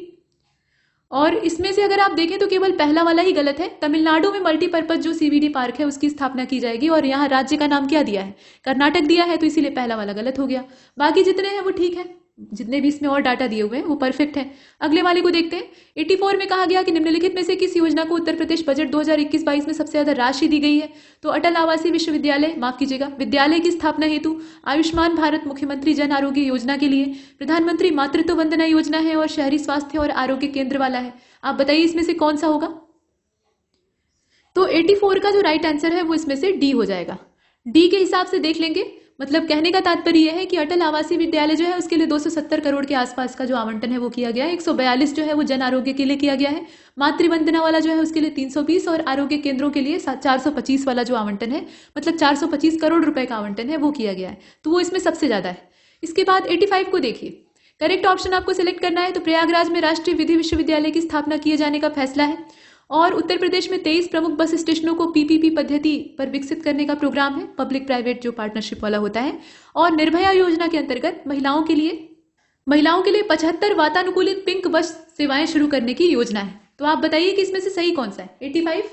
और इसमें से अगर आप देखें तो केवल पहला वाला ही गलत है। तमिलनाडु में मल्टीपर्पज जो सीवीडी पार्क है उसकी स्थापना की जाएगी और यहाँ राज्य का नाम क्या दिया है? कर्नाटक दिया है, तो इसीलिए पहला वाला गलत हो गया। बाकी जितने हैं वो ठीक है, जितने भी इसमें और डाटा दिए हुए हैं वो परफेक्ट है। अगले वाले को देखते हैं। 84 में कहा गया कि निम्नलिखित में से किस योजना को उत्तर प्रदेश बजट 2021-22 में सबसे ज्यादा राशि दी गई है? तो अटल आवासीय विश्वविद्यालय, माफ कीजिएगा, विद्यालय की स्थापना हेतु, आयुष्मान भारत मुख्यमंत्री जन आरोग्य योजना के लिए, प्रधानमंत्री मातृत्व वंदना योजना है और शहरी स्वास्थ्य और आरोग्य केंद्र वाला है। आप बताइए इसमें से कौन सा होगा? तो 84 का जो राइट आंसर है वो इसमें से डी हो जाएगा। डी के हिसाब से देख लेंगे, मतलब कहने का तात्पर्य यह है कि अटल आवासीय विद्यालय जो है उसके लिए 270 करोड़ के आसपास का जो आवंटन है वो किया गया है। 142 जो है वो जन आरोग्य के लिए किया गया है। मातृवंदना वाला जो है उसके लिए 320 और आरोग्य केंद्रों के लिए 425 वाला जो आवंटन है, मतलब 425 करोड़ रुपए का आवंटन है वो किया गया है। तो वो इसमें सबसे ज्यादा है। इसके बाद 85 को देखिए, करेक्ट ऑप्शन आपको सिलेक्ट करना है। तो प्रयागराज में राष्ट्रीय विधि विश्वविद्यालय की स्थापना किए जाने का फैसला है और उत्तर प्रदेश में 23 प्रमुख बस स्टेशनों को पीपीपी पद्धति पर विकसित करने का प्रोग्राम है, पब्लिक प्राइवेट जो पार्टनरशिप वाला होता है। और निर्भया योजना के अंतर्गत महिलाओं के लिए 75 वातानुकूलित पिंक बस सेवाएं शुरू करने की योजना है। तो आप बताइए कि इसमें से सही कौन सा है? 85।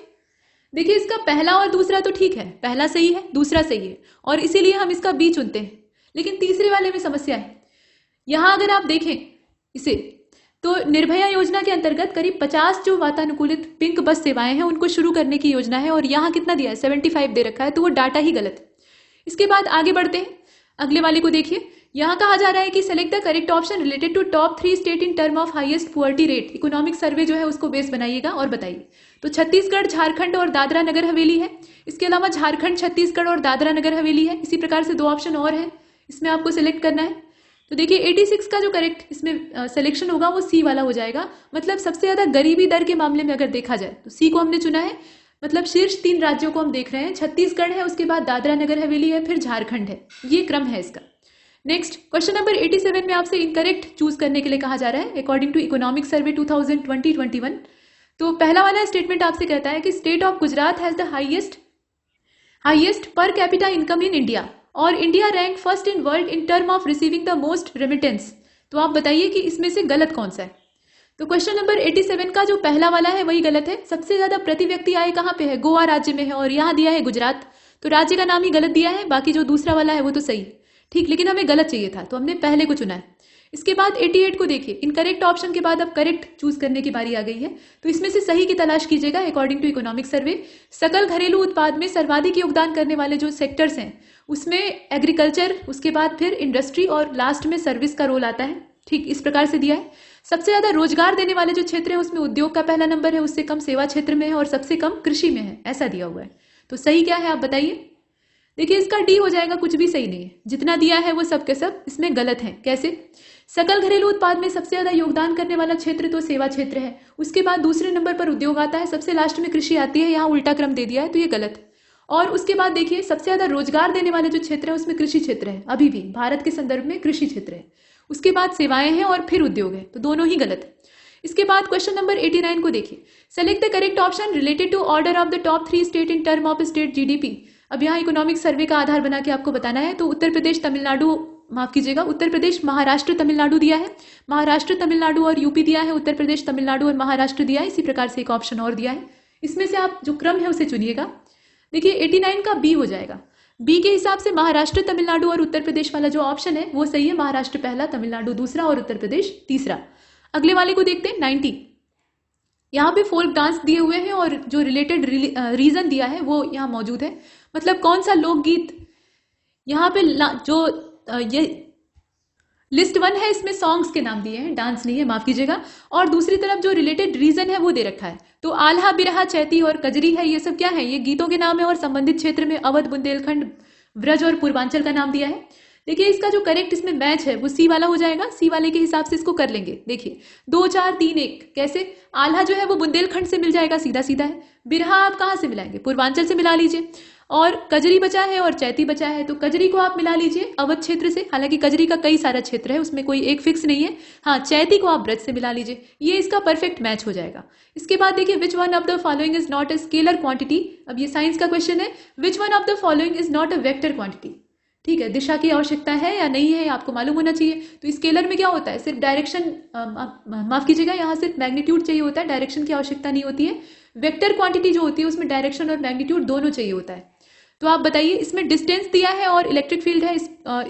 देखिए, इसका पहला और दूसरा तो ठीक है, पहला सही है, दूसरा सही है और इसीलिए हम इसका बी चुनते हैं। लेकिन तीसरे वाले में समस्या है। यहां अगर आप देखें इसे, तो निर्भया योजना के अंतर्गत करीब 50 जो वातानुकूलित पिंक बस सेवाएं हैं उनको शुरू करने की योजना है और यहां कितना दिया है? 75 दे रखा है, तो वो डाटा ही गलत है। इसके बाद आगे बढ़ते हैं, अगले वाले को देखिए। यहां कहा जा रहा है कि select the correct option related to top 3 state in term of highest poverty rate. Economic survey जो है उसको बेस बनाइएगा और बताइए। तो छत्तीसगढ़, झारखंड और दादरा नगर हवेली है। इसके अलावा झारखंड, छत्तीसगढ़ और दादरा नगर हवेली है। इसी प्रकार से 2 ऑप्शन और है, इसमें आपको सिलेक्ट करना है। तो देखिए 86 का जो करेक्ट इसमें सिलेक्शन होगा वो सी वाला हो जाएगा। मतलब सबसे ज्यादा गरीबी दर के मामले में अगर देखा जाए तो सी को हमने चुना है। मतलब शीर्ष 3 राज्यों को हम देख रहे हैं, छत्तीसगढ़ है, उसके बाद दादरा नगर हवेली है, फिर झारखंड है। ये क्रम है इसका। नेक्स्ट क्वेश्चन नंबर 87 में आपसे इनकरेक्ट चूज करने के लिए कहा जा रहा है अकॉर्डिंग टू इकोनॉमिक सर्वे 2020-21। तो पहला वाला स्टेटमेंट आपसे कहता है कि state of Gujarat has the highest per capita income in India और India rank first in world in term of receiving the most remittance. तो आप बताइए कि इसमें से गलत कौन सा है? तो क्वेश्चन नंबर 87 का जो पहला वाला है वही गलत है। सबसे ज्यादा प्रति व्यक्ति आय कहाँ पे है? गोवा राज्य में है और यहाँ दिया है गुजरात। तो राज्य का नाम ही गलत दिया है, बाकी जो दूसरा वाला है वो तो सही है। ठीक, लेकिन हमें गलत चाहिए था तो हमने पहले को चुना है। इसके बाद 88 को देखिए, इनकरेक्ट ऑप्शन के बाद अब करेक्ट चूज करने की बारी आ गई है। तो इसमें से सही की तलाश कीजिएगा अकॉर्डिंग टू इकोनॉमिक सर्वे। सकल घरेलू उत्पाद में सर्वाधिक योगदान करने वाले जो सेक्टर्स हैं उसमें एग्रीकल्चर, उसके बाद फिर इंडस्ट्री और लास्ट में सर्विस का रोल आता है। ठीक, इस प्रकार से दिया है। सबसे ज्यादा रोजगार देने वाले जो क्षेत्र है उसमें उद्योग का पहला नंबर है, उससे कम सेवा क्षेत्र में है और सबसे कम कृषि में है, ऐसा दिया हुआ है। तो सही क्या है आप बताइए? देखिए इसका डी हो जाएगा, कुछ भी सही नहीं है। जितना दिया है वो सब के सब इसमें गलत है। कैसे? सकल घरेलू उत्पाद में सबसे ज्यादा योगदान करने वाला क्षेत्र तो सेवा क्षेत्र है, उसके बाद दूसरे नंबर पर उद्योग आता है, सबसे लास्ट में कृषि आती है। यहाँ उल्टा क्रम दे दिया है तो ये गलत है। और उसके बाद देखिए सबसे ज्यादा रोजगार देने वाले जो क्षेत्र है उसमें कृषि क्षेत्र है, अभी भी भारत के संदर्भ में कृषि क्षेत्र है। उसके बाद सेवाएं हैं और फिर उद्योग है, तो दोनों ही गलत है। इसके बाद क्वेश्चन नंबर 89 को देखिए, select the correct option related to order of the top 3 state in term of state GDP. अब यहाँ इकोनॉमिक सर्वे का आधार बना के आपको बताना है। तो उत्तर प्रदेश, तमिलनाडु, माफ कीजिएगा, उत्तर प्रदेश, महाराष्ट्र, तमिलनाडु दिया है, महाराष्ट्र, तमिलनाडु और यूपी दिया है, उत्तर प्रदेश, तमिलनाडु और महाराष्ट्र दिया है। इसी प्रकार से एक ऑप्शन और दिया है, इसमें से आप जो क्रम है उसे चुनिएगा। देखिए 89 का बी हो जाएगा। बी के हिसाब से महाराष्ट्र, तमिलनाडु और उत्तर प्रदेश वाला जो ऑप्शन है वो सही है। महाराष्ट्र पहला, तमिलनाडु दूसरा और उत्तर प्रदेश तीसरा। अगले वाले को देखते हैं 90। यहाँ पे फोल्क डांस दिए हुए हैं और जो रिलेटेड रीजन दिया है वो यहाँ मौजूद है। मतलब कौन सा लोकगीत यहाँ पे जो ये लिस्ट 1 है इसमें सॉन्ग्स के नाम दिए हैं, डांस नहीं है, माफ कीजिएगा। और दूसरी तरफ जो रिलेटेड रीजन है वो दे रखा है। तो आल्हा, बिरहा, चैती और कजरी है, ये सब क्या है? ये गीतों के नाम है और संबंधित क्षेत्र में अवध, बुंदेलखंड, ब्रज और पूर्वांचल का नाम दिया है। देखिए इसका जो करेक्ट इसमें मैच है वो सी वाला हो जाएगा। सी वाले के हिसाब से इसको कर लेंगे। देखिए 2, 4, 3, 1 कैसे? आल्हा जो है वो बुंदेलखंड से मिल जाएगा, सीधा सीधा है। बिरहा आप कहाँ से मिलाएंगे? पूर्वांचल से मिला लीजिए। और कजरी बचा है और चैती बचा है, तो कजरी को आप मिला लीजिए अवध क्षेत्र से। हालांकि कजरी का कई सारा क्षेत्र है, उसमें कोई एक फिक्स नहीं है। हाँ, चैती को आप ब्रज से मिला लीजिए, ये इसका परफेक्ट मैच हो जाएगा। इसके बाद देखिए which one of the following is not a scalar quantity. अब ये साइंस का क्वेश्चन है। Which one of the following is not a vector quantity. ठीक है, दिशा की आवश्यकता है या नहीं है आपको मालूम होना चाहिए। तो स्केलर में क्या होता है? सिर्फ डायरेक्शन, माफ कीजिएगा, यहाँ सिर्फ मैग्नीट्यूड चाहिए होता है, डायरेक्शन की आवश्यकता नहीं होती है। वेक्टर क्वांटिटी जो होती है उसमें डायरेक्शन और मैग्नीट्यूड दोनों चाहिए होता है। तो आप बताइए, इसमें डिस्टेंस दिया है और इलेक्ट्रिक फील्ड है,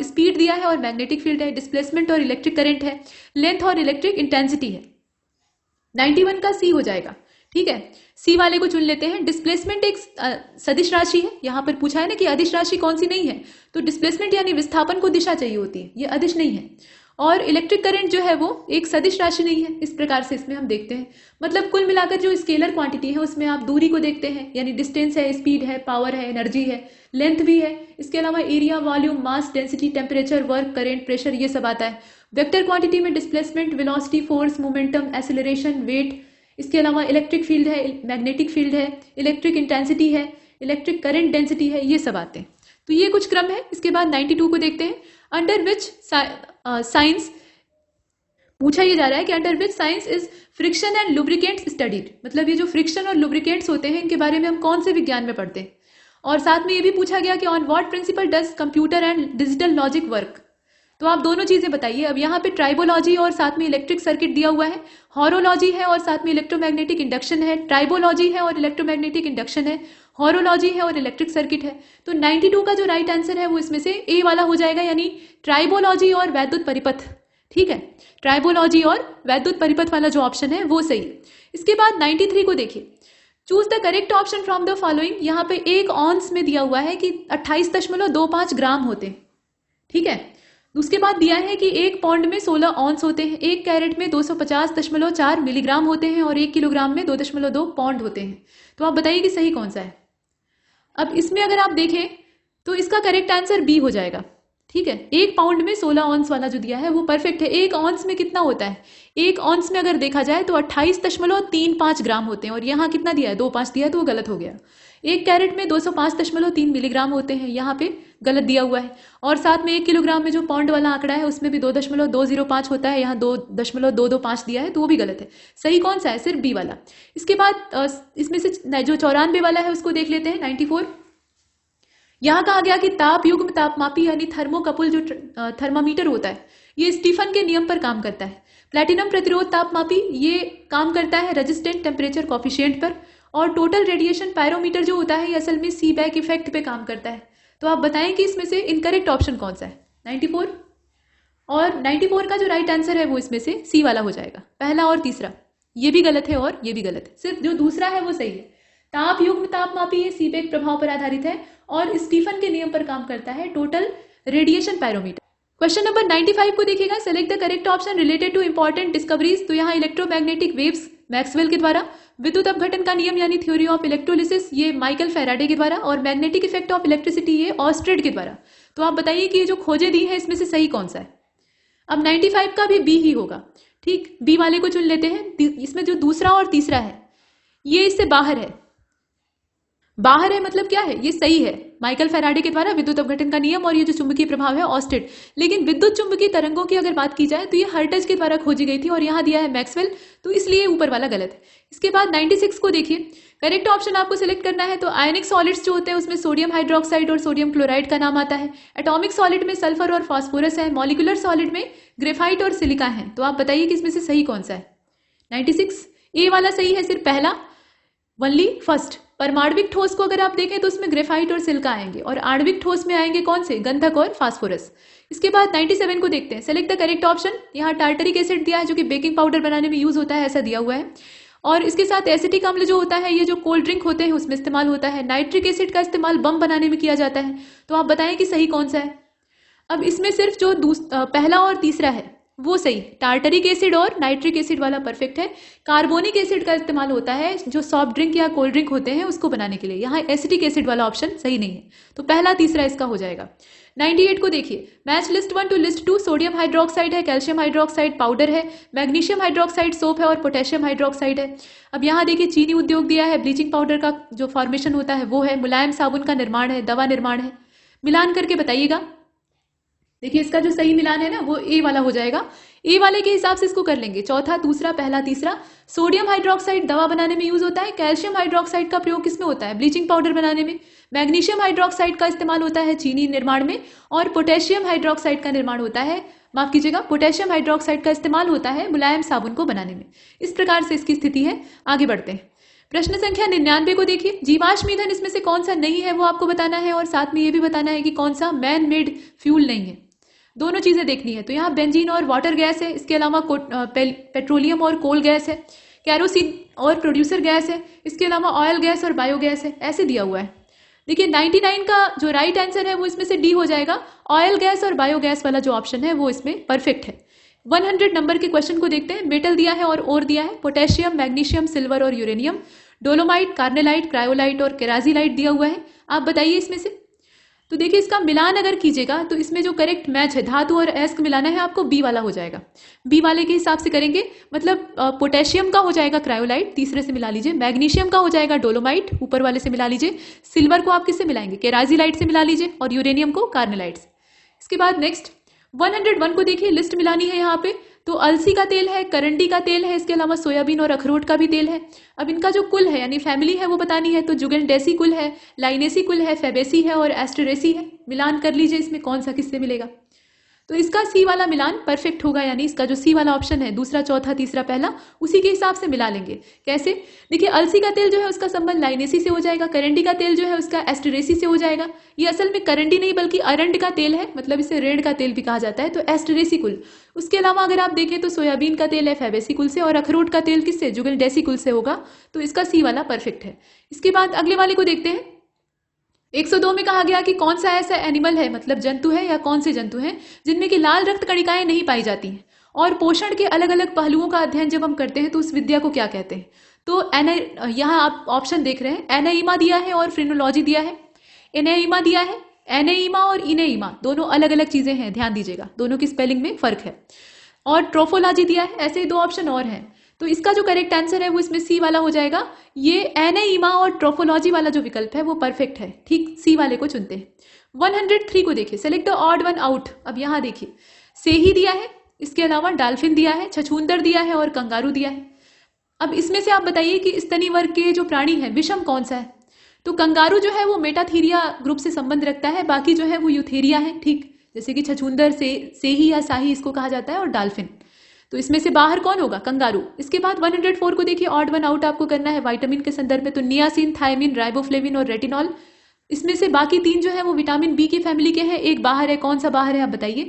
स्पीड दिया है और मैग्नेटिक फील्ड है, डिस्प्लेसमेंट और इलेक्ट्रिक करंट है, लेंथ और इलेक्ट्रिक इंटेंसिटी है। 91 का सी हो जाएगा। ठीक है, सी वाले को चुन लेते हैं। डिस्प्लेसमेंट एक सदिश राशि है, यहां पर पूछा है ना कि अदिश राशि कौन सी नहीं है, तो डिस्प्लेसमेंट यानी विस्थापन को दिशा चाहिए होती है, ये अदिश नहीं है। और इलेक्ट्रिक करंट जो है वो एक सदिश राशि नहीं है, इस प्रकार से इसमें हम देखते हैं। मतलब कुल मिलाकर जो स्केलर क्वांटिटी है उसमें आप दूरी को देखते हैं, यानी डिस्टेंस है, स्पीड है, पावर है, एनर्जी है, लेंथ भी है। इसके अलावा area, volume, mass, density, temperature, work, current, pressure, ये सब आता है। वेक्टर क्वांटिटी में displacement, velocity, force, momentum, acceleration, weight. इसके अलावा इलेक्ट्रिक फील्ड है, मैग्नेटिक फील्ड है, इलेक्ट्रिक इंटेंसिटी है, इलेक्ट्रिक करंट डेंसिटी है, ये सब आते हैं। तो ये कुछ क्रम है। इसके बाद 92 को देखते हैं। अंडर विच साइंस पूछा ये जा रहा है कि under which science is friction and lubricants studied. मतलब ये जो फ्रिक्शन और लुब्रिकेंट्स होते हैं इनके बारे में हम कौन से विज्ञान में पढ़ते हैं। और साथ में ये भी पूछा गया कि on what principle does computer and digital logic work. तो आप दोनों चीजें बताइए। अब यहाँ पे ट्राइबोलॉजी और साथ में इलेक्ट्रिक सर्किट दिया हुआ है, हॉरोलॉजी है और साथ में इलेक्ट्रोमैग्नेटिक इंडक्शन है, ट्राइबोलॉजी है और इलेक्ट्रोमैग्नेटिक इंडक्शन है, हॉरोलॉजी है और इलेक्ट्रिक सर्किट है। तो 92 का जो राइट आंसर है वो इसमें से ए वाला हो जाएगा, यानी ट्राइबोलॉजी और वैद्युत परिपथ। ठीक है, ट्राइबोलॉजी और वैद्युत परिपथ वाला जो ऑप्शन है वो सही है। इसके बाद 93 को देखिए। Choose the correct option from the following. यहाँ पे एक ऑन्स में दिया हुआ है कि 28.25 ग्राम होते हैं। ठीक है, उसके बाद दिया है कि एक पौंड में 16 ऑन्स होते हैं, एक कैरेट में 250.4 मिलीग्राम होते हैं और 1 किलोग्राम में 2.2 पौंड होते हैं। तो आप बताइए कि सही कौन सा है। अब इसमें अगर आप देखें तो इसका करेक्ट आंसर बी हो जाएगा। ठीक है, एक पाउंड में 16 ऑन्स वाला जो दिया है वो परफेक्ट है। एक ऑन्स में कितना होता है, एक ऑन्स में अगर देखा जाए तो 28.35 ग्राम होते हैं और यहाँ कितना दिया है, 2.5 दिया है, तो वो गलत हो गया। एक कैरेट में 205.3 मिलीग्राम होते हैं, यहाँ पे गलत दिया हुआ है। और साथ में 1 किलोग्राम में जो पौंड वाला आंकड़ा है उसमें भी 2.205 होता है, यहाँ 2.225 दिया है, तो वो भी गलत है। सही कौन सा है, सिर्फ बी वाला। इसके बाद इसमें से जो 94 वाला है उसको देख लेते हैं। 94 यहाँ कहा गया कि ताप युग्म तापमापी यानी थर्मोकपल जो थर्मामीटर होता है ये स्टीफन के नियम पर काम करता है। प्लैटिनम प्रतिरोध तापमापी ये काम करता है रेजिस्टेंट टेम्परेचर कॉफिशिएंट पर। और टोटल रेडिएशन पायरोमीटर जो होता है ये असल में सीबैक इफेक्ट पे काम करता है। तो आप बताएं कि इसमें से इनकरेक्ट ऑप्शन कौन सा है। 94 और 94 का जो राइट आंसर है वो इसमें से सी वाला हो जाएगा, पहला और तीसरा। ये भी गलत है और ये भी गलत है, सिर्फ जो दूसरा है वो सही है। ताप युग्म तापमापी ये सीबेक प्रभाव पर आधारित है और स्टीफन के नियम पर काम करता है total radiation pyrometer. Question number 95 को देखिएगा। Select the correct option related two important discoveries. तो यहाँ इलेक्ट्रोमैग्नेटिक वेव्स मैक्सवेल के द्वारा, विद्युत अपघटन का नियम यानी थ्योरी ऑफ इलेक्ट्रोलिसिस ये माइकल फैराडे के द्वारा, और मैग्नेटिक इफेक्ट ऑफ इलेक्ट्रिसिटी ये ऑस्ट्रेड के द्वारा। तो आप बताइए कि ये जो खोजें दी है इसमें से सही कौन सा है। अब 95 का भी बी ही होगा। ठीक, बी वाले को चुन लेते हैं। इसमें जो दूसरा और तीसरा है ये इससे बाहर है। बाहर है मतलब क्या है, ये सही है, माइकल फैराडे के द्वारा विद्युत अपघटन का नियम, और ये जो चुंबकीय प्रभाव है ऑस्टेड। लेकिन विद्युत चुंबकीय तरंगों की अगर बात की जाए तो ये हर्ट्ज के द्वारा खोजी गई थी और यहाँ दिया है मैक्सवेल, तो इसलिए ऊपर वाला गलत है। इसके बाद 96 को देखिए। करेक्ट ऑप्शन आपको सिलेक्ट करना है। तो आयनिक सॉलिड्स जो होते हैं उसमें सोडियम हाइड्रोक्साइड और सोडियम क्लोराइड का नाम आता है। एटॉमिक सॉलिड में सल्फर और फास्फोरस है। मॉलिकुलर सॉलिड में ग्रेफाइट और सिलिका है। तो आप बताइए कि इसमें से सही कौन सा है। 96 ए वाला सही है, सिर्फ पहला, वनली फर्स्ट। परमाणविक ठोस को अगर आप देखें तो उसमें ग्रेफाइट और सिलिका आएंगे, और आणविक ठोस में आएंगे कौन से, गंधक और फास्फोरस। इसके बाद 97 को देखते हैं। Select the correct option. यहाँ टार्टरिक एसिड दिया है जो कि बेकिंग पाउडर बनाने में यूज होता है, ऐसा दिया हुआ है। और इसके साथ एसिटिक अम्ल जो होता है ये जो कोल्ड ड्रिंक होते हैं उसमें इस्तेमाल होता है। नाइट्रिक एसिड का इस्तेमाल बम बनाने में किया जाता है। तो आप बताएं कि सही कौन सा है। अब इसमें सिर्फ जो पहला और तीसरा है वो सही, टार्टरिक एसिड और नाइट्रिक एसिड वाला परफेक्ट है। कार्बोनिक एसिड का इस्तेमाल होता है जो सॉफ्ट ड्रिंक या कोल्ड ड्रिंक होते हैं उसको बनाने के लिए। यहाँ एसिटिक एसिड वाला ऑप्शन सही नहीं है, तो पहला तीसरा इसका हो जाएगा। 98 को देखिए। Match list 1 to list 2। Sodium hydroxide है, कैल्शियम हाइड्रोक्साइड पाउडर है, मैग्नीशियम हाइड्रोक्साइड सोप है और पोटेशियम हाइड्रोक्साइड है। अब यहाँ देखिए चीनी उद्योग दिया है, ब्लीचिंग पाउडर का जो फॉर्मेशन होता है वो है, मुलायम साबुन का निर्माण है, दवा निर्माण है। मिलान करके बताइएगा। देखिए इसका जो सही मिलान है ना वो ए वाला हो जाएगा। ए वाले के हिसाब से इसको कर लेंगे, चौथा, दूसरा, पहला, तीसरा। सोडियम हाइड्रोक्साइड दवा बनाने में यूज होता है। कैल्शियम हाइड्रोक्साइड का प्रयोग किसमें होता है, ब्लीचिंग पाउडर बनाने में। मैग्नीशियम हाइड्रोक्साइड का इस्तेमाल होता है चीनी निर्माण में। और पोटेशियम हाइड्रोक्साइड का निर्माण होता है, माफ कीजिएगा, पोटेशियम हाइड्रोक्साइड का इस्तेमाल होता है मुलायम साबुन को बनाने में। इस प्रकार से इसकी स्थिति है। आगे बढ़ते हैं। प्रश्न संख्या 99 को देखिए। जीवाश्म ईंधन इसमें से कौन सा नहीं है वो आपको बताना है, और साथ में ये भी बताना है कि कौन सा मैन मेड फ्यूल नहीं है। दोनों चीजें देखनी है। तो यहाँ बेंजीन और वाटर गैस है, इसके अलावा पेट्रोलियम और कोल गैस है, कैरोसिन और प्रोड्यूसर गैस है, इसके अलावा ऑयल गैस और बायोगैस है, ऐसे दिया हुआ है। देखिए 99 का जो राइट आंसर है वो इसमें से डी हो जाएगा। ऑयल गैस और बायोगैस वाला जो ऑप्शन है वो इसमें परफेक्ट है। 100 नंबर के क्वेश्चन को देखते हैं। मेटल दिया है और ओर दिया है, पोटेशियम, मैग्नीशियम, सिल्वर और यूरेनियम, डोलोमाइट, कार्नेलाइट, क्रायोलाइट और केराजीलाइट दिया हुआ है। आप बताइए इसमें से। तो देखिए इसका मिलान अगर कीजिएगा तो इसमें जो करेक्ट मैच है, धातु और अयस्क मिलाना है आपको, बी वाला हो जाएगा। बी वाले के हिसाब से करेंगे, मतलब पोटेशियम का हो जाएगा क्रायोलाइट, तीसरे से मिला लीजिए। मैग्नीशियम का हो जाएगा डोलोमाइट, ऊपर वाले से मिला लीजिए। सिल्वर को आप किससे मिलाएंगे? केराजीलाइट से मिला लीजिए। और यूरेनियम को कार्नेलाइट से। इसके बाद नेक्स्ट 101 को देखिए, लिस्ट मिलानी है यहाँ पे। तो अलसी का तेल है, करंडी का तेल है, इसके अलावा सोयाबीन और अखरोट का भी तेल है। अब इनका जो कुल है यानी फैमिली है वो बतानी है। तो जुगलडेसी कुल है, लाइनेसी कुल है, फेबेसी है और एस्टरेसी है। मिलान कर लीजिए इसमें कौन सा किससे मिलेगा। तो इसका सी वाला मिलान परफेक्ट होगा, यानी इसका जो सी वाला ऑप्शन है, दूसरा, चौथा, तीसरा, पहला, उसी के हिसाब से मिला लेंगे। कैसे? देखिए अलसी का तेल जो है उसका संबंध लाइनेसी से हो जाएगा, करंडी का तेल जो है उसका एस्टरेसी से हो जाएगा। ये असल में करंडी नहीं बल्कि अरंड का तेल है, मतलब इसे रेड़ का तेल भी कहा जाता है, तो एस्टरेसी कुल। उसके अलावा अगर आप देखें तो सोयाबीन का तेल है फेबेसी कुल से, और अखरोट का तेल किससे? जुगलडेसी कुल से होगा। तो इसका सी वाला परफेक्ट है। इसके बाद अगले वाले को देखते हैं। 102 में कहा गया कि कौन सा ऐसा एनिमल है, मतलब जंतु है या कौन से जंतु हैं जिनमें कि लाल रक्त कणिकाएं नहीं पाई जाती हैं, और पोषण के अलग अलग पहलुओं का अध्ययन जब हम करते हैं तो उस विद्या को क्या कहते हैं। तो यहाँ आप ऑप्शन देख रहे हैं, एनाइमा दिया है और फ्रेनोलॉजी दिया है। एनाइमा दिया है, एनेइमा और इनेइमा दोनों अलग अलग चीजें हैं, ध्यान दीजिएगा, दोनों की स्पेलिंग में फर्क है। और ट्रोफोलॉजी दिया है। ऐसे ही दो ऑप्शन और हैं। तो इसका जो करेक्ट आंसर है वो इसमें सी वाला हो जाएगा। ये एनेइमा और ट्रोफोलॉजी वाला जो विकल्प है वो परफेक्ट है, ठीक, सी वाले को चुनते हैं। 103 को देखिए, select the odd one out. अब यहाँ देखिए सेही दिया है, इसके अलावा डाल्फिन दिया है, छछूंदर दिया है और कंगारू दिया है। अब इसमें से आप बताइए कि स्तनी वर्ग के जो प्राणी है विषम कौन सा है। तो कंगारू जो है वो मेटाथीरिया ग्रुप से संबंध रखता है, बाकी जो है वो यूथेरिया है, ठीक, जैसे कि छछूंदर सेही या साही इसको कहा जाता है, और डाल्फिन। तो इसमें से बाहर कौन होगा? कंगारू। इसके बाद 104 को देखिए, ऑड वन आउट आपको करना है विटामिन के संदर्भ में। तो नियासिन, थायमिन, राइबोफ्लेविन और रेटिनॉल। इसमें से बाकी तीन जो है वो विटामिन बी की फैमिली के हैं, एक बाहर है। कौन सा बाहर है आप बताइए।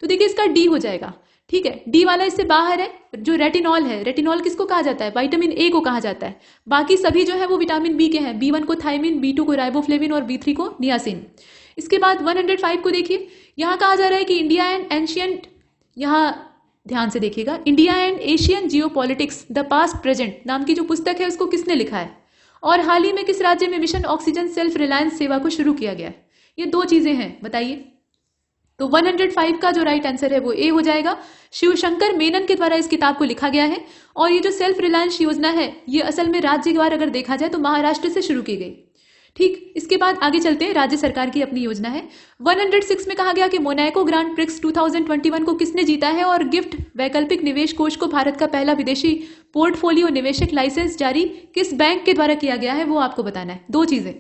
तो देखिए इसका डी हो जाएगा, ठीक है, डी वाला इससे बाहर है। जो रेटिनॉल है, रेटिनॉल किसको कहा जाता है? विटामिन ए को कहा जाता है। बाकी सभी जो है वो विटामिन बी के हैं, B1 को थायमिन, B2 को राइबोफ्लेविन और B3 को नियासिन। इसके बाद 105 को देखिए, यहां कहा जा रहा है कि इंडिया एंड एंशियंट, यहां ध्यान से देखिएगा, India and Asian geopolitics the past present नाम की जो पुस्तक है उसको किसने लिखा है, और हाल ही में किस राज्य में मिशन ऑक्सीजन सेल्फ रिलायंस सेवा को शुरू किया गया है। ये दो चीजें हैं, बताइए। तो 105 का जो राइट आंसर है वो ए हो जाएगा। शिवशंकर मेनन के द्वारा इस किताब को लिखा गया है, और ये जो सेल्फ रिलायंस योजना है ये असल में राज्यवार अगर देखा जाए तो महाराष्ट्र से शुरू की गई, ठीक। इसके बाद आगे चलते हैं, राज्य सरकार की अपनी योजना है। 106 में कहा गया कि मोनाको ग्रांड प्रिक्स 2021 को किसने जीता है, और गिफ्ट वैकल्पिक निवेश कोष को भारत का पहला विदेशी पोर्टफोलियो निवेशक लाइसेंस जारी किस बैंक के द्वारा किया गया है वो आपको बताना है। दो चीजें,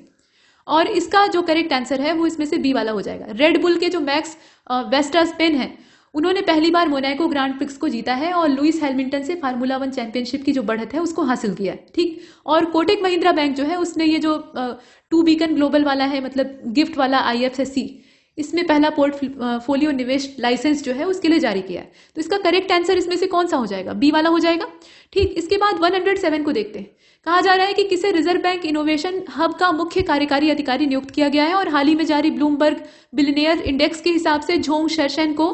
और इसका जो करेक्ट आंसर है वो इसमें से बी वाला हो जाएगा। रेड बुल के जो मैक्स वेस्टरस्पेन है उन्होंने पहली बार मोनाको ग्रांड प्रिक्स को जीता है, और लुइस हैमिल्टन से फार्मूला 1 चैंपियनशिप की जो बढ़त है उसको हासिल किया है, ठीक। और कोटक महिंद्रा बैंक जो है उसने ये जो 2 बीकन ग्लोबल वाला है, मतलब गिफ्ट वाला IFSC, इसमें पहला पोर्टफोलियो निवेश लाइसेंस जो है उसके लिए जारी किया है। तो इसका करेक्ट आंसर इसमें से कौन सा हो जाएगा? बी वाला हो जाएगा, ठीक। इसके बाद 107 को देखते हैं। कहा जा रहा है कि किसे रिजर्व बैंक इनोवेशन हब का मुख्य कार्यकारी अधिकारी नियुक्त किया गया है, और हाल ही में जारी ब्लूमबर्ग बिलियनियर इंडेक्स के हिसाब से झोंग शर्शन को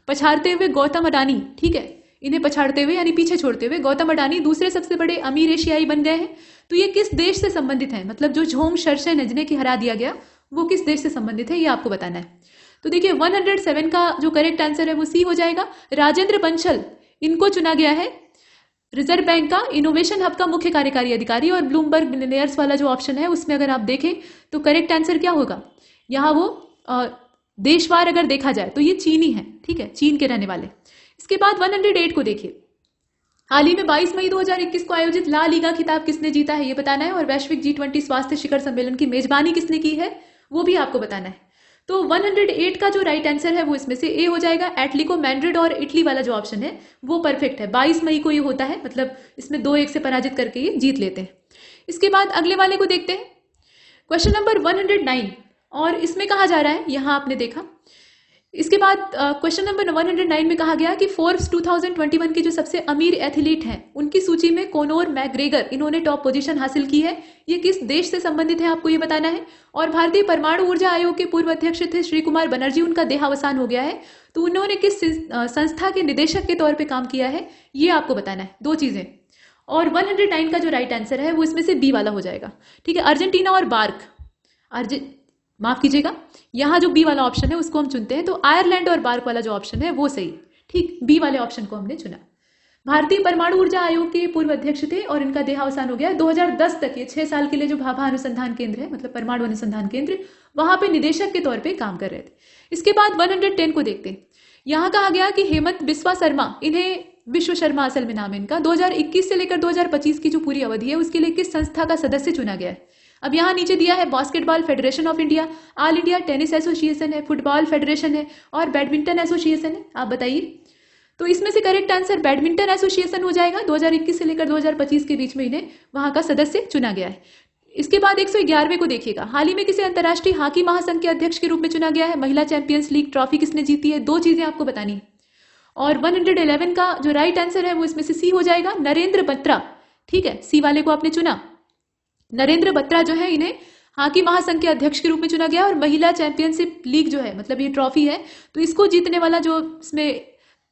पछाड़ते हुए गौतम अडानी, ठीक है, इन्हें पछाड़ते हुए यानी पीछे छोड़ते हुए गौतम अडानी दूसरे सबसे बड़े अमीर एशियाई बन गए हैं। तो ये किस देश से संबंधित है, मतलब जो झोंग शर्शन है जिन्हें कि हरा दिया गया वो किस देश से संबंधित है, ये आपको बताना है। तो देखिए 107 का जो करेक्ट आंसर है वो सी हो जाएगा। राजेंद्र बंसल, इनको चुना गया है रिजर्व बैंक का इनोवेशन हब का मुख्य कार्यकारी अधिकारी, और ब्लूमबर्ग बिलियनियर्स वाला जो ऑप्शन है उसमें अगर आप देखें तो करेक्ट आंसर क्या होगा, यहाँ वो देशवार अगर देखा जाए तो ये चीनी है, ठीक है, चीन के रहने वाले। इसके बाद 108 को देखिए, हाल ही में 22 मई 2021 को आयोजित ला लीगा खिताब किसने जीता है ये बताना है, और वैश्विक G20 स्वास्थ्य शिखर सम्मेलन की मेजबानी किसने की है वो भी आपको बताना है। तो 108 का जो राइट आंसर है वो इसमें से ए हो जाएगा। एटलिको मैड्रिड और इटली वाला जो ऑप्शन है वो परफेक्ट है। 22 मई को ये होता है, मतलब इसमें 2-1 से पराजित करके ये जीत लेते हैं। इसके बाद अगले वाले को देखते हैं, क्वेश्चन नंबर 109, और इसमें कहा जा रहा है, यहां आपने देखा इसके बाद क्वेश्चन नंबर 109 में कहा गया कि फोर्ब्स 2021 के जो सबसे अमीर एथलीट हैं उनकी सूची में कोनोर मैग्रेगर इन्होंने टॉप पोजीशन हासिल की है। ये किस देश से संबंधित है आपको ये बताना है। और भारतीय परमाणु ऊर्जा आयोग के पूर्व अध्यक्ष थे श्री कुमार बनर्जी, उनका देहावसान हो गया है, तो उन्होंने किस संस्था के निदेशक के तौर पर काम किया है ये आपको बताना है। दो चीजें। और 109 का जो राइट आंसर है वो इसमें से बी वाला हो जाएगा। ठीक है, अर्जेंटीना और बार्क, माफ कीजिएगा, यहाँ जो बी वाला ऑप्शन है उसको हम चुनते हैं, तो आयरलैंड और बार्क वाला जो ऑप्शन है वो सही। ठीक, बी वाले ऑप्शन को हमने चुना। भारतीय परमाणु ऊर्जा आयोग के पूर्व अध्यक्ष थे और इनका देहावसान हो गया 2010 तक। ये 6 साल के लिए जो भाभा अनुसंधान केंद्र है, मतलब परमाणु अनुसंधान केंद्र, वहां पे निदेशक के तौर पे काम कर रहे थे। इसके बाद 110 को देखते हैं। यहाँ कहा गया कि हेमंत बिस्वा शर्मा, इन्हें विश्व शर्मा असल में नाम है इनका, 2021 से लेकर 2025 की जो पूरी अवधि है उसके लिए किस संस्था का सदस्य चुना गया है। अब यहाँ नीचे दिया है basketball federation of India, all India tennis association है, फुटबॉल फेडरेशन है और बैडमिंटन एसोसिएशन है। आप बताइए। तो इसमें से करेक्ट आंसर बैडमिंटन एसोसिएशन हो जाएगा। 2021 से लेकर 2025 के बीच में इन्हें वहां का सदस्य चुना गया है। इसके बाद 111वें को देखिएगा। हाल ही में किसे अंतर्राष्ट्रीय हॉकी महासंघ के अध्यक्ष के रूप में चुना गया है। महिला चैंपियंस लीग ट्रॉफी किसने जीती है। दो चीजें आपको बतानी है। और 111 का जो राइट आंसर है वो इसमें से सी हो जाएगा, नरेंद्र बत्रा। ठीक है, सी वाले को आपने चुना। नरेंद्र बत्रा जो है इन्हें हॉकी महासंघ के अध्यक्ष के रूप में चुना गया और महिला चैंपियनशिप लीग जो है, मतलब ये ट्रॉफी है, तो इसको जीतने वाला जो इसमें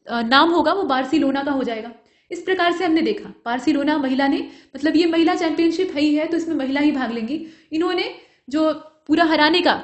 नाम होगा वो बार्सिलोना का हो जाएगा। इस प्रकार से हमने देखा बार्सिलोना महिला ने, मतलब ये महिला चैंपियनशिप है ही है तो इसमें महिला ही भाग लेंगी। इन्होंने जो पूरा हराने का,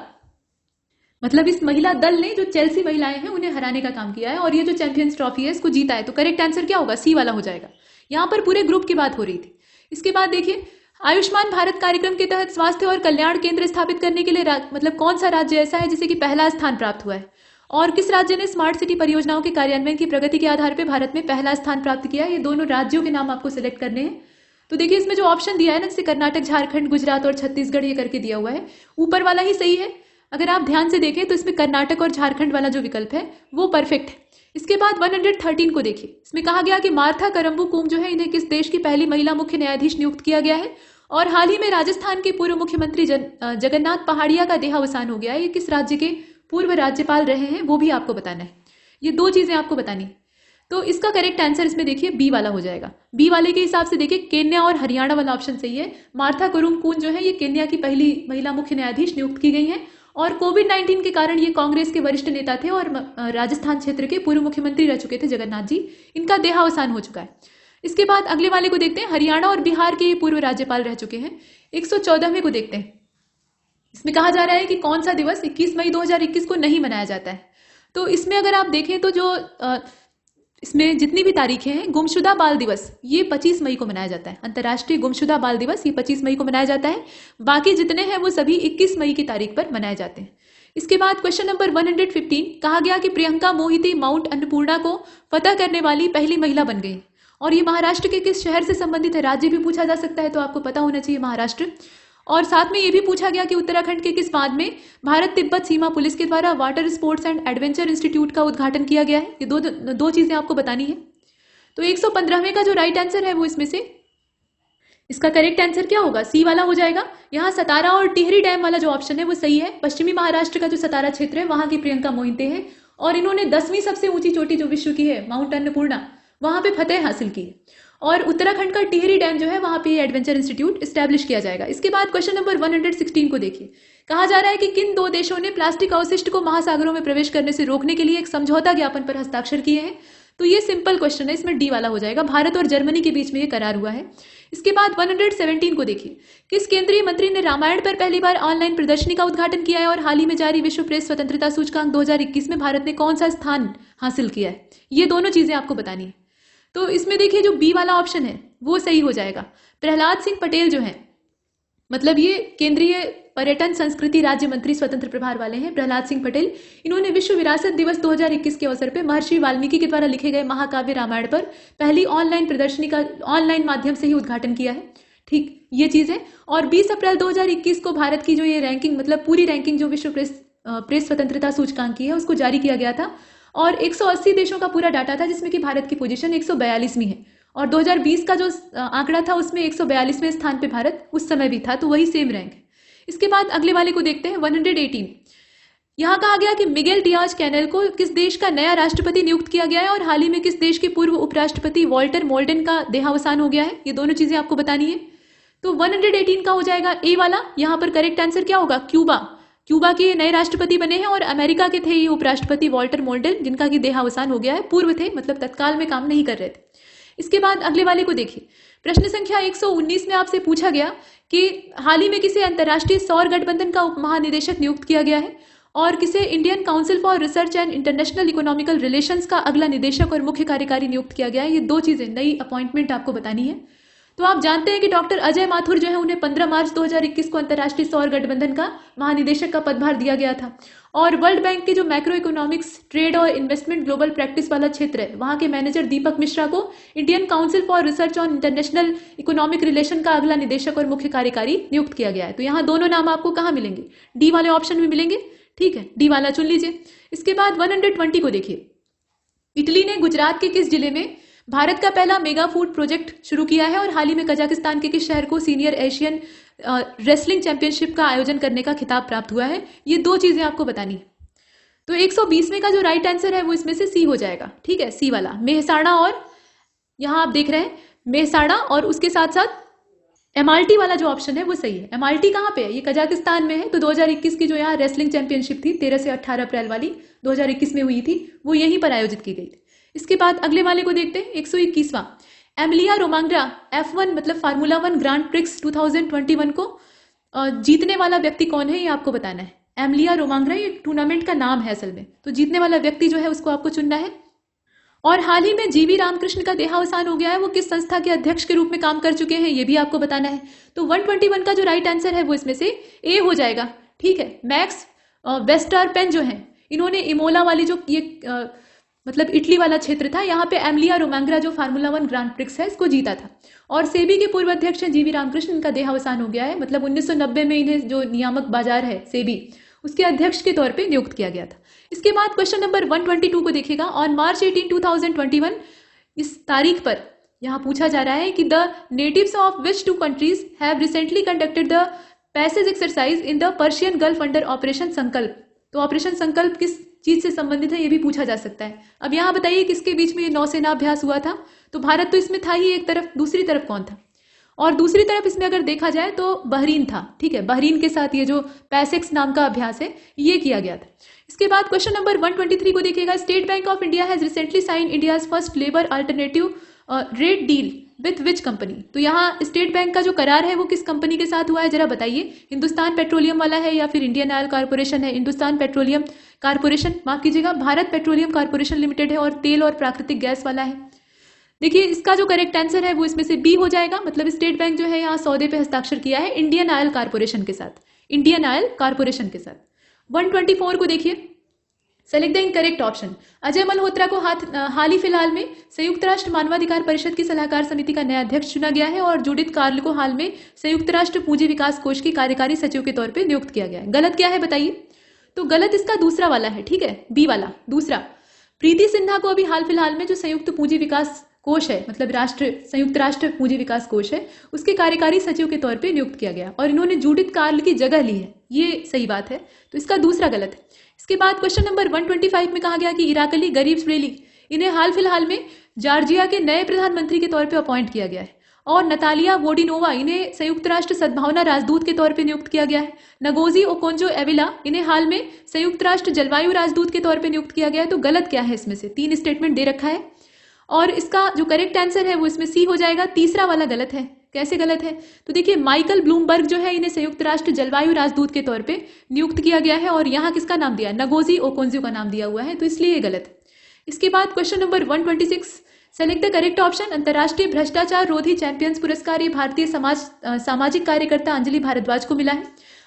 मतलब इस महिला दल ने जो चेल्सी महिलाएं हैं उन्हें हराने का काम किया है और ये जो चैंपियंस ट्रॉफी है इसको जीता है। तो करेक्ट आंसर क्या होगा, सी वाला हो जाएगा। यहाँ पर पूरे ग्रुप की बात हो रही थी। इसके बाद देखिए, आयुष्मान भारत कार्यक्रम के तहत स्वास्थ्य और कल्याण केंद्र स्थापित करने के लिए मतलब कौन सा राज्य ऐसा है जिसे कि पहला स्थान प्राप्त हुआ है, और किस राज्य ने स्मार्ट सिटी परियोजनाओं के कार्यान्वयन की प्रगति के आधार पर भारत में पहला स्थान प्राप्त किया है। ये दोनों राज्यों के नाम आपको सिलेक्ट करने हैं। तो देखिए इसमें जो ऑप्शन दिया है ना, जैसे कर्नाटक, झारखंड, गुजरात और छत्तीसगढ़ ये करके दिया हुआ है, ऊपर वाला ही सही है। अगर आप ध्यान से देखें तो इसमें कर्नाटक और झारखंड वाला जो विकल्प है वो परफेक्ट है। इसके बाद 113 को देखिए। इसमें कहा गया कि मार्था करम्बुकुम जो है इन्हें किस देश की पहली महिला मुख्य न्यायाधीश नियुक्त किया गया है। और हाल ही में राजस्थान के पूर्व मुख्यमंत्री जगन्नाथ पहाड़िया का देहावसान हो गया है। ये किस राज्य के पूर्व राज्यपाल रहे हैं वो भी आपको बताना है। ये दो चीजें आपको बतानी है। तो इसका करेक्ट आंसर इसमें देखिए बी वाला हो जाएगा। बी वाले के हिसाब से देखिए केन्या और हरियाणा वाला ऑप्शन सही है। मार्था करम्बुकुम जो है ये केन्या की पहली महिला मुख्य न्यायाधीश नियुक्त की गई है और कोविड-19 के कारण ये कांग्रेस के वरिष्ठ नेता थे और राजस्थान क्षेत्र के पूर्व मुख्यमंत्री रह चुके थे जगन्नाथ जी। इनका देहावसान हो चुका है। इसके बाद अगले वाले को देखते हैं। हरियाणा और बिहार के पूर्व राज्यपाल रह चुके हैं। 114वें को देखते हैं। इसमें कहा जा रहा है कि कौन सा दिवस 21 मई 2021 को नहीं मनाया जाता है। तो इसमें अगर आप देखें तो जो इसमें जितनी भी तारीखें हैं, गुमशुदा बाल दिवस ये 25 मई को मनाया जाता है। अंतर्राष्ट्रीय गुमशुदा बाल दिवस ये 25 मई को मनाया जाता है। बाकी जितने हैं वो सभी 21 मई की तारीख पर मनाए जाते हैं। इसके बाद क्वेश्चन नंबर 115 कहा गया कि प्रियंका मोहिती माउंट अन्नपूर्णा को फतह करने वाली पहली महिला बन गई और ये महाराष्ट्र के किस शहर से संबंधित है। राज्य भी पूछा जा सकता है तो आपको पता होना चाहिए महाराष्ट्र। और साथ में ये भी पूछा गया कि उत्तराखंड के किस बांध में भारत तिब्बत सीमा पुलिस के द्वारा water sports and adventure institute का उद्घाटन किया गया है। ये दो चीजें आपको बतानी है। तो 115वें का जो राइट आंसर है वो इसमें से, इसका करेक्ट आंसर क्या होगा, सी वाला हो जाएगा। यहाँ सतारा और टिहरी डैम वाला जो ऑप्शन है वो सही है। पश्चिमी महाराष्ट्र का जो सतारा क्षेत्र है वहां की प्रियंका मोहिते हैं और इन्होंने 10वीं सबसे ऊंची चोटी जो विश्व की है माउंट अन्नपूर्णा वहां पे फतेह हासिल की है। और उत्तराखंड का टिहरी डैम जो है वहां पे एडवेंचर इंस्टीट्यूट स्टैब्लिश किया जाएगा। इसके बाद क्वेश्चन नंबर 116 को देखिए। कहा जा रहा है कि किन दो देशों ने प्लास्टिक अवशिष्ट को महासागरों में प्रवेश करने से रोकने के लिए एक समझौता ज्ञापन पर हस्ताक्षर किए हैं। तो ये सिंपल क्वेश्चन है, इसमें डी वाला हो जाएगा। भारत और जर्मनी के बीच में ये करार हुआ है। इसके बाद 117 को देखिए। किस केंद्रीय मंत्री ने रामायण पर पहली बार ऑनलाइन प्रदर्शनी का उद्घाटन किया है और हाल ही में जारी विश्व प्रेस स्वतंत्रता सूचकांक 2021 में भारत ने कौन सा स्थान हासिल किया है। ये दोनों चीजें आपको बतानी है। तो इसमें देखिए जो बी वाला ऑप्शन है वो सही हो जाएगा। प्रहलाद सिंह पटेल जो है, मतलब ये केंद्रीय पर्यटन संस्कृति राज्य मंत्री स्वतंत्र प्रभार वाले हैं प्रहलाद सिंह पटेल। इन्होंने विश्व विरासत दिवस 2021 के अवसर पर महर्षि वाल्मीकि के द्वारा लिखे गए महाकाव्य रामायण पर पहली ऑनलाइन प्रदर्शनी का ऑनलाइन माध्यम से ही उद्घाटन किया है। ठीक, ये चीज है। और 20 अप्रैल 2021 को भारत की जो ये रैंकिंग, मतलब पूरी रैंकिंग जो विश्व प्रेस स्वतंत्रता सूचकांक की है उसको जारी किया गया था और 180 देशों का पूरा डाटा था जिसमें कि भारत की पोजीशन 142वीं है और 2020 का जो आंकड़ा था उसमें 142वें स्थान पे भारत उस समय भी था, तो वही सेम रैंक है। इसके बाद अगले वाले को देखते हैं 118। यहाँ कहा गया कि मिगेल डियाज कैनेल को किस देश का नया राष्ट्रपति नियुक्त किया गया है और हाल ही में किस देश के पूर्व उपराष्ट्रपति वॉल्टर मोल्डन का देहावसान हो गया है। ये दोनों चीजें आपको बतानी है। तो 118 का हो जाएगा ए वाला। यहाँ पर करेक्ट आंसर क्या होगा? क्यूबा। क्यूबा के नए राष्ट्रपति बने हैं और अमेरिका के थे ये उपराष्ट्रपति वॉल्टर मोल्डन, जिनका कि देहावसान हो गया है। पूर्व थे, मतलब तत्काल में काम नहीं कर रहे थे। इसके बाद अगले वाले को देखिए। प्रश्न संख्या 119 में आपसे पूछा गया कि हाल ही में किसे अंतर्राष्ट्रीय सौर गठबंधन का उप महानिदेशक नियुक्त किया गया है और किसे Indian council for research and international economical relations का अगला निदेशक और मुख्य कार्यकारी नियुक्त किया गया है। ये दो चीजें, नई अपॉइंटमेंट आपको बतानी है। तो आप जानते हैं कि डॉक्टर अजय माथुर जो है उन्हें 15 मार्च 2021 को अंतर्राष्ट्रीय सौर गठबंधन का महानिदेशक का पदभार दिया गया था और वर्ल्ड बैंक के जो मैक्रो इकोनॉमिक्स, ट्रेड और इन्वेस्टमेंट ग्लोबल प्रैक्टिस वाला क्षेत्र है, वहां के मैनेजर दीपक मिश्रा को Indian council for research on international economic relation का अगला निदेशक और मुख्य कार्यकारी नियुक्त किया गया है। तो यहाँ दोनों नाम आपको कहाँ मिलेंगे? डी वाले ऑप्शन में मिलेंगे। ठीक है, डी वाला चुन लीजिए। इसके बाद 120 को देखिए। इटली ने गुजरात के किस जिले में भारत का पहला मेगा फूड प्रोजेक्ट शुरू किया है और हाल ही में कजाकिस्तान के किस शहर को सीनियर एशियन रेसलिंग चैंपियनशिप का आयोजन करने का खिताब प्राप्त हुआ है? ये दो चीजें आपको बतानी है। तो 120वें का जो राइट आंसर है वो इसमें से सी हो जाएगा। ठीक है, सी वाला मेहसाणा, और यहां आप देख रहे हैं मेहसाणा और उसके साथ साथ एमआरटी वाला जो ऑप्शन है वो सही है। एमआरटी कहाँ पे है? ये कजाकिस्तान में है। तो 2021 की जो यहाँ रेसलिंग चैंपियनशिप थी 13 से 18 अप्रैल वाली 2021 में हुई थी, वो यहीं पर आयोजित की गई थी। इसके बाद अगले वाले को देखते हैं। 121वां एमिलिया रोमांग्रा F1 मतलब फार्मूला 1 ग्रांड प्रिक्स 2021 को जीतने वाला व्यक्ति कौन है, ये आपको बताना है। एमिलिया रोमांग्रा ये टूर्नामेंट का नाम है असल में। तो जीतने वाला व्यक्ति जो है उसको आपको चुनना है। और हाल ही में जीवी रामकृष्ण का देहावसान हो गया है, वो किस संस्था के अध्यक्ष के रूप में काम कर चुके हैं, ये भी आपको बताना है। तो 121 का जो राइट आंसर है वो इसमें से ए हो जाएगा। ठीक है, मैक्स वेस्टरपेन जो है, इन्होंने इमोला वाली जो ये मतलब इटली वाला क्षेत्र था, यहाँ पे एमिलिया रोमांग्रा जो फार्मूला 1 ग्रांड प्रिक्स है इसको जीता था। और सेबी के पूर्व अध्यक्ष हैं जीवी रामकृष्ण, इनका देहावसान हो गया है। मतलब 1990 में इन्हें जो नियामक बाजार है सेबी, उसके अध्यक्ष के तौर पे नियुक्त किया गया था। इसके बाद क्वेश्चन नंबर 122 को देखिएगा। ऑन मार्च 18, 2021 इस तारीख पर यहाँ पूछा जा रहा है कि the natives of which two countries have recently conducted the passage exercise in the Persian Gulf under operation Sankalp. तो ऑपरेशन संकल्प किस चीज से संबंधित है ये भी पूछा जा सकता है। अब यहाँ बताइए किसके बीच में ये नौसेना अभ्यास हुआ था? तो भारत तो इसमें था ही एक तरफ, दूसरी तरफ कौन था? और दूसरी तरफ इसमें अगर देखा जाए तो बहरीन था। ठीक है, बहरीन के साथ ये जो पैसेक्स नाम का अभ्यास है ये किया गया था। इसके बाद क्वेश्चन नंबर 123 को देखिएगा। State Bank of India has recently sign India's first labour alternative rate deal with which company. तो यहाँ स्टेट बैंक का जो करार है वो किस कंपनी के साथ हुआ है जरा बताइए। हिंदुस्तान पेट्रोलियम वाला है या फिर इंडियन ऑयल कॉर्पोरेशन है? हिंदुस्तान पेट्रोलियम कॉर्पोरेशन, माफ कीजिएगा, भारत पेट्रोलियम कॉर्पोरेशन लिमिटेड है और तेल और प्राकृतिक गैस वाला है। देखिए इसका जो करेक्ट आंसर है वो इसमें से बी हो जाएगा। मतलब स्टेट बैंक जो है यहाँ सौदे पे हस्ताक्षर किया है इंडियन ऑयल कॉर्पोरेशन के साथ, इंडियन ऑयल कॉर्पोरेशन के साथ। 124 को देखिए। Select the incorrect option. Ajay Malhotra को हाल ही फिलहाल में संयुक्त राष्ट्र मानवाधिकार परिषद की सलाहकार समिति का नया अध्यक्ष चुना गया है और जूडिथ कार्ल को हाल में संयुक्त राष्ट्र पूंजी विकास कोष की कार्यकारी सचिव के तौर पे नियुक्त किया गया है। गलत क्या है बताइए? तो गलत इसका दूसरा वाला है। ठीक है, बी वाला दूसरा। प्रीति सिन्हा को अभी हाल फिलहाल में जो संयुक्त पूंजी विकास कोष है, मतलब संयुक्त राष्ट्र पूंजी विकास कोष है, उसके कार्यकारी सचिव के तौर पे नियुक्त किया गया और इन्होंने जूडिथ कार्ल की जगह ली है। ये सही बात है, तो इसका दूसरा गलत है। इसके बाद क्वेश्चन नंबर 125 में कहा गया कि इराकली गरीब स्प्रेली, इन्हें हाल फिलहाल में जॉर्जिया के नए प्रधानमंत्री के तौर पे अपॉइंट किया गया है और नतालिया वोडिनोवा, इन्हें संयुक्त राष्ट्र सद्भावना राजदूत के तौर पे नियुक्त किया गया है। नगोजी ओकोंजो एविला, इन्हें हाल में संयुक्त राष्ट्र जलवायु राजदूत के तौर पे नियुक्त किया गया है। तो गलत क्या है इसमें से? 3 स्टेटमेंट दे रखा है और इसका जो करेक्ट आंसर है वो इसमें सी हो जाएगा। तीसरा वाला गलत है। कैसे गलत है? तो देखिए माइकल ब्लूमबर्ग जो है इन्हें संयुक्त राष्ट्र जलवायु राजदूत के तौर पे नियुक्त किया गया है और यहाँ किसका नाम दिया? नगोजी ओकोंजो का नाम दिया हुआ है, तो इसलिए ये गलत है। इसके बाद question number 126। Select the correct option. अंतर्राष्ट्रीय भ्रष्टाचार रोधी चैंपियंस पुरस्कार ये भारतीय सामाजिक कार्यकर्ता अंजलि भारद्वाज को मिला है।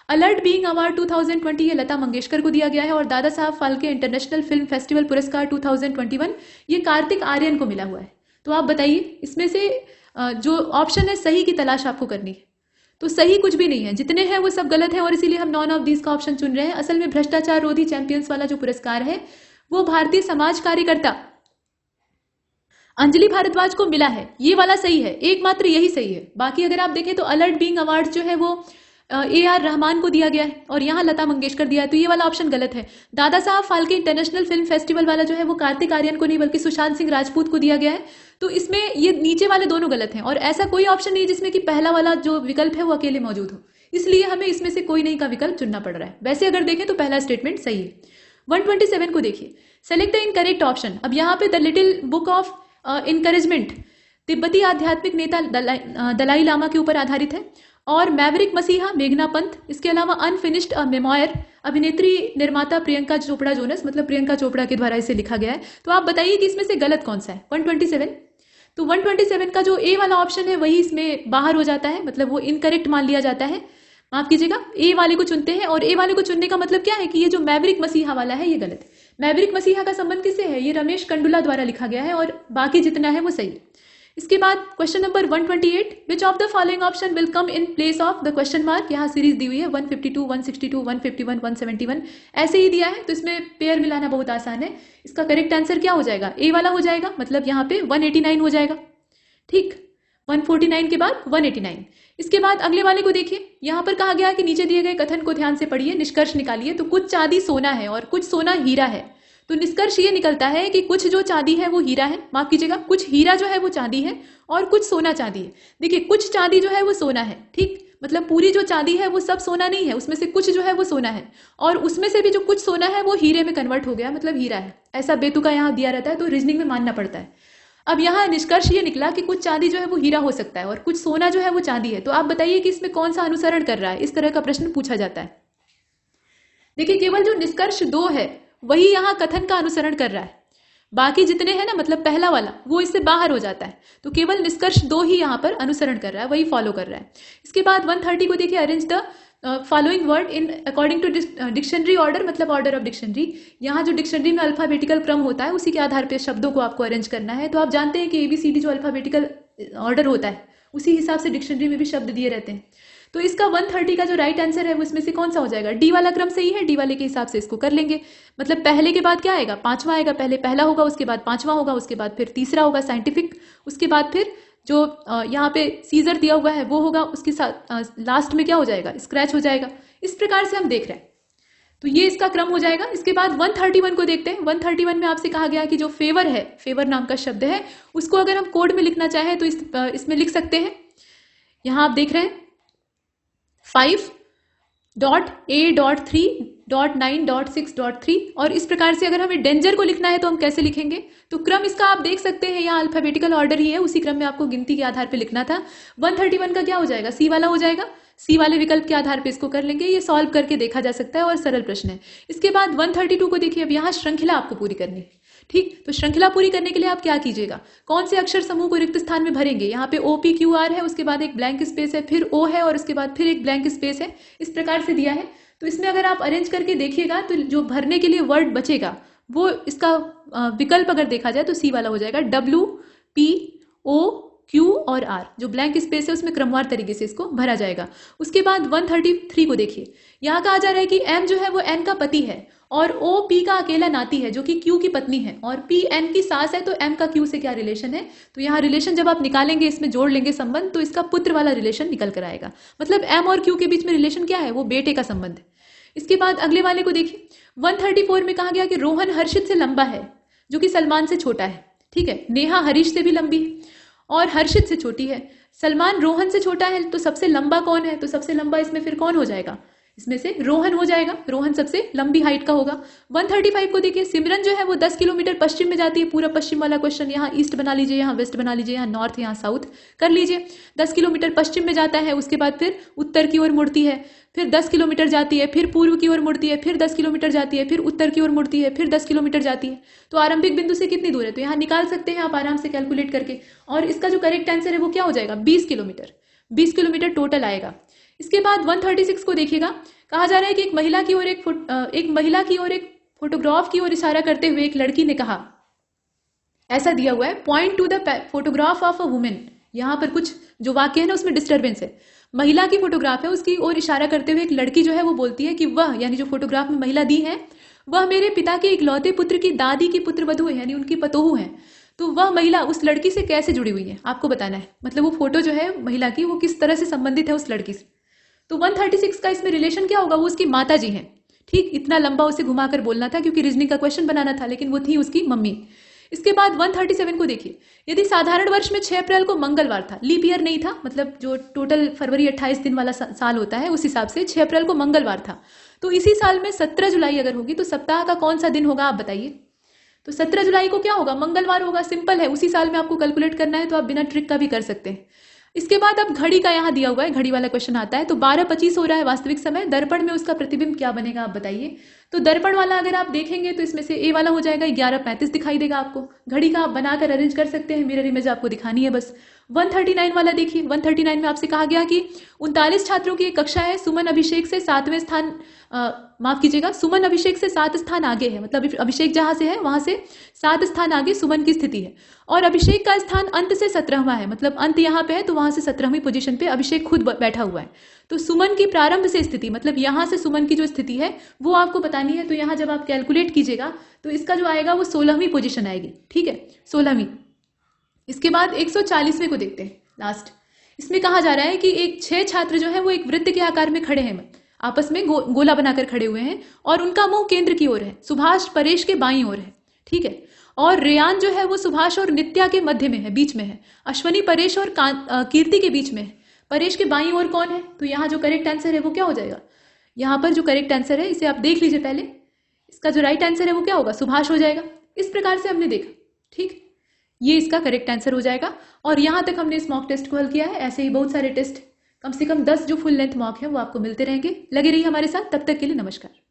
अलर्ट बीइंग अवार्ड 2020 ये लता मंगेशकर को दिया गया है और Dada Saheb Phalke international film festival पुरस्कार 2021 ये कार्तिक आर्यन को मिला हुआ है। तो आप बताइए इसमें से जो ऑप्शन है सही की तलाश आपको करनी है। तो सही कुछ भी नहीं है, जितने हैं वो सब गलत है और इसीलिए हम नॉन ऑफ दीज का ऑप्शन चुन रहे हैं। असल में भ्रष्टाचार रोधी चैंपियंस वाला जो पुरस्कार है वो भारतीय समाज कार्यकर्ता अंजलि भारद्वाज को मिला है, ये वाला सही है, एकमात्र यही सही है। बाकी अगर आप देखें तो अलर्ट बीइंग अवार्ड जो है वो AR रहमान को दिया गया है और यहाँ लता मंगेशकर दिया है, तो ये वाला ऑप्शन गलत है। Dada Saheb Phalke international film festival वाला जो है वो कार्तिक आर्यन को नहीं बल्कि सुशांत सिंह राजपूत को दिया गया है, तो इसमें ये नीचे वाले दोनों गलत हैं और ऐसा कोई ऑप्शन नहीं जिसमें कि पहला वाला जो विकल्प है वो अकेले मौजूद हो, इसलिए हमें इसमें से कोई नहीं का विकल्प चुनना पड़ रहा है। वैसे अगर देखें तो पहला स्टेटमेंट सही है। 127 को देखिए, सेलेक्ट द इनकरेक्ट ऑप्शन। अब यहाँ पे the little book of encouragement तिब्बती आध्यात्मिक नेता दलाई लामा के ऊपर आधारित है, और मैवरिक मसीहा मेघना पंत, इसके अलावा अनफिनिश्ड अ मेमोयर अभिनेत्री निर्माता प्रियंका चोपड़ा जोनस, मतलब प्रियंका चोपड़ा के द्वारा इसे लिखा गया है। तो आप बताइए कि इसमें से गलत कौन सा है। 127, तो 127 का जो ए वाला ऑप्शन है वही इसमें बाहर हो जाता है, मतलब वो इनकरेक्ट मान लिया जाता है। माफ कीजिएगा, ए वाले को चुनते हैं और ए वाले को चुनने का मतलब क्या है कि ये जो मैवरिक मसीहा वाला है ये गलत है। मैवरिक मसीहा का संबंध किससे है, ये रमेश कंडुला द्वारा लिखा गया है और बाकी जितना है वो सही। इसके बाद question number 128, which of the following option will come in place of the question mark. यहाँ सीरीज दी हुई है 152, 162, 151, 171 ऐसे ही दिया है, तो इसमें पेयर मिलाना बहुत आसान है। इसका करेक्ट आंसर क्या हो जाएगा, ए वाला हो जाएगा, मतलब यहाँ पे 189 हो जाएगा। ठीक, 149 के बाद 189। इसके बाद अगले वाले को देखिए, यहाँ पर कहा गया कि नीचे दिए गए कथन को ध्यान से पढ़िए, निष्कर्ष निकालिए। तो कुछ चांदी सोना है और कुछ सोना हीरा है, तो निष्कर्ष ये निकलता है कि कुछ जो चांदी है वो हीरा है, माफ कीजिएगा, कुछ हीरा जो है वो चांदी है और कुछ सोना चांदी है। देखिए कुछ चांदी जो है वो सोना है, ठीक, मतलब पूरी जो चांदी है वो सब सोना नहीं है, उसमें से कुछ जो है वो सोना है और उसमें से भी जो कुछ सोना है वो हीरे में कन्वर्ट हो गया, मतलब हीरा है। ऐसा बेतुका यहाँ दिया रहता है, तो रीजनिंग में मानना पड़ता है। अब यहाँ निष्कर्ष ये निकला कि कुछ चांदी जो है वो हीरा हो सकता है और कुछ सोना जो है वो चांदी है। तो आप बताइए कि इसमें कौन सा अनुसरण कर रहा है, इस तरह का प्रश्न पूछा जाता है। देखिए केवल जो निष्कर्ष 2 है वही यहाँ कथन का अनुसरण कर रहा है, बाकी जितने हैं ना, मतलब पहला वाला वो इससे बाहर हो जाता है, तो केवल निष्कर्ष 2 ही यहाँ पर अनुसरण कर रहा है, वही फॉलो कर रहा है। इसके बाद 130 को देखिए, arrange the following word in according to dictionary order, मतलब ऑर्डर ऑफ डिक्शनरी। यहाँ जो डिक्शनरी में अल्फाबेटिकल क्रम होता है उसी के आधार पर शब्दों को आपको अरेंज करना है। तो आप जानते हैं कि ABCD जो अल्फाबेटिकल ऑर्डर होता है उसी हिसाब से डिक्शनरी में भी शब्द दिए रहते हैं। तो इसका 130 का जो राइट आंसर है वो इसमें से कौन सा हो जाएगा, डी वाला क्रम सही है, डी वाले के हिसाब से इसको कर लेंगे। मतलब पहले के बाद क्या आएगा, पांचवा आएगा, पहले पहला होगा, उसके बाद पांचवा होगा, उसके बाद फिर तीसरा होगा साइंटिफिक, उसके बाद फिर जो यहाँ पे सीजर दिया हुआ है वो होगा, उसके साथ लास्ट में क्या हो जाएगा, स्क्रैच हो जाएगा। इस प्रकार से हम देख रहे हैं, तो ये इसका क्रम हो जाएगा। इसके बाद 131 को देखते हैं। 131 में आपसे कहा गया कि जो फेवर है, फेवर नाम का शब्द है, उसको अगर हम कोड में लिखना चाहें तो इसमें लिख सकते हैं। यहाँ आप देख रहे हैं 5.A.3.9.6.3 और इस प्रकार से अगर हमें डेंजर को लिखना है तो हम कैसे लिखेंगे, तो क्रम इसका आप देख सकते हैं, यहाँ अल्फाबेटिकल ऑर्डर ही है, उसी क्रम में आपको गिनती के आधार पे लिखना था। 131 का क्या हो जाएगा, सी वाला हो जाएगा, सी वाले विकल्प के आधार पे इसको कर लेंगे। ये सॉल्व करके देखा जा सकता है और सरल प्रश्न है। इसके बाद 132 को देखिए, अब यहाँ श्रृंखला आपको पूरी करनी है, ठीक। तो श्रृंखला पूरी करने के लिए आप क्या कीजिएगा, कौन से अक्षर समूह को रिक्त स्थान में भरेंगे। यहाँ पे OPQR है, उसके बाद एक ब्लैंक स्पेस है, फिर O है और उसके बाद फिर एक ब्लैंक स्पेस है, इस प्रकार से दिया है। तो इसमें अगर आप अरेंज करके देखिएगा तो जो भरने के लिए वर्ड बचेगा वो इसका विकल्प अगर देखा जाए तो सी वाला हो जाएगा, WPOQ और R। जो ब्लैंक स्पेस है उसमें क्रमवार तरीके से इसको भरा जाएगा। उसके बाद 133 को देखिए, यहाँ कहा जा रहा है कि M जो है वो N का पति है और O P का अकेला नाती है जो कि Q की पत्नी है और P N की सास है, तो M का Q से क्या रिलेशन है। तो यहाँ रिलेशन जब आप निकालेंगे, इसमें जोड़ लेंगे संबंध, तो इसका पुत्र वाला रिलेशन निकल कर आएगा। मतलब M और Q के बीच में रिलेशन क्या है, वो बेटे का संबंध है। इसके बाद अगले वाले को देखिए, 134 में कहा गया कि रोहन हर्षित से लंबा है जो कि सलमान से छोटा है, ठीक है। नेहा हरीश से भी लंबी है और हर्षित से छोटी है। सलमान रोहन से छोटा है, तो सबसे लंबा कौन है, तो सबसे लंबा इसमें फिर कौन हो जाएगा, इसमें से रोहन हो जाएगा, रोहन सबसे लंबी हाइट का होगा। 135 को देखिए, सिमरन जो है वो 10 किलोमीटर पश्चिम में जाती है, पूरा पश्चिम वाला क्वेश्चन, यहाँ ईस्ट बना लीजिए, यहाँ वेस्ट बना लीजिए, यहाँ नॉर्थ, यहाँ साउथ कर लीजिए। 10 किलोमीटर पश्चिम में जाता है, उसके बाद फिर उत्तर की ओर मुड़ती है, फिर 10 किलोमीटर जाती है, फिर पूर्व की ओर मुड़ती है, फिर 10 किलोमीटर जाती है, फिर उत्तर की ओर मुड़ती है, फिर 10 किलोमीटर जाती है। तो आरंभिक बिंदु से कितनी दूर है, तो यहाँ निकाल सकते हैं आप आराम से कैलकुलेट करके, और इसका जो करेक्ट आंसर है वो क्या हो जाएगा, 20 किलोमीटर। 20 किलोमीटर टोटल आएगा। इसके बाद 136 को देखिएगा, कहा जा रहा है कि एक महिला की ओर एक फोटोग्राफ की ओर इशारा करते हुए एक लड़की ने कहा, ऐसा दिया हुआ है, point two the photograph of a women. यहाँ पर कुछ जो वाक्य है ना उसमें डिस्टर्बेंस है। महिला की फोटोग्राफ है, उसकी ओर इशारा करते हुए एक लड़की जो है वो बोलती है कि वह, यानी जो फोटोग्राफ में महिला दी है, वह मेरे पिता के इकलौते पुत्र की दादी की पुत्रवधू है, यानी उनकी पतोहू है। तो वह महिला उस लड़की से कैसे जुड़ी हुई है आपको बताना है, मतलब वो फोटो जो है महिला की वो किस तरह से संबंधित है उस लड़की से। तो 136 का इसमें रिलेशन क्या होगा, वो उसकी माता जी हैं। ठीक, इतना लंबा उसे घुमाकर बोलना था क्योंकि रीजनिंग का क्वेश्चन बनाना था, लेकिन वो थी उसकी मम्मी। इसके बाद 137 को देखिए, यदि साधारण वर्ष में 6 अप्रैल को मंगलवार था, लीप ईयर नहीं था, मतलब जो टोटल फरवरी 28 दिन वाला साल होता है उस हिसाब से 6 अप्रैल को मंगलवार था, तो इसी साल में 17 जुलाई अगर होगी तो सप्ताह का कौन सा दिन होगा आप बताइए। तो 17 जुलाई को क्या होगा, मंगलवार होगा, सिंपल है, उसी साल में आपको कैलकुलेट करना है तो आप बिना ट्रिक का भी कर सकते हैं। इसके बाद अब घड़ी का यहाँ दिया हुआ है, घड़ी वाला क्वेश्चन आता है, तो 12:25 हो रहा है वास्तविक समय, दर्पण में उसका प्रतिबिंब क्या बनेगा आप बताइए। तो दर्पण वाला अगर आप देखेंगे तो इसमें से ए वाला हो जाएगा, 11:35 दिखाई देगा आपको। घड़ी का आप बनाकर अरेंज कर सकते हैं, मिरर इमेज आपको दिखानी है बस। 139 वाला देखिए, 139 में आपसे कहा गया कि 39 छात्रों की एक कक्षा है, सुमन अभिषेक से 7वें स्थान, माफ कीजिएगा, सुमन अभिषेक से 7 स्थान आगे है, मतलब अभिषेक जहां से है वहां से 7 स्थान आगे सुमन की स्थिति है, और अभिषेक का स्थान अंत से 17वां है, मतलब अंत यहाँ पे है तो वहां से 17वीं पोजीशन पे अभिषेक खुद बैठा हुआ है। तो सुमन की प्रारंभ से स्थिति, मतलब यहां से सुमन की जो स्थिति है वो आपको बतानी है। तो यहाँ जब आप कैलकुलेट कीजिएगा तो इसका जो आएगा वो 16वीं पोजीशन आएगी, ठीक है, 16वीं। इसके बाद 140वें को देखते हैं लास्ट। इसमें कहा जा रहा है कि एक 6 छात्र जो है वो एक वृत्त के आकार में खड़े हैं, आपस में गोला बनाकर खड़े हुए हैं, और उनका मुंह केंद्र की ओर है। सुभाष परेश के बाईं ओर है, ठीक है, और रेयान जो है वो सुभाष और नित्या के मध्य में है, बीच में है। अश्वनी परेश और कीर्ति के बीच में है। परेश के बाईं ओर कौन है, तो यहाँ जो करेक्ट आंसर है वो क्या हो जाएगा, यहाँ पर जो करेक्ट आंसर है इसे आप देख लीजिए पहले, इसका जो राइट आंसर है वो क्या होगा, सुभाष हो जाएगा। इस प्रकार से हमने देखा, ठीक, ये इसका करेक्ट आंसर हो जाएगा। और यहां तक हमने इस मॉक टेस्ट को हल किया है। ऐसे ही बहुत सारे टेस्ट, कम से कम 10 जो फुल लेंथ मॉक है वो आपको मिलते रहेंगे। लगे रहिए हमारे साथ, तब तक के लिए नमस्कार।